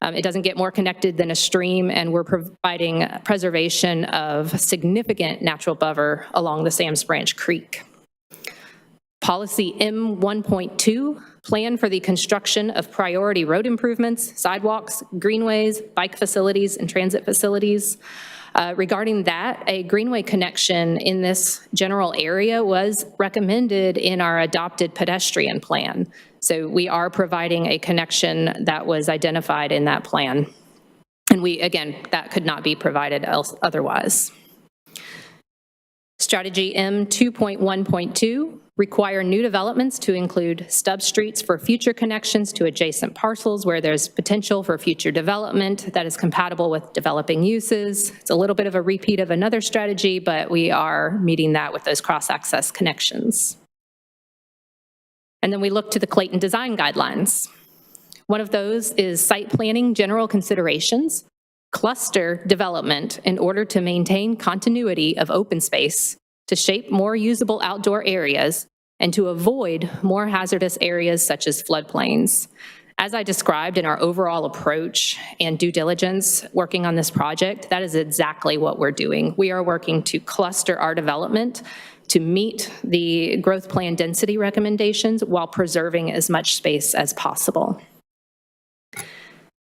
It doesn't get more connected than a stream, and we're providing preservation of significant natural buffer along the Sam's Branch Creek. Policy M1.2, plan for the construction of priority road improvements, sidewalks, greenways, bike facilities, and transit facilities. Regarding that, a greenway connection in this general area was recommended in our adopted pedestrian plan. So we are providing a connection that was identified in that plan. And again, that could not be provided otherwise. Strategy M 2.1.2, require new developments to include stub streets for future connections to adjacent parcels where there's potential for future development that is compatible with developing uses. It's a little bit of a repeat of another strategy, but we are meeting that with those cross-access connections. And then we look to the Clayton design guidelines. One of those is site planning general considerations, cluster development in order to maintain continuity of open space, to shape more usable outdoor areas, and to avoid more hazardous areas such as floodplains. As I described in our overall approach and due diligence working on this project, that is exactly what we're doing. We are working to cluster our development to meet the growth plan density recommendations while preserving as much space as possible.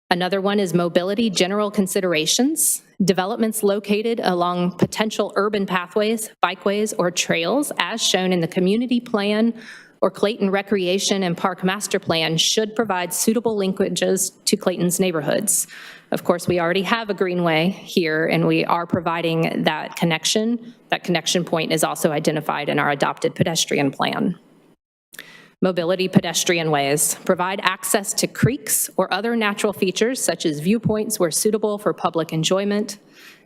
Another one is mobility general considerations. Developments located along potential urban pathways, bikeways, or trails as shown in the community plan or Clayton Recreation and Park Master Plan should provide suitable linkages to Clayton's neighborhoods. Of course, we already have a greenway here and we are providing that connection. That connection point is also identified in our adopted pedestrian plan. Mobility pedestrian ways. Provide access to creeks or other natural features such as viewpoints where suitable for public enjoyment.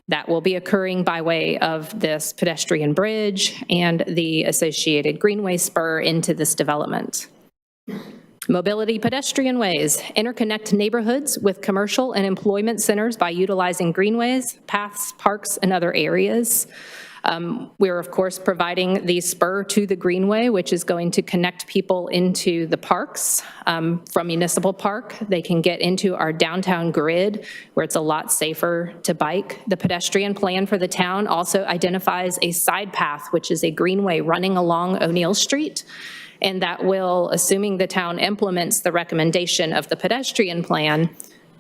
That will be occurring by way of this pedestrian bridge and the associated greenway spur into this development. Mobility pedestrian ways. Interconnect neighborhoods with commercial and employment centers by utilizing greenways, paths, parks, and other areas. We're, of course, providing the spur to the greenway, which is going to connect people into the parks. From Municipal Park, they can get into our downtown grid, where it's a lot safer to bike. The pedestrian plan for the town also identifies a side path, which is a greenway running along O'Neill Street. And that will, assuming the town implements the recommendation of the pedestrian plan,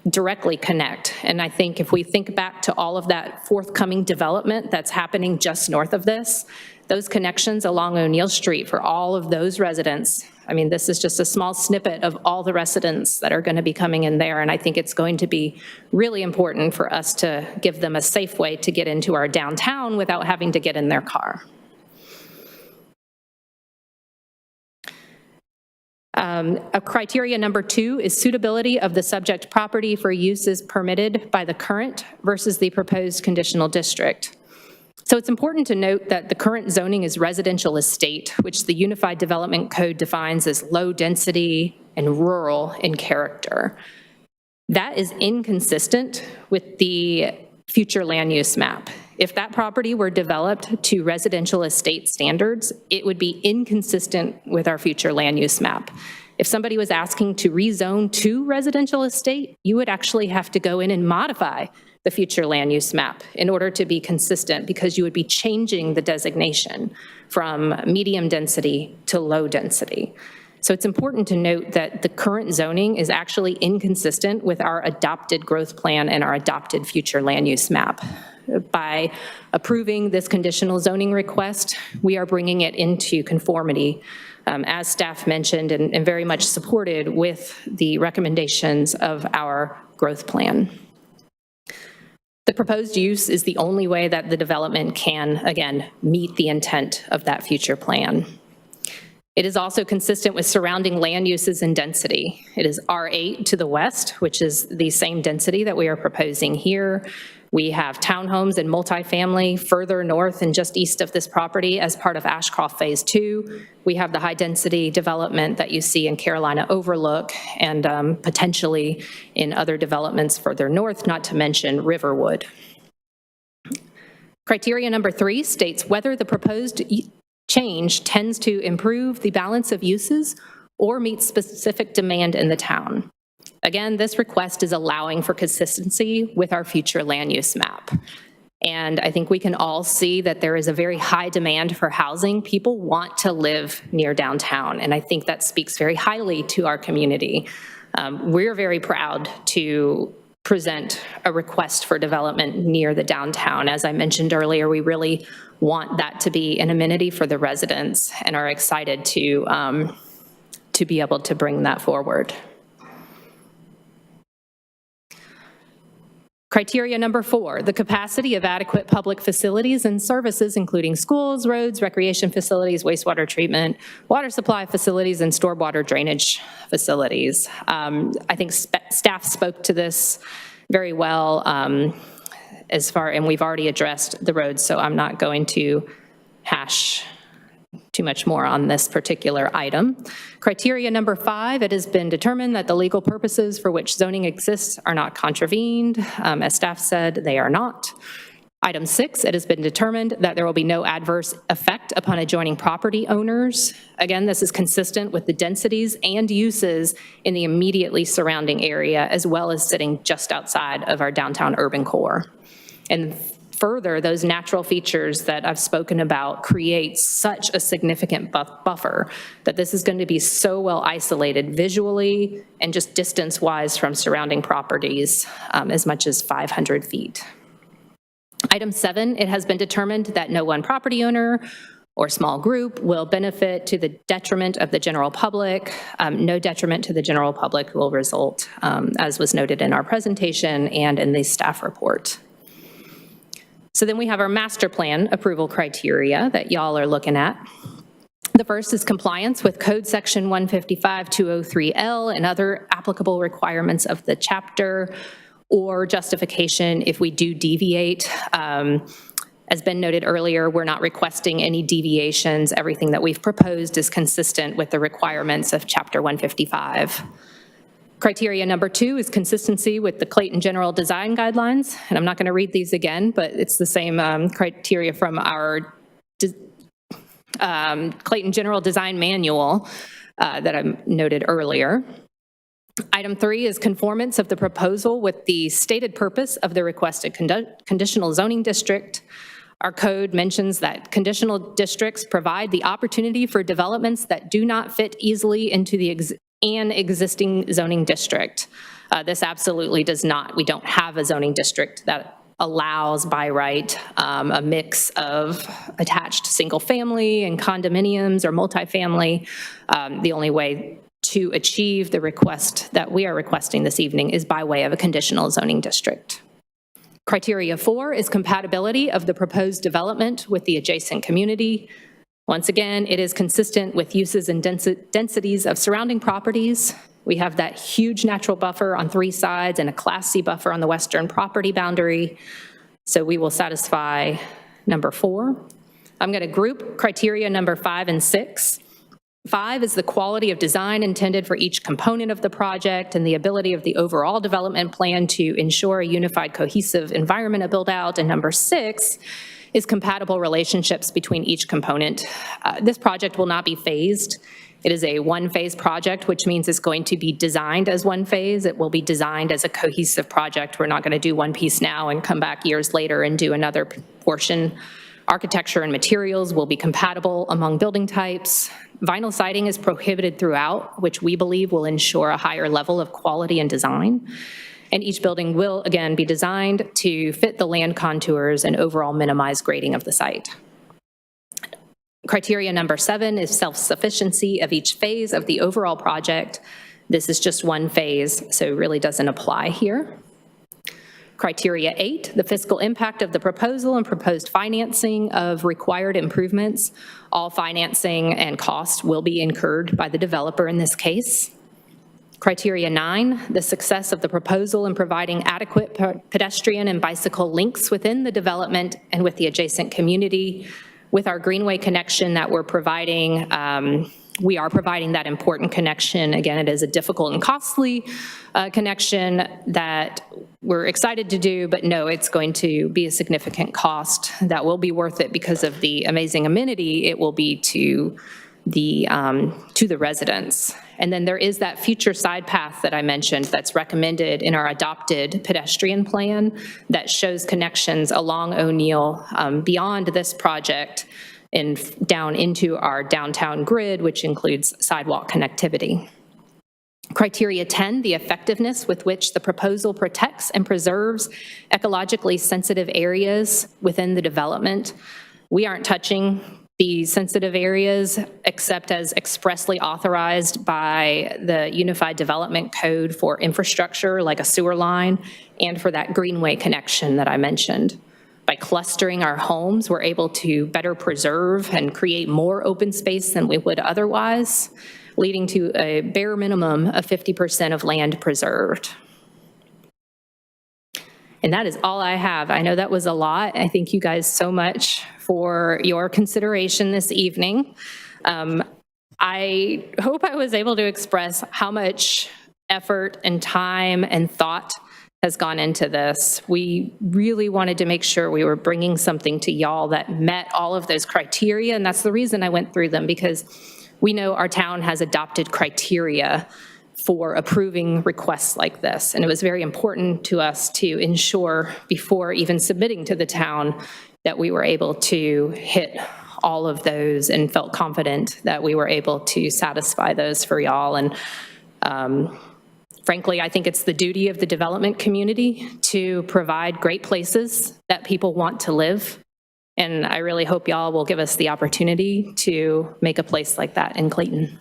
directly connect. And I think if we think back to all of that forthcoming development that's happening just north of this, those connections along O'Neill Street for all of those residents, I mean, this is just a small snippet of all the residents that are going to be coming in there. And I think it's going to be really important for us to give them a safe way to get into our downtown without having to get in their car. Criteria number 2 is suitability of the subject property for uses permitted by the current versus the proposed conditional district. So it's important to note that the current zoning is residential estate, which the Unified Development Code defines as low density and rural in character. That is inconsistent with the future land use map. If that property were developed to residential estate standards, it would be inconsistent with our future land use map. If somebody was asking to rezone to residential estate, you would actually have to go in and modify the future land use map in order to be consistent, because you would be changing the designation from medium density to low density. So it's important to note that the current zoning is actually inconsistent with our adopted growth plan and our adopted future land use map. By approving this conditional zoning request, we are bringing it into conformity, as staff mentioned, and very much supported with the recommendations of our growth plan. The proposed use is the only way that the development can, again, meet the intent of that future plan. It is also consistent with surrounding land uses and density. It is R8 to the west, which is the same density that we are proposing here. We have townhomes and multifamily further north and just east of this property as part of Ashcroft Phase 2. We have the high-density development that you see in Carolina Overlook and potentially in other developments further north, not to mention Riverwood. Criteria number 3 states whether the proposed change tends to improve the balance of uses or meet specific demand in the town. Again, this request is allowing for consistency with our future land use map. And I think we can all see that there is a very high demand for housing. People want to live near downtown, and I think that speaks very highly to our community. We're very proud to present a request for development near the downtown. As I mentioned earlier, we really want that to be an amenity for the residents and are excited to be able to bring that forward. Criteria number 4, the capacity of adequate public facilities and services, including schools, roads, recreation facilities, wastewater treatment, water supply facilities, and stormwater drainage facilities. I think staff spoke to this very well and we've already addressed the roads, so I'm not going to hash too much more on this particular item. Criteria number 5, it has been determined that the legal purposes for which zoning exists are not contravened. As staff said, they are not. Item 6, it has been determined that there will be no adverse effect upon adjoining property owners. Again, this is consistent with the densities and uses in the immediately surrounding area, as well as sitting just outside of our downtown urban core. And further, those natural features that I've spoken about create such a significant buffer that this is going to be so well isolated visually and just distance-wise from surrounding properties, as much as 500 feet. Item 7, it has been determined that no one property owner or small group will benefit to the detriment of the general public. No detriment to the general public will result, as was noted in our presentation and in the staff report. So then we have our master plan approval criteria that y'all are looking at. The first is compliance with Code Section 155-203L and other applicable requirements of the chapter, or justification if we do deviate. As Ben noted earlier, we're not requesting any deviations. Everything that we've proposed is consistent with the requirements of Chapter 155. Criteria number 2 is consistency with the Clayton General Design Guidelines. And I'm not going to read these again, but it's the same criteria from our Clayton General Design Manual that I noted earlier. Item 3 is conformance of the proposal with the stated purpose of the requested conditional zoning district. Our code mentions that conditional districts provide the opportunity for developments that do not fit easily into an existing zoning district. This absolutely does not. We don't have a zoning district that allows by right a mix of attached single family and condominiums or multifamily. The only way to achieve the request that we are requesting this evening is by way of a conditional zoning district. Criteria 4 is compatibility of the proposed development with the adjacent community. Once again, it is consistent with uses and densities of surrounding properties. We have that huge natural buffer on 3 sides and a Class C buffer on the western property boundary. So we will satisfy number 4. I'm going to group criteria number 5 and 6. 5 is the quality of design intended for each component of the project and the ability of the overall development plan to ensure a unified, cohesive environment of build-out. And number 6 is compatible relationships between each component. This project will not be phased. It is a one-phase project, which means it's going to be designed as one phase. It will be designed as a cohesive project. We're not going to do one piece now and come back years later and do another portion. Architecture and materials will be compatible among building types. Vinyl siding is prohibited throughout, which we believe will ensure a higher level of quality and design. And each building will, again, be designed to fit the land contours and overall minimize grading of the site. Criteria number 7 is self-sufficiency of each phase of the overall project. This is just one phase, so it really doesn't apply here. Criteria 8, the fiscal impact of the proposal and proposed financing of required improvements. All financing and costs will be incurred by the developer in this case. Criteria 9, the success of the proposal in providing adequate pedestrian and bicycle links within the development and with the adjacent community. With our Greenway connection that we're providing, we are providing that important connection. Again, it is a difficult and costly connection that we're excited to do, but no, it's going to be a significant cost that will be worth it because of the amazing amenity it will be to to the residents. And then there is that future side path that I mentioned that's recommended in our adopted pedestrian plan that shows connections along O'Neill beyond this project and down into our downtown grid, which includes sidewalk connectivity. Criteria 10, the effectiveness with which the proposal protects and preserves ecologically sensitive areas within the development. We aren't touching the sensitive areas except as expressly authorized by the Unified Development Code for infrastructure like a sewer line and for that greenway connection that I mentioned. By clustering our homes, we're able to better preserve and create more open space than we would otherwise, leading to a bare minimum of 50% of land preserved. And that is all I have. I know that was a lot. I thank you guys so much for your consideration this evening. I hope I was able to express how much effort and time and thought has gone into this. We really wanted to make sure we were bringing something to y'all that met all of those criteria, and that's the reason I went through them, because we know our town has adopted criteria for approving requests like this, and it was very important to us to ensure before even submitting to the town that we were able to hit all of those and felt confident that we were able to satisfy those for y'all. And frankly, I think it's the duty of the development community to provide great places that people want to live. And I really hope y'all will give us the opportunity to make a place like that in Clayton.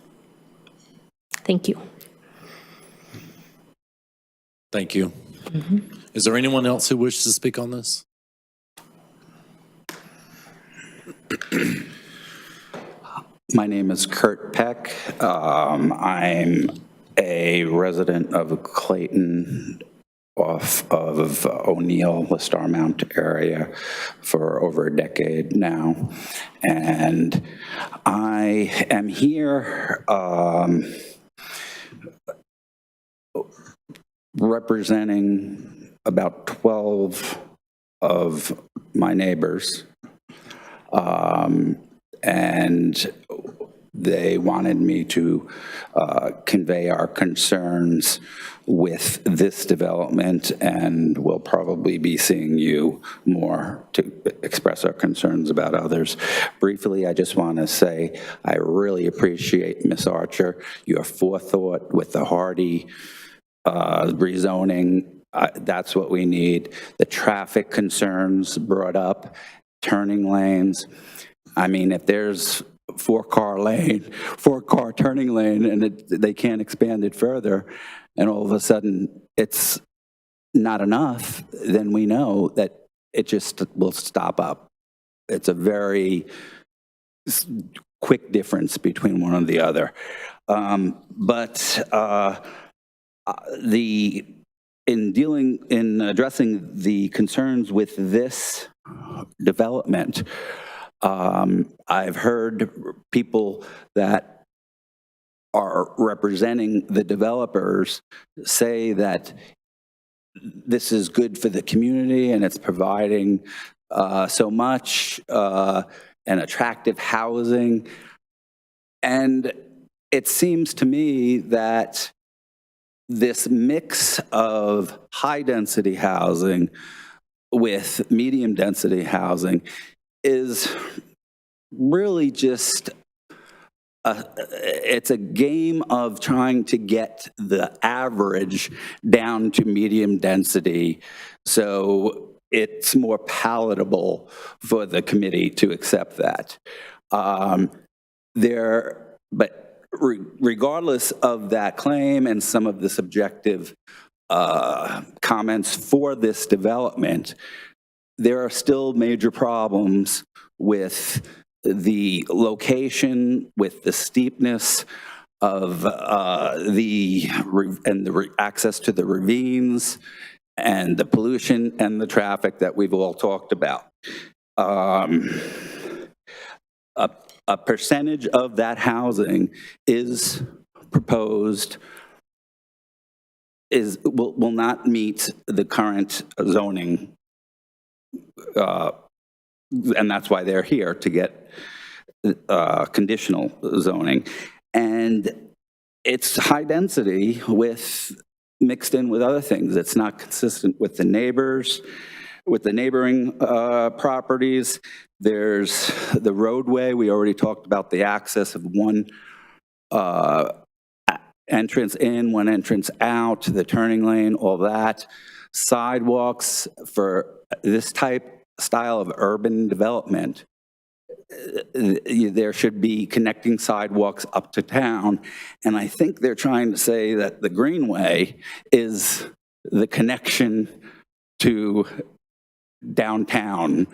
Thank you. Thank you. Is there anyone else who wishes to speak on this? My name is Kurt Peck. I'm a resident of Clayton, off of O'Neill, the Starmount area for over a decade now. And I am here representing about 12 of my neighbors. And they wanted me to convey our concerns with this development, and we'll probably be seeing you more to express our concerns about others. Briefly, I just want to say I really appreciate, Ms. Archer, your forethought with the Hardy rezoning. That's what we need. The traffic concerns brought up, turning lanes. I mean, if there's four-car turning lane, and they can't expand it further, and all of a sudden it's not enough, then we know that it just will stop up. It's a very quick difference between one and the other. In addressing the concerns with this development, I've heard people that are representing the developers say that this is good for the community and it's providing so much and attractive housing. And it seems to me that this mix of high-density housing with medium-density housing is really just it's a game of trying to get the average down to medium density so it's more palatable for the committee to accept that. Regardless of that claim and some of the subjective comments for this development, there are still major problems with the location, with the steepness of the access to the ravines, and the pollution and the traffic that we've all talked about. A percentage of that housing is proposed will not meet the current zoning, and that's why they're here, to get conditional zoning. And it's high density mixed in with other things. It's not consistent with the neighbors, with the neighboring properties. There's the roadway. We already talked about the access of one entrance in, one entrance out, the turning lane, all that. Sidewalks for this style of urban development. There should be connecting sidewalks up to town. And I think they're trying to say that the Greenway is the connection to downtown.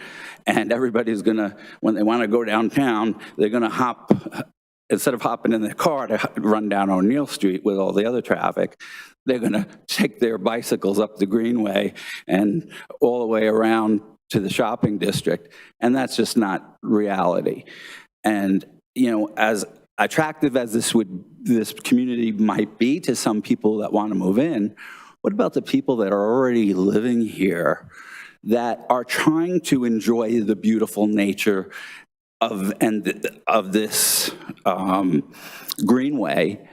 And everybody's gonna, when they wanna go downtown, they're gonna hop, instead of hopping in their car to run down O'Neill Street with all the other traffic, they're gonna take their bicycles up the Greenway and all the way around to the shopping district, and that's just not reality. And, you know, as attractive as this community might be to some people that want to move in, what about the people that are already living here that are trying to enjoy the beautiful nature of this Greenway,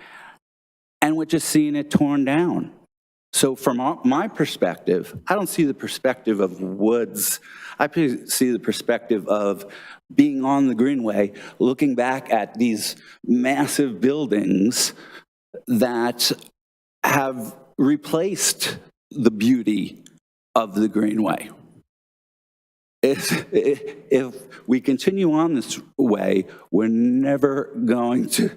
and we're just seeing it torn down? So from my perspective, I don't see the perspective of woods. I see the perspective of being on the Greenway, looking back at these massive buildings that have replaced the beauty of the Greenway. If we continue on this way, we're never going to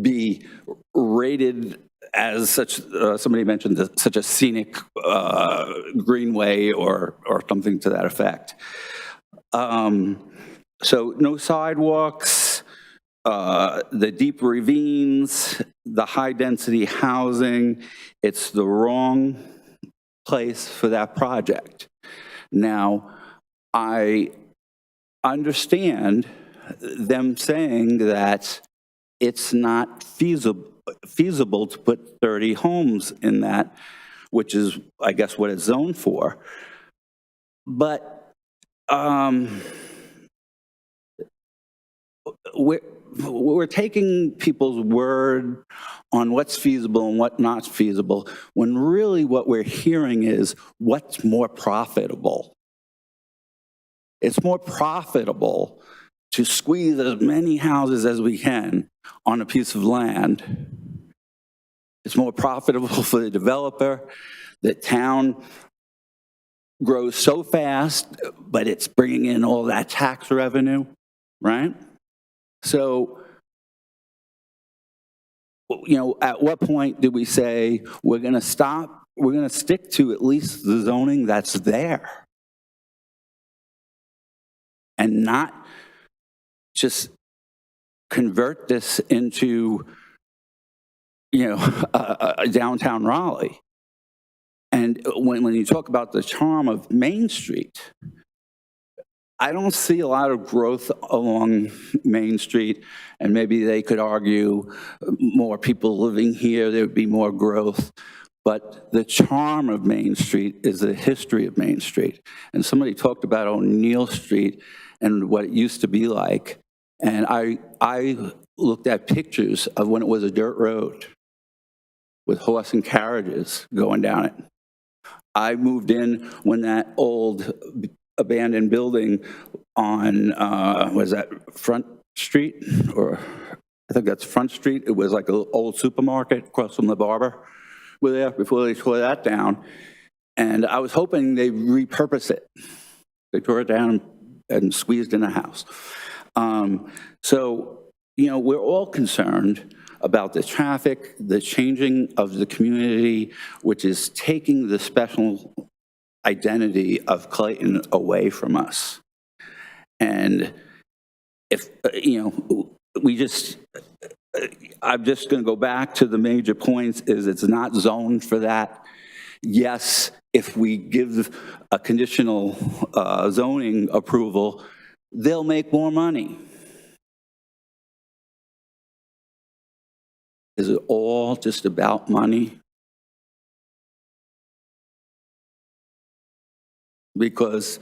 be rated as such, somebody mentioned such a scenic greenway or something to that effect. So no sidewalks, the deep ravines, the high density housing, it's the wrong place for that project. Now, I understand them saying that it's not feasible to put 30 homes in that, which is, I guess, what it's zoned for. But we're taking people's word on what's feasible and what's not feasible, when really what we're hearing is what's more profitable. It's more profitable to squeeze as many houses as we can on a piece of land. It's more profitable for the developer. The town grows so fast, but it's bringing in all that tax revenue, right? So, you know, at what point do we say we're going to stop? We're going to stick to at least the zoning that's there and not just convert this into, you know, a downtown Raleigh. And when you talk about the charm of Main Street, I don't see a lot of growth along Main Street, and maybe they could argue more people living here, there would be more growth. But the charm of Main Street is the history of Main Street. And somebody talked about O'Neill Street and what it used to be like. And I looked at pictures of when it was a dirt road with horse and carriages going down it. I moved in when that old abandoned building on, was that Front Street? Or I think that's Front Street. It was like an old supermarket across from the barber. We were there before they tore that down. And I was hoping they'd repurpose it. They tore it down and squeezed in a house. So, you know, we're all concerned about the traffic, the changing of the community, which is taking the special identity of Clayton away from us. And if, you know, I'm just going to go back to the major points is it's not zoned for that. Yes, if we give a conditional zoning approval, they'll make more money. Is it all just about money? Because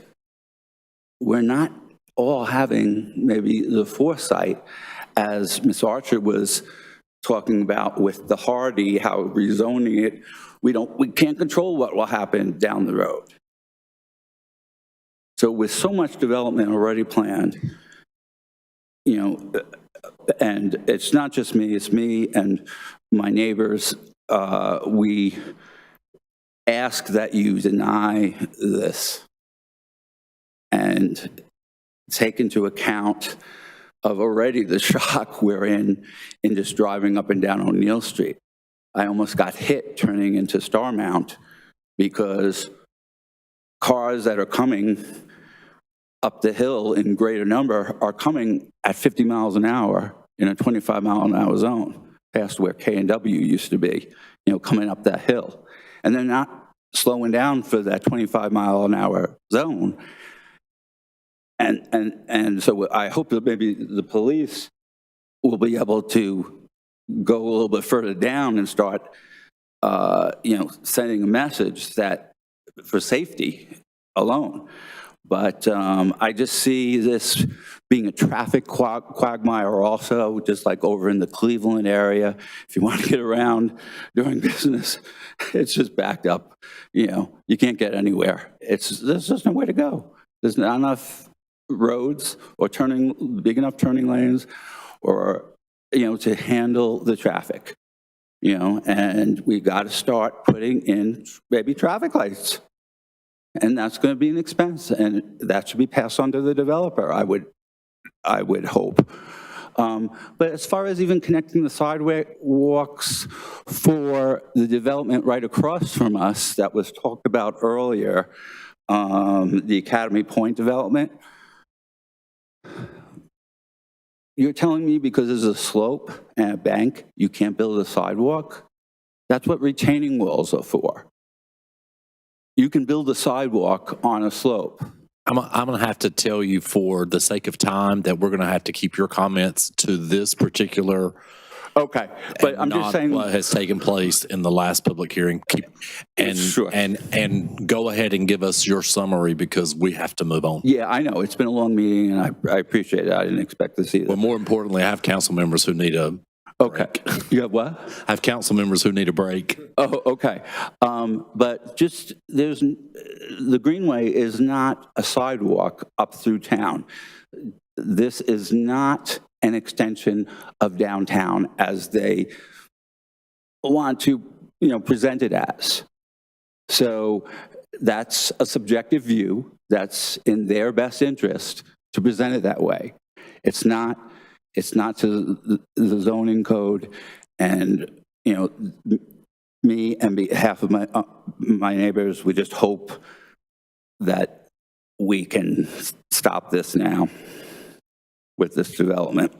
we're not all having maybe the foresight, as Ms. Archer was talking about with the Hardy, how rezoning it, we can't control what will happen down the road. So with so much development already planned, you know, and it's not just me, it's me and my neighbors, we ask that you deny this and take into account of already the shock we're in just driving up and down O'Neill Street. I almost got hit turning into Starmount because cars that are coming up the hill in greater number are coming at 50 miles an hour in a 25 mile an hour zone, past where K&W used to be, you know, coming up that hill. And they're not slowing down for that 25 mile an hour zone. And so I hope that maybe the police will be able to go a little bit further down and start, you know, sending a message that for safety alone. But I just see this being a traffic quagmire also, just like over in the Cleveland area. If you want to get around during business, it's just backed up. You know, you can't get anywhere. There's just nowhere to go. There's not enough roads or big enough turning lanes or, you know, to handle the traffic, you know, and we got to start putting in maybe traffic lights. And that's going to be an expense, and that should be passed on to the developer, I would hope. But as far as even connecting the sidewalks for the development right across from us that was talked about earlier, the Academy Point development, you're telling me because there's a slope and a bank, you can't build a sidewalk? That's what retaining walls are for. You can build a sidewalk on a slope. I'm going to have to tell you for the sake of time that we're going to have to keep your comments to this particular. Okay, but I'm just saying what has taken place in the last public hearing. Sure. And go ahead and give us your summary because we have to move on. Yeah, I know. It's been a long meeting, and I appreciate it. I didn't expect to see that. Well, more importantly, I have council members who need a break. You have what? I have council members who need a break. Oh, okay. But just the Greenway is not a sidewalk up through town. This is not an extension of downtown as they want to, you know, present it as. So that's a subjective view. That's in their best interest to present it that way. It's not to the zoning code, and, you know, me and behalf of my neighbors, we just hope that we can stop this now with this development.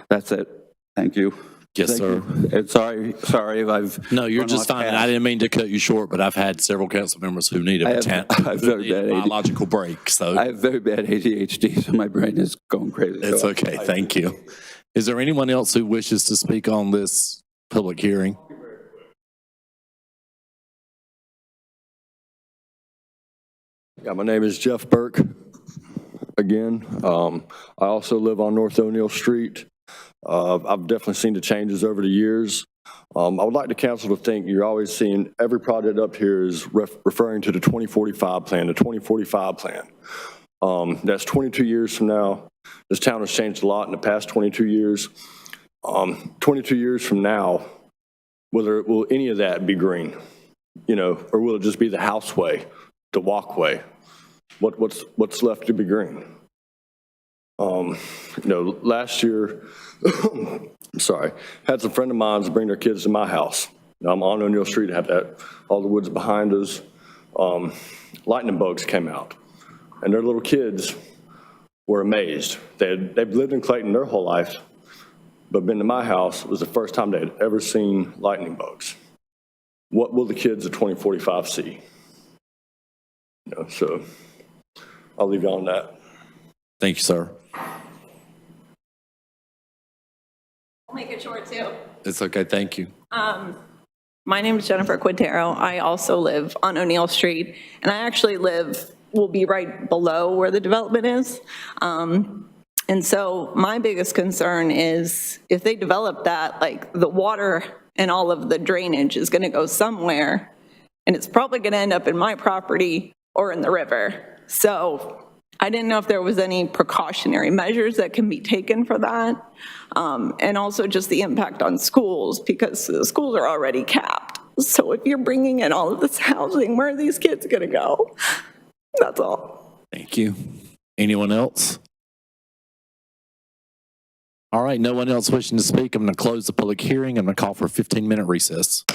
That's it. Thank you. Yes, sir. And sorry if I've. No, you're just fine. And I didn't mean to cut you short, but I've had several council members who need a biological break. So I have very bad ADHD, so my brain is going crazy. It's okay. Thank you. Is there anyone else who wishes to speak on this public hearing? Yeah, my name is Jeff Burke. Again, I also live on North O'Neill Street. I've definitely seen the changes over the years. I would like the council to think you're always seeing every project up here is referring to the 2045 plan, the 2045 plan. That's 22 years from now. This town has changed a lot in the past 22 years. 22 years from now, will any of that be green? You know, or will it just be the houseway, the walkway? What's left to be green? You know, last year, sorry, had some friend of mine bring their kids to my house. You know, I'm on O'Neill Street, have that, all the woods behind us. Lightning bugs came out, and their little kids were amazed. They've lived in Clayton their whole life, but been to my house. It was the first time they had ever seen lightning bugs. What will the kids of 2045 see? You know, so I'll leave you on that. Thank you, sir. I'll make it short too. It's okay. Thank you. My name is Jennifer Quintero. I also live on O'Neill Street, and I actually live will be right below where the development is. And so my biggest concern is if they develop that, like the water and all of the drainage is going to go somewhere, and it's probably going to end up in my property or in the river. So I didn't know if there was any precautionary measures that can be taken for that. And also just the impact on schools, because the schools are already capped. So if you're bringing in all of this housing, where are these kids going to go? That's all. Thank you. Anyone else? All right, no one else wishing to speak. I'm going to close the public hearing. I'm going to call for a 15-minute recess.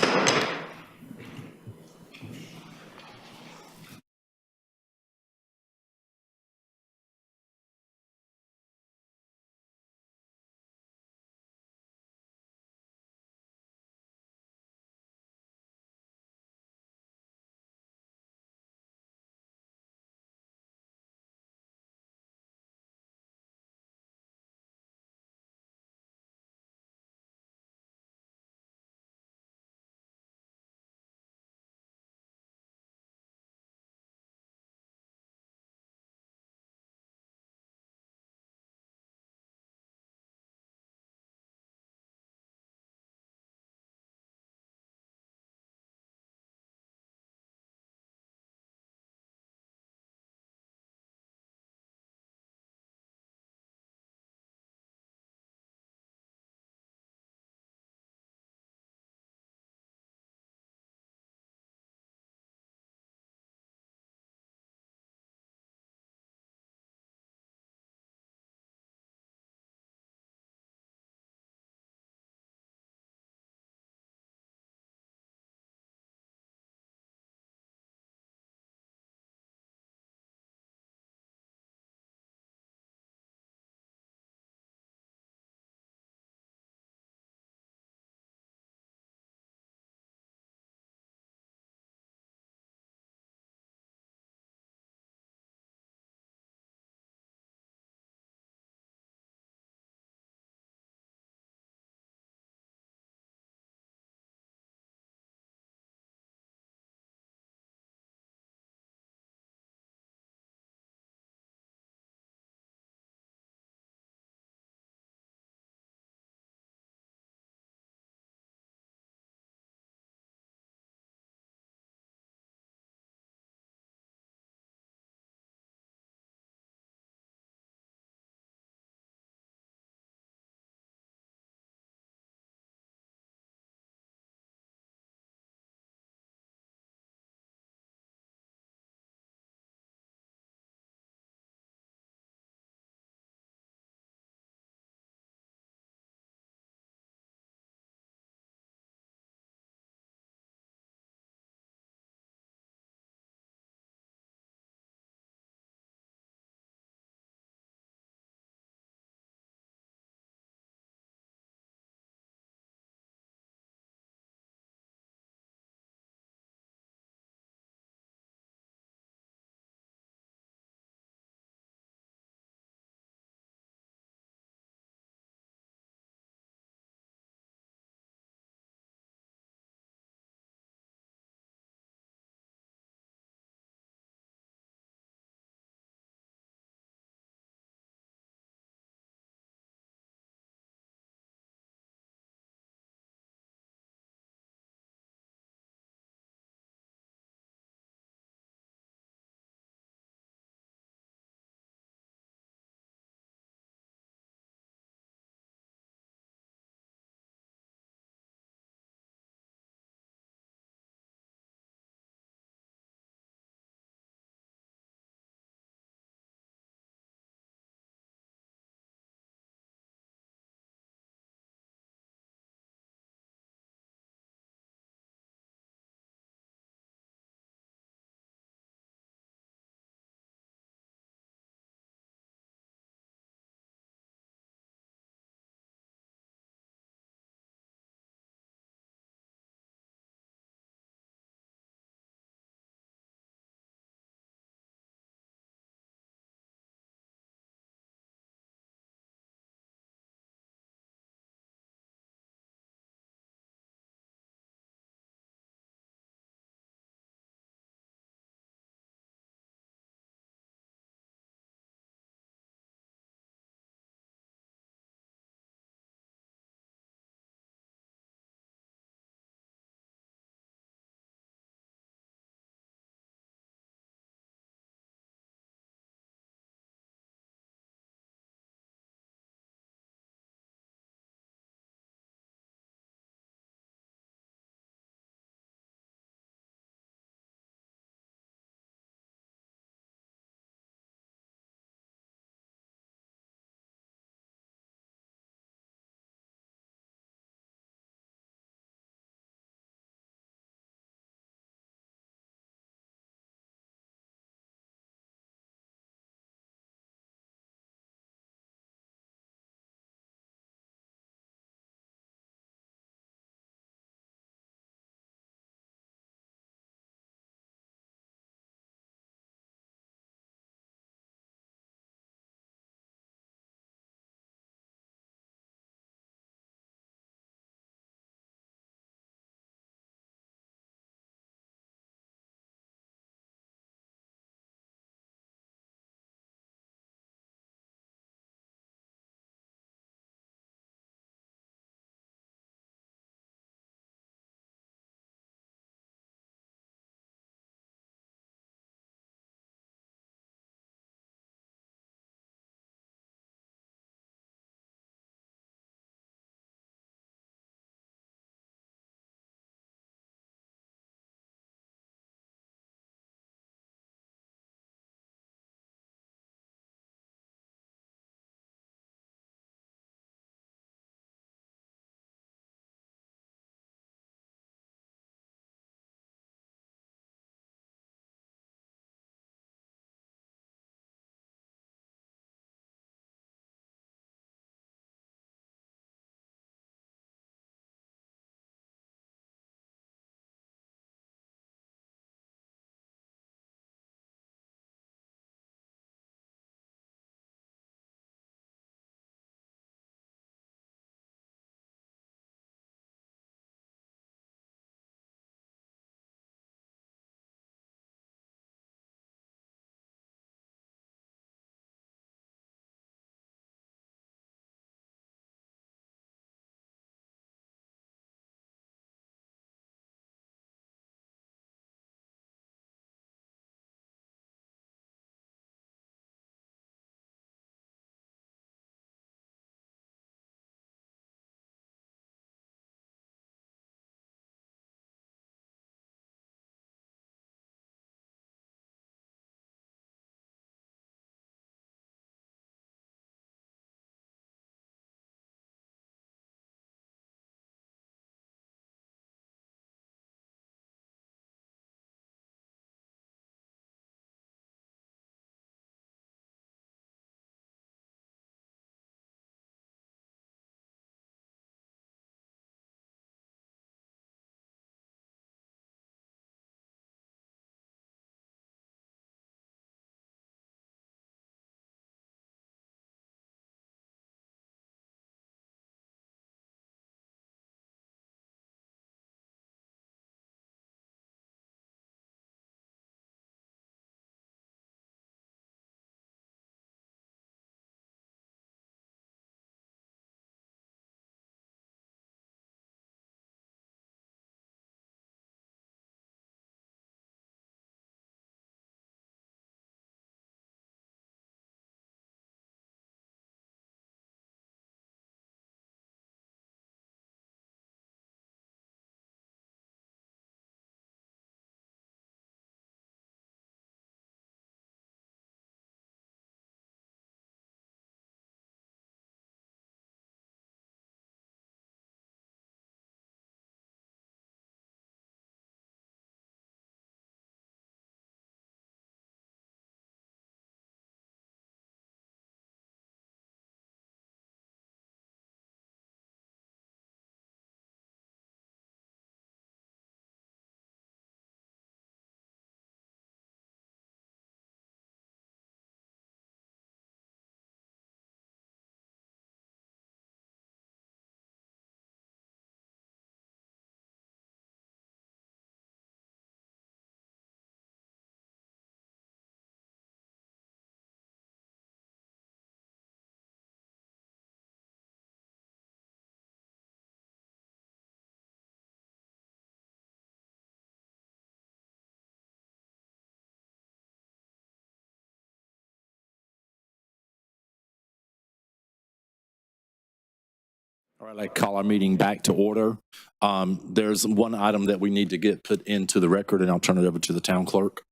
All right, I'd like to call our meeting back to order. There's one item that we need to get put into the record, and I'll turn it over to the town clerk.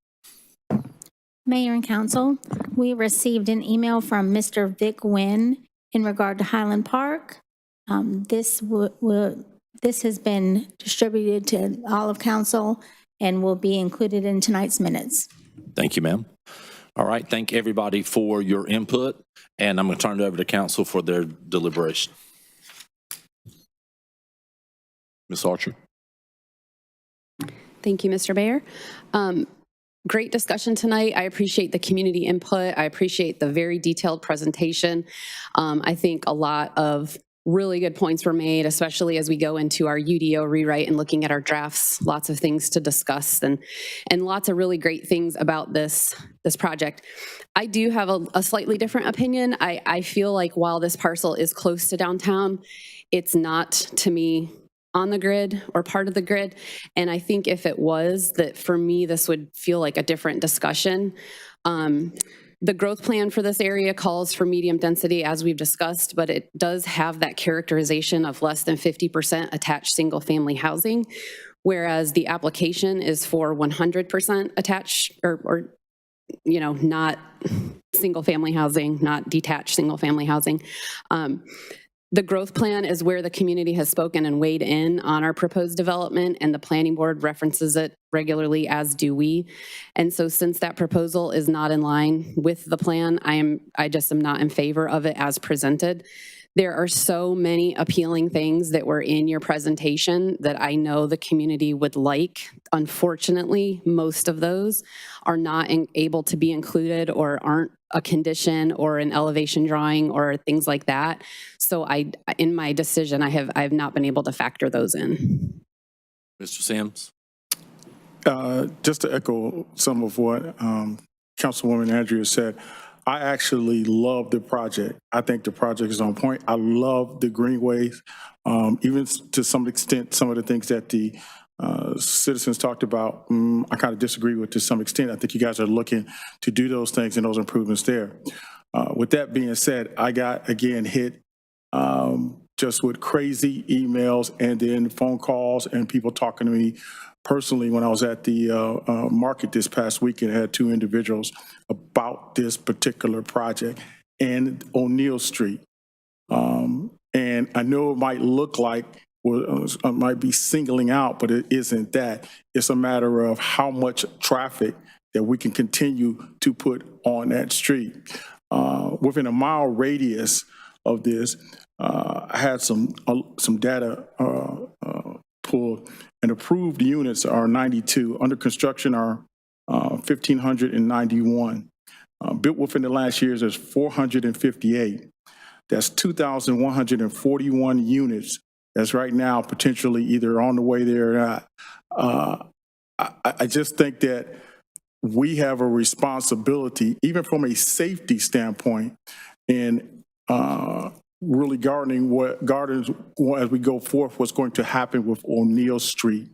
Mayor and council, we received an email from Mr. Vic Nguyen in regard to Highland Park. This has been distributed to all of council and will be included in tonight's minutes. Thank you, ma'am. All right, thank everybody for your input, and I'm going to turn it over to council for their deliberation. Ms. Archer. Thank you, Mr. Mayor. Great discussion tonight. I appreciate the community input. I appreciate the very detailed presentation. I think a lot of really good points were made, especially as we go into our UDO rewrite and looking at our drafts. Lots of things to discuss and lots of really great things about this project. I do have a slightly different opinion. I feel like while this parcel is close to downtown, it's not, to me, on the grid or part of the grid. And I think if it was, that for me, this would feel like a different discussion. The growth plan for this area calls for medium density, as we've discussed, but it does have that characterization of less than 50% attached single family housing, whereas the application is for 100% attached or not single family housing, not detached single family housing. The growth plan is where the community has spoken and weighed in on our proposed development, and the planning board references it regularly, as do we. And so since that proposal is not in line with the plan, I just am not in favor of it as presented. There are so many appealing things that were in your presentation that I know the community would like. Unfortunately, most of those are not able to be included or aren't a condition or an elevation drawing or things like that. So in my decision, I have not been able to factor those in. Mr. Sims. Just to echo some of what Councilwoman Andrea said, I actually love the project. I think the project is on point. I love the greenways. Even to some extent, some of the things that the citizens talked about, I kind of disagree with to some extent. I think you guys are looking to do those things and those improvements there. With that being said, I got, again, hit just with crazy emails and then phone calls and people talking to me personally. When I was at the market this past weekend, I had two individuals about this particular project and O'Neill Street. And I know it might look like, I might be singling out, but it isn't that. It's a matter of how much traffic that we can continue to put on that street. Within a mile radius of this, I had some data pulled, and approved units are 92. Under construction are 1,591. Built within the last years, there's 458. That's 2,141 units that's right now potentially either on the way there or not. I just think that we have a responsibility, even from a safety standpoint, in really guarding as we go forth, what's going to happen with O'Neill Street.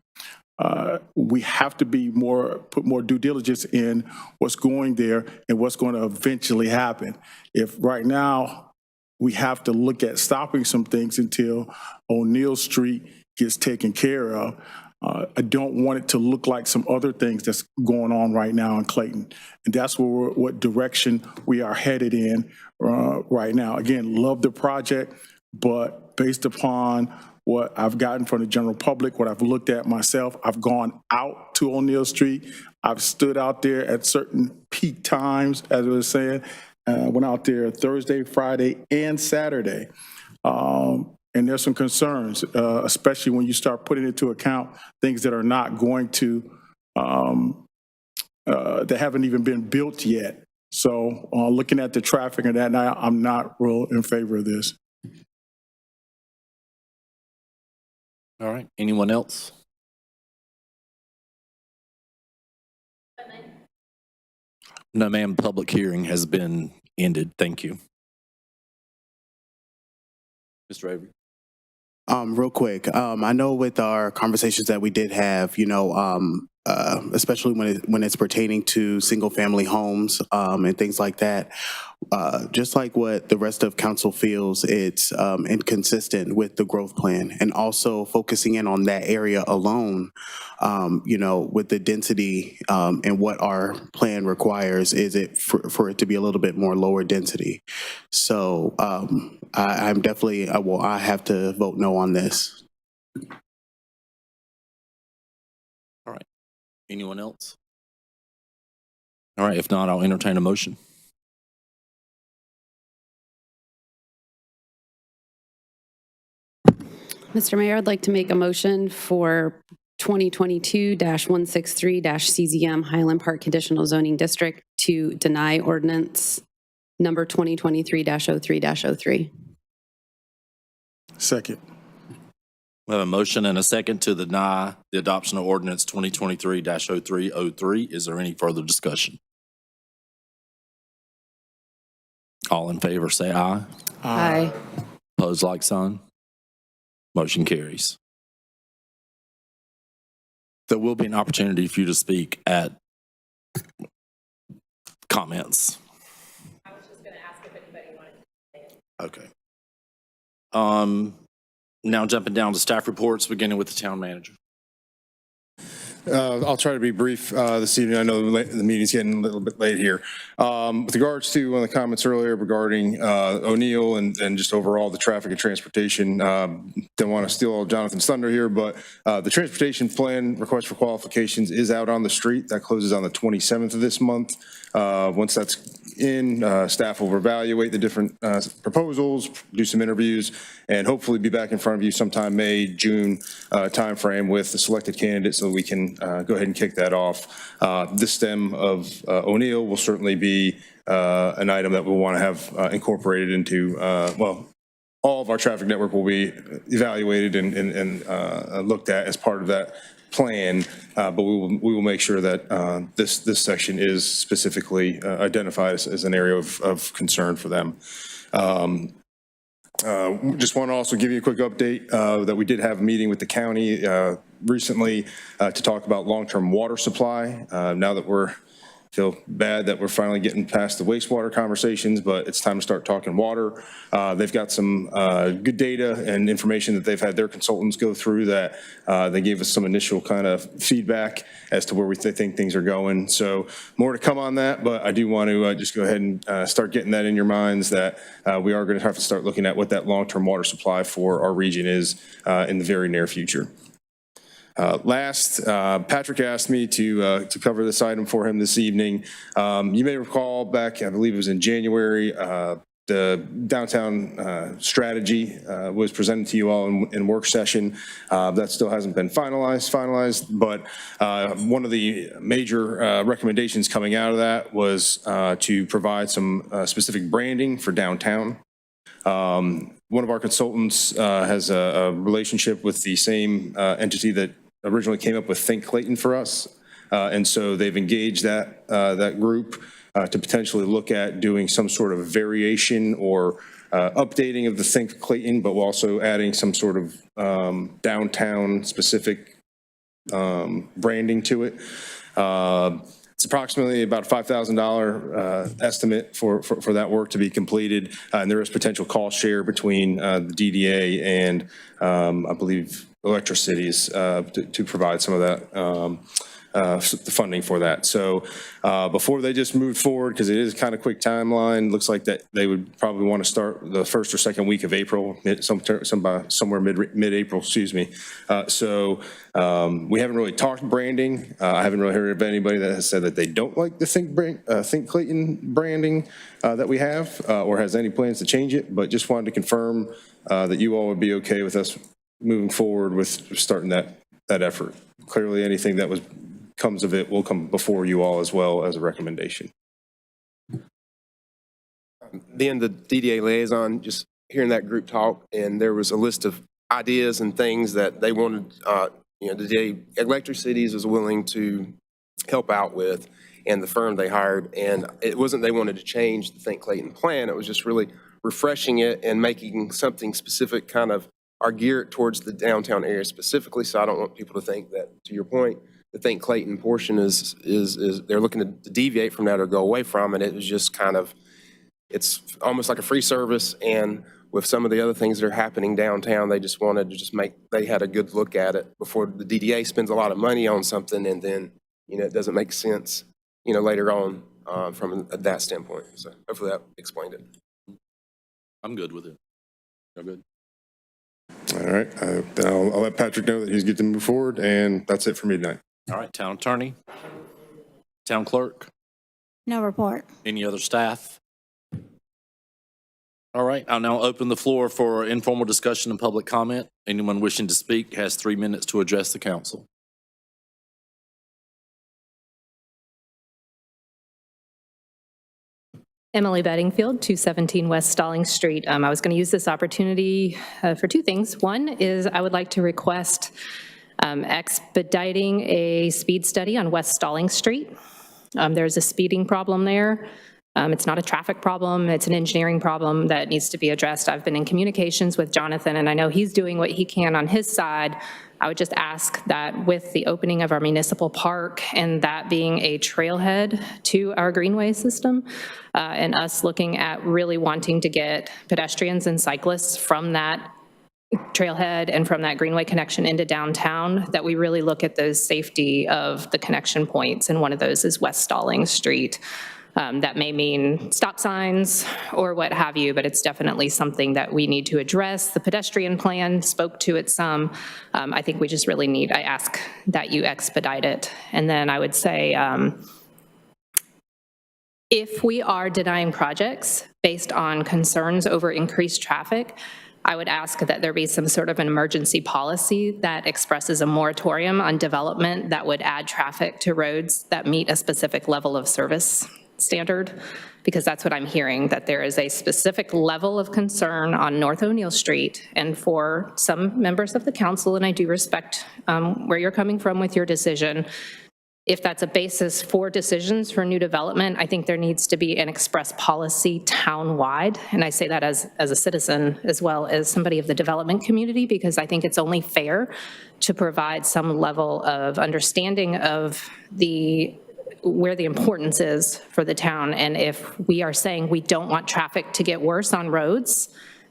We have to be put more due diligence in what's going there and what's going to eventually happen. If right now we have to look at stopping some things until O'Neill Street gets taken care of, I don't want it to look like some other things that's going on right now in Clayton. And that's what direction we are headed in right now. Again, love the project, but based upon what I've gotten from the general public, what I've looked at myself, I've gone out to O'Neill Street. I've stood out there at certain peak times, as I was saying. Went out there Thursday, Friday, and Saturday. And there's some concerns, especially when you start putting into account things that are not going to, that haven't even been built yet. So looking at the traffic and that, now I'm not real in favor of this. All right. Anyone else? No, ma'am. Public hearing has been ended. Thank you. Mr. Avery. Real quick, I know with our conversations that we did have, especially when it's pertaining to single-family homes and things like that. Just like what the rest of council feels, it's inconsistent with the growth plan, and also focusing in on that area alone, with the density and what our plan requires, is it for it to be a little bit more lower density. So I'm definitely, I have to vote no on this. All right. Anyone else? All right. If not, I'll entertain a motion. Mr. Mayor, I'd like to make a motion for 2022-163-CZM Highland Park Conditional Zoning District to deny ordinance number 2023-03-03. Second. We have a motion and a second to deny the adoption of ordinance 2023-0303. Is there any further discussion? All in favor, say aye. Aye. Opposed, like sign. Motion carries. There will be an opportunity for you to speak at comments. I was just going to ask if anybody wanted to say it. Okay. Now jumping down to staff reports, beginning with the town manager. I'll try to be brief this evening. I know the meeting's getting a little bit late here. With regards to one of the comments earlier regarding O'Neill and just overall the traffic and transportation, don't want to steal all Jonathan's thunder here, but the transportation plan request for qualifications is out on the street. That closes on the 27th of this month. Once that's in, staff will evaluate the different proposals, do some interviews, and hopefully be back in front of you sometime May, June timeframe with the selected candidates so we can go ahead and kick that off. This stem of O'Neill will certainly be an item that we'll want to have incorporated into, all of our traffic network will be evaluated and looked at as part of that plan, but we will make sure that this section is specifically identified as an area of concern for them. Just want to also give you a quick update that we did have a meeting with the county recently to talk about long-term water supply. Now that feel bad that we're finally getting past the wastewater conversations, but it's time to start talking water. They've got some good data and information that they've had their consultants go through that they gave us some initial kind of feedback as to where we think things are going. So more to come on that, but I do want to just go ahead and start getting that in your minds that we are going to have to start looking at what that long-term water supply for our region is in the very near future. Last, Patrick asked me to cover this item for him this evening. You may recall back, I believe it was in January, the downtown strategy was presented to you all in work session. That still hasn't been finalized, but one of the major recommendations coming out of that was to provide some specific branding for downtown. One of our consultants has a relationship with the same entity that originally came up with Think Clayton for us. And so they've engaged that group to potentially look at doing some sort of variation or updating of the Think Clayton, but also adding some sort of downtown specific branding to it. It's approximately about a $5,000 estimate for that work to be completed. And there is potential cost share between the DDA and I believe electricities to provide some of that the funding for that. So before they just moved forward, because it is kind of quick timeline, looks like that they would probably want to start the first or second week of April, somewhere mid-April, excuse me. So we haven't really talked branding. I haven't really heard of anybody that has said that they don't like the Think Clayton branding that we have or has any plans to change it, but just wanted to confirm that you all would be okay with us moving forward with starting that effort. Clearly anything that comes of it will come before you all as well as a recommendation. Being the DDA liaison, just hearing that group talk, and there was a list of ideas and things that they wanted, the DDA Electric Cities was willing to help out with, and the firm they hired. And it wasn't they wanted to change the Think Clayton plan, it was just really refreshing it and making something specific kind of are geared towards the downtown area specifically. So I don't want people to think that, to your point, the think Clayton portion is they're looking to deviate from that or go away from, and it was just kind of, it's almost like a free service, and with some of the other things that are happening downtown, they just wanted to just they had a good look at it before the DDA spends a lot of money on something, and then, it doesn't make sense, later on from that standpoint. So hopefully that explained it. I'm good with it. You're good. All right, then I'll let Patrick know that he's good to move forward, and that's it for me tonight. All right, town attorney, town clerk, No report. any other staff? All right, I'll now open the floor for informal discussion and public comment. Anyone wishing to speak has 3 minutes to address the council. Emily Bedingfield, 217 West Stalling Street. I was going to use this opportunity for two things. One is I would like to request expediting a speed study on West Stalling Street. There's a speeding problem there. It's not a traffic problem, it's an engineering problem that needs to be addressed. I've been in communications with Jonathan, and I know he's doing what he can on his side. I would just ask that with the opening of our municipal park and that being a trailhead to our greenway system, and us looking at really wanting to get pedestrians and cyclists from that trailhead and from that greenway connection into downtown, that we really look at those safety of the connection points, and one of those is West Stalling Street. That may mean stop signs or what have you, but it's definitely something that we need to address. The pedestrian plan spoke to it some. I think we just really need, I ask that you expedite it. And then I would say, if we are denying projects based on concerns over increased traffic, I would ask that there be some sort of an emergency policy that expresses a moratorium on development that would add traffic to roads that meet a specific level of service standard, because that's what I'm hearing, that there is a specific level of concern on North O'Neill Street. And for some members of the council, and I do respect where you're coming from with your decision, if that's a basis for decisions for new development, I think there needs to be an express policy town-wide. And I say that as a citizen as well as somebody of the development community, because I think it's only fair to provide some level of understanding of where the importance is for the town. And if we are saying we don't want traffic to get worse on roads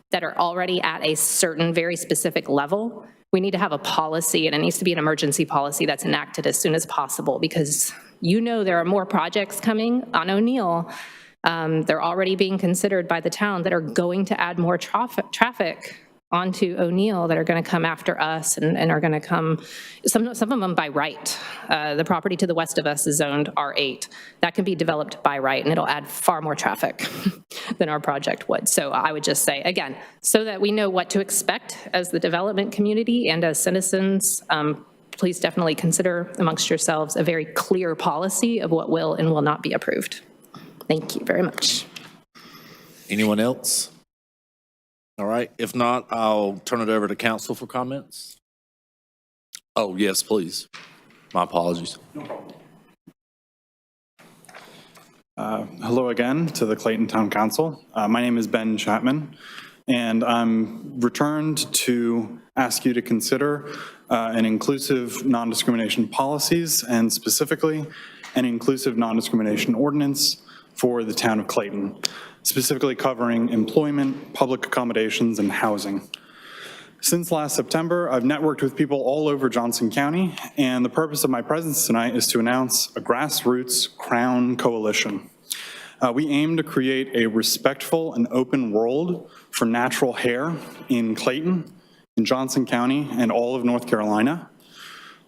that are already at a certain very specific level, we need to have a policy, and it needs to be an emergency policy that's enacted as soon as possible, because there are more projects coming on O'Neill. They're already being considered by the town that are going to add more traffic onto O'Neill, that are going to come after us and are going to come, some of them by right. The property to the west of us is zoned R8. That can be developed by right, and it'll add far more traffic than our project would. So I would just say, again, so that we know what to expect as the development community and as citizens, please definitely consider amongst yourselves a very clear policy of what will and will not be approved. Thank you very much. Anyone else? All right, if not, I'll turn it over to council for comments. Oh, yes, please. My apologies. No problem. Hello again to the Clayton Town Council. My name is Ben Chapman, and I'm returned to ask you to consider an inclusive non-discrimination policies, and specifically an inclusive non-discrimination ordinance for the town of Clayton, specifically covering employment, public accommodations, and housing. Since last September, I've networked with people all over Johnson County, and the purpose of my presence tonight is to announce a grassroots Crown Coalition. We aim to create a respectful and open world for natural hair in Clayton, in Johnson County, and all of North Carolina.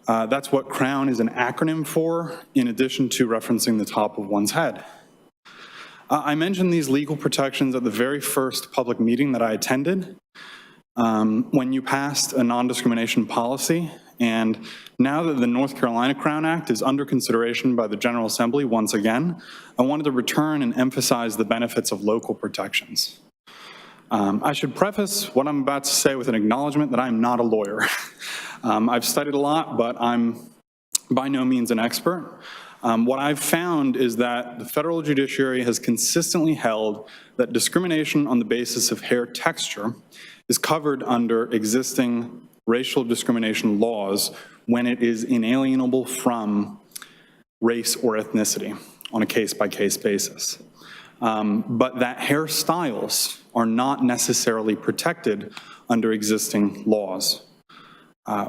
That's what Crown is an acronym for, in addition to referencing the top of one's head. I mentioned these legal protections at the very first public meeting that I attended when you passed a non-discrimination policy, and now that the North Carolina Crown Act is under consideration by the General Assembly once again, I wanted to return and emphasize the benefits of local protections. I should preface what I'm about to say with an acknowledgement that I'm not a lawyer. I've studied a lot, but I'm by no means an expert. What I've found is that the federal judiciary has consistently held that discrimination on the basis of hair texture is covered under existing racial discrimination laws, when it is inalienable from race or ethnicity on a case-by-case basis. But that hairstyles are not necessarily protected under existing laws.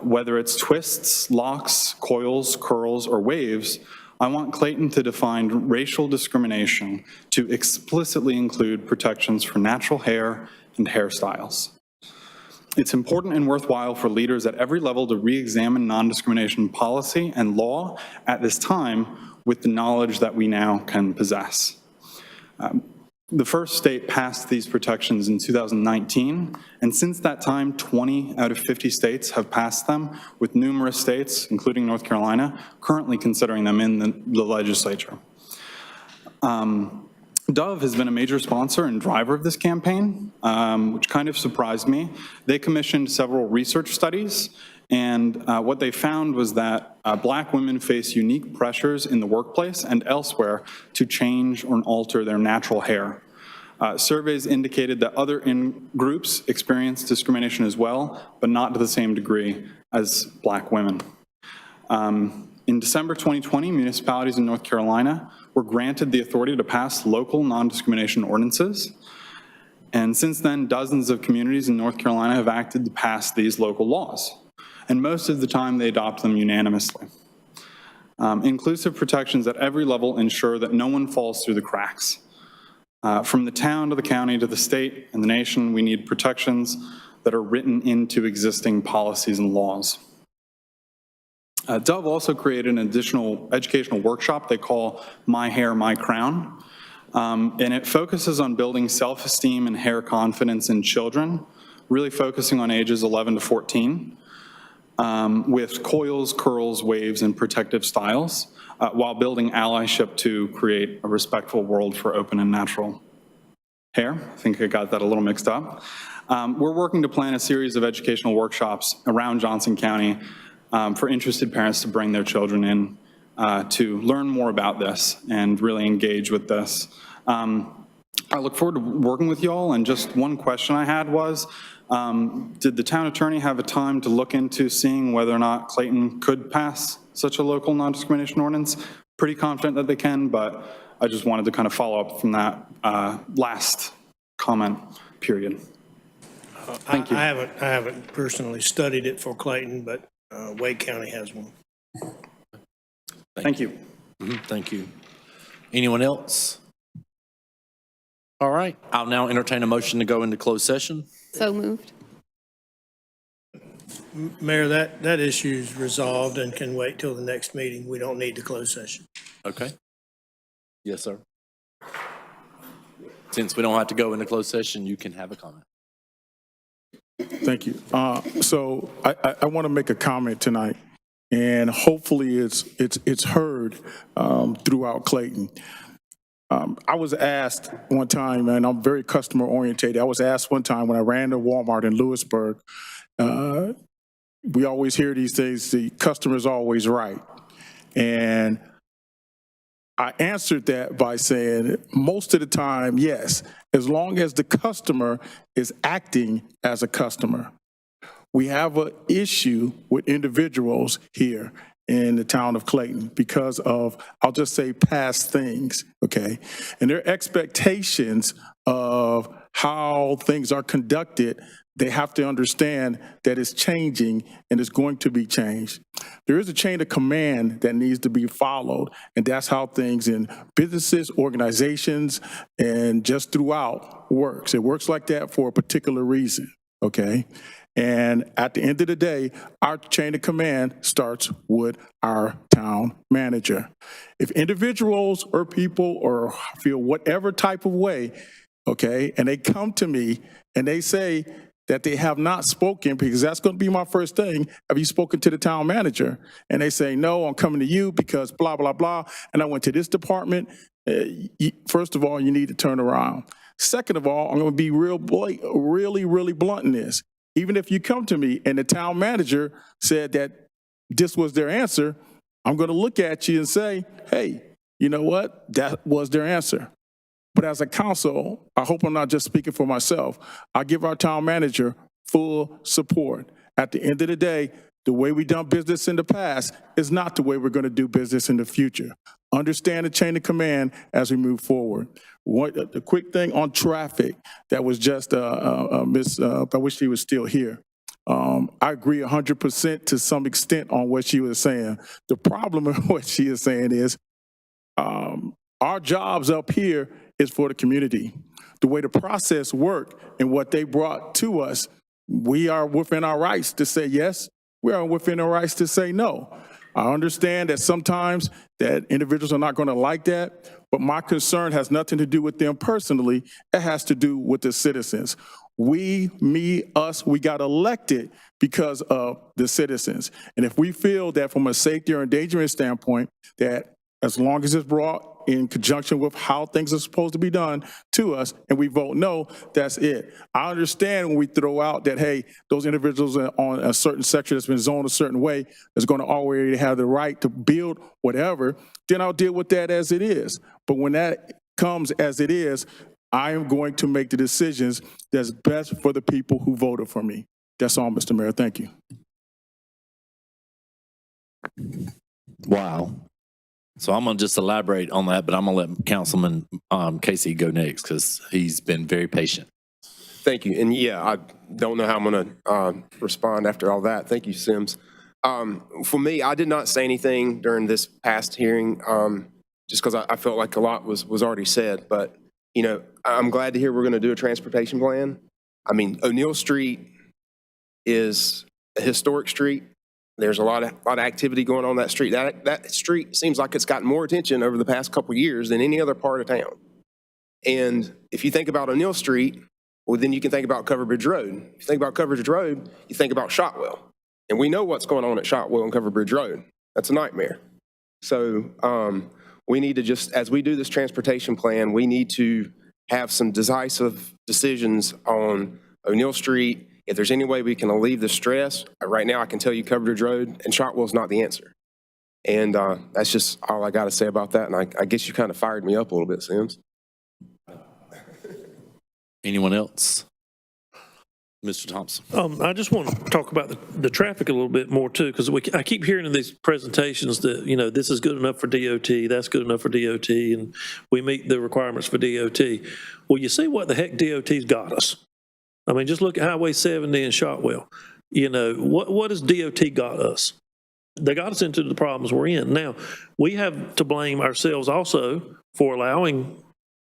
Whether it's twists, locks, coils, curls, or waves, I want Clayton to define racial discrimination to explicitly include protections for natural hair and hairstyles. It's important and worthwhile for leaders at every level to re-examine non-discrimination policy and law at this time with the knowledge that we now can possess. The first state passed these protections in 2019, and since that time, 20 out of 50 states have passed them, with numerous states, including North Carolina, currently considering them in the legislature. Dove has been a major sponsor and driver of this campaign, which kind of surprised me. They commissioned several research studies, and what they found was that Black women face unique pressures in the workplace and elsewhere to change or alter their natural hair. Surveys indicated that other groups experience discrimination as well, but not to the same degree as Black women. In December 2020, municipalities in North Carolina were granted the authority to pass local non-discrimination ordinances. And since then, dozens of communities in North Carolina have acted to pass these local laws. And most of the time, they adopt them unanimously. Inclusive protections at every level ensure that no one falls through the cracks. From the town to the county to the state and the nation, we need protections that are written into existing policies and laws. Dove also created an additional educational workshop they call My Hair, My Crown. And it focuses on building self-esteem and hair confidence in children, really focusing on ages 11 to 14, with coils, curls, waves, and protective styles, while building allyship to create a respectful world for open and natural hair. I think I got that a little mixed up. We're working to plan a series of educational workshops around Johnson County for interested parents to bring their children in to learn more about this and really engage with this. I look forward to working with you all, and just one question I had was, did the town attorney have a time to look into seeing whether or not Clayton could pass such a local non-discrimination ordinance? Pretty confident that they can, but I just wanted to kind of follow up from that last comment period. Thank you. I haven't personally studied it for Clayton, but Wake County has one. Thank you. Thank you. Anyone else? All right, I'll now entertain a motion to go into closed session. So moved. Mayor, that issue is resolved and can wait till the next meeting. We don't need the closed session. Okay. Yes, sir. Since we don't have to go into closed session, you can have a comment. Thank you. So I want to make a comment tonight, and hopefully it's heard throughout Clayton. I was asked one time, and I'm very customer oriented. I was asked one time when I ran to Walmart in Lewisburg, we always hear these things, the customer's always right. And I answered that by saying, most of the time, yes, as long as the customer is acting as a customer. We have an issue with individuals here in the town of Clayton because of, I'll just say, past things, okay? And their expectations of how things are conducted, they have to understand that it's changing and it's going to be changed. There is a chain of command that needs to be followed, and that's how things in businesses, organizations, and just throughout works. It works like that for a particular reason, okay? And at the end of the day, our chain of command starts with our town manager. If individuals or people or feel whatever type of way, okay, and they come to me and they say that they have not spoken, because that's going to be my first thing, have you spoken to the town manager? And they say, no, I'm coming to you because blah, blah, blah, and I went to this department. First of all, you need to turn around. Second of all, I'm going to be really blunt in this. Even if you come to me and the town manager said that this was their answer, I'm going to look at you and say, hey, you know what? That was their answer. But as a council, I hope I'm not just speaking for myself. I give our town manager full support. At the end of the day, The way we done business in the past is not the way we're going to do business in the future. Understand the chain of command as we move forward. The quick thing on traffic that was just, I wish she was still here. I agree 100% to some extent on what she was saying. The problem with what she is saying is our jobs up here is for the community. The way the process worked and what they brought to us, we are within our rights to say yes. We are within our rights to say no. I understand that sometimes that individuals are not going to like that, but my concern has nothing to do with them personally. It has to do with the citizens. We got elected because of the citizens. And if we feel that from a safety or endangerment standpoint, that as long as it's brought in conjunction with how things are supposed to be done to us, and we vote no, that's it. I understand when we throw out that, hey, those individuals on a certain section that's been zoned a certain way is going to already have the right to build whatever, then I'll deal with that as it is. But when that comes as it is, I am going to make the decisions that's best for the people who voted for me. That's all, Mr. Mayor. Thank you. Wow. So I'm going to just elaborate on that, but I'm going to let Councilman Casey go next because he's been very patient. Thank you. And yeah, I don't know how I'm going to respond after all that. Thank you, Sims. For me, I did not say anything during this past hearing just because I felt like a lot was already said. But, you know, I'm glad to hear we're going to do a transportation plan. I mean, O'Neill Street is a historic street. There's a lot of activity going on that street. That street seems like it's gotten more attention over the past couple of years than any other part of town. And if you think about O'Neill Street, well, then you can think about Covered Bridge Road. If you think about Covered Bridge Road, you think about Shotwell. And we know what's going on at Shotwell and Covered Bridge Road. That's a nightmare. So we need to just, as we do this transportation plan, we need to have some decisive decisions on O'Neill Street. If there's any way we can alleviate the stress, right now I can tell you Covered Bridge Road and Shotwell's not the answer. And that's just all I got to say about that. And I guess you kind of fired me up a little bit, Sims. Anyone else? Mr. Thompson. I just want to talk about the traffic a little bit more too, because I keep hearing in these presentations that, you know, this is good enough for DOT, that's good enough for DOT, and we meet the requirements for DOT. Well, you see what the heck DOT's got us. I mean, just look at Highway 70 and Shotwell. You know, what has DOT got us? They got us into the problems we're in. Now, we have to blame ourselves also for allowing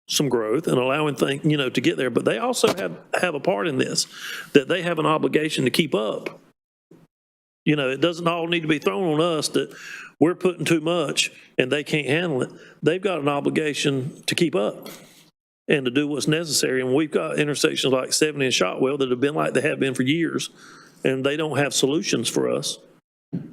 some growth and allowing things, you know, to get there. But they also have a part in this, that they have an obligation to keep up. You know, it doesn't all need to be thrown on us that we're putting too much and they can't handle it. They've got an obligation to keep up and to do what's necessary. And we've got intersections like 70 and Shotwell that have been like they have been for years, and they don't have solutions for us,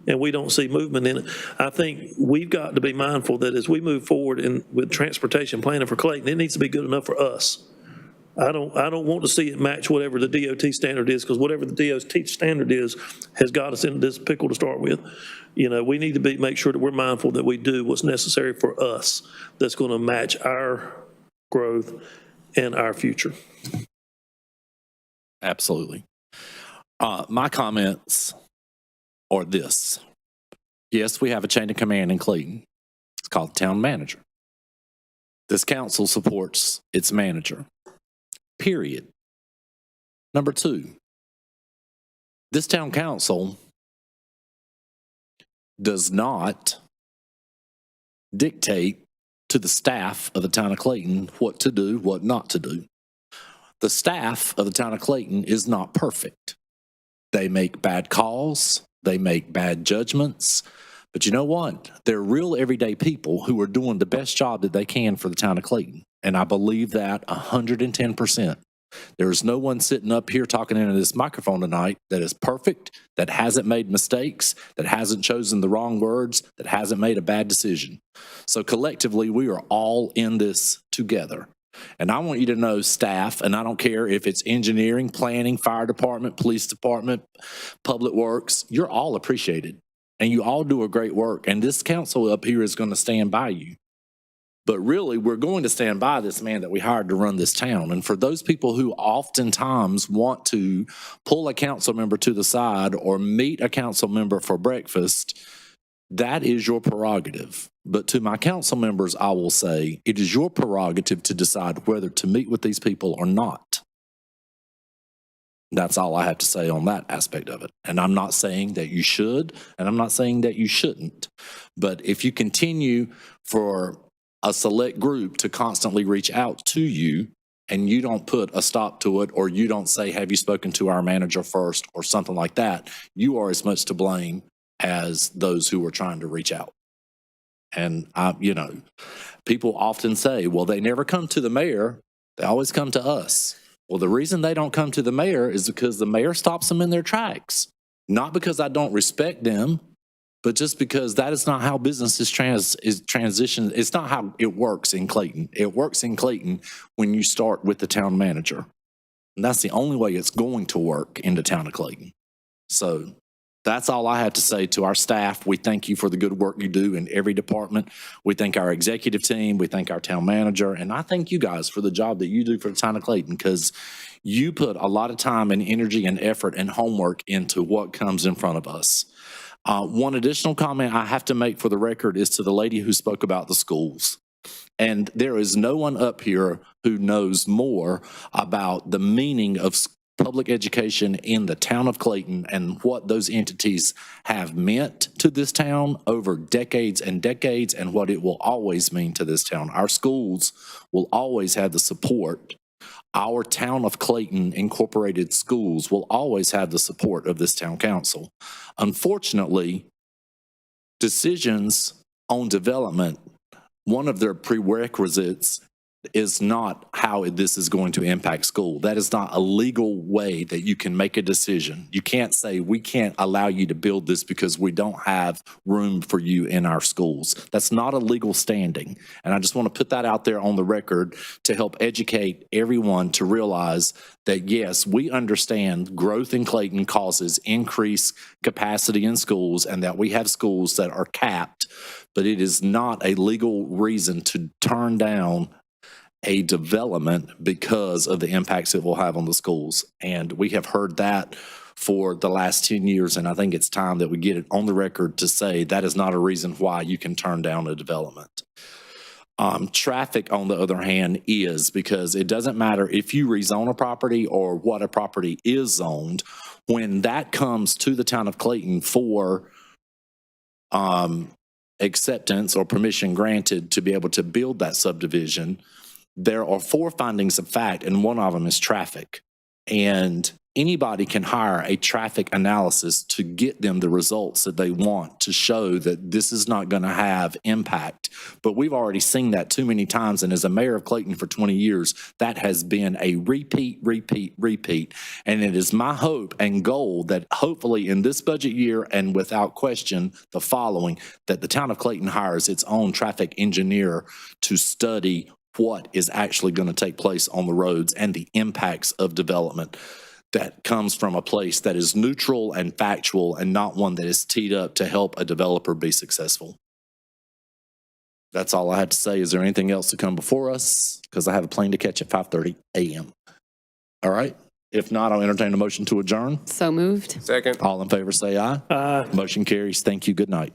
and we don't see movement in it. I think we've got to be mindful that as we move forward with transportation planning for Clayton, it needs to be good enough for us. I don't want to see it match whatever the DOT standard is, because whatever the DOT standard is has got us into this pickle to start with. You know, we need to make sure that we're mindful that we do what's necessary for us that's going to match our growth and our future. Absolutely. My comments are this. Yes, we have a chain of command in Clayton. It's called town manager. This council supports its manager. Period. Number two, this town council does not dictate to the staff of the town of Clayton what to do, what not to do. The staff of the town of Clayton is not perfect. They make bad calls, they make bad judgments, but you know what? They're real everyday people who are doing the best job that they can for the town of Clayton, and I believe that 110%. There is no one sitting up here talking into this microphone tonight that is perfect, that hasn't made mistakes, that hasn't chosen the wrong words, that hasn't made a bad decision. So collectively, we are all in this together. And I want you to know, staff, and I don't care if it's engineering, planning, fire department, police department, public works, you're all appreciated. And you all do a great work. And this council up here is going to stand by you. But really, we're going to stand by this man that we hired to run this town. And for those people who oftentimes want to pull a council member to the side or meet a council member for breakfast, that is your prerogative. But to my council members, I will say, it is your prerogative to decide whether to meet with these people or not. That's all I have to say on that aspect of it. And I'm not saying that you should, and I'm not saying that you shouldn't. But if you continue for a select group to constantly reach out to you and you don't put a stop to it, or you don't say, have you spoken to our manager first, or something like that, you are as much to blame as those who are trying to reach out. And people often say, well, they never come to the mayor, they always come to us. Well, the reason they don't come to the mayor is because the mayor stops them in their tracks. Not because I don't respect them, but just because that is not how business is transitioned. It's not how it works in Clayton. It works in Clayton when you start with the town manager. And that's the only way it's going to work in the town of Clayton. So that's all I have to say to our staff. We thank you for the good work you do in every department. We thank our executive team. We thank our town manager. And I thank you guys for the job that you do for the town of Clayton, because you put a lot of time and energy and effort and homework into what comes in front of us. One additional comment I have to make for the record is to the lady who spoke about the schools. And there is no one up here who knows more about the meaning of public education in the town of Clayton and what those entities have meant to this town over decades and decades, and what it will always mean to this town. Our schools will always have the support. Our town of Clayton Incorporated schools will always have the support of this town council. Unfortunately, decisions on development, one of their prerequisites is not how this is going to impact school. That is not a legal way that you can make a decision. You can't say, we can't allow you to build this because we don't have room for you in our schools. That's not a legal standing. And I just want to put that out there on the record to help educate everyone to realize that, yes, we understand growth in Clayton causes increased capacity in schools, and that we have schools that are capped, but it is not a legal reason to turn down a development because of the impacts it will have on the schools. And we have heard that for the last 10 years, and I think it's time that we get it on the record to say that is not a reason why you can turn down a development. Traffic, on the other hand, is, because it doesn't matter if you rezone a property or what a property is zoned, when that comes to the town of Clayton for acceptance or permission granted to be able to build that subdivision, there are 4 findings of fact, and one of them is traffic. And anybody can hire a traffic analysis to get them the results that they want to show that this is not going to have impact. But we've already seen that too many times. And as a mayor of Clayton for 20 years, that has been a repeat. And it is my hope and goal that hopefully in this budget year, and without question the following, that the town of Clayton hires its own traffic engineer to study what is actually going to take place on the roads and the impacts of development that comes from a place that is neutral and factual, and not one that is teed up to help a developer be successful. That's all I have to say. Is there anything else to come before us? Because I have a plane to catch at 5:30 a.m. All right. If not, I'll entertain a motion to adjourn. So moved. Second. All in favor say aye. Aye. Motion carries. Thank you. Good night.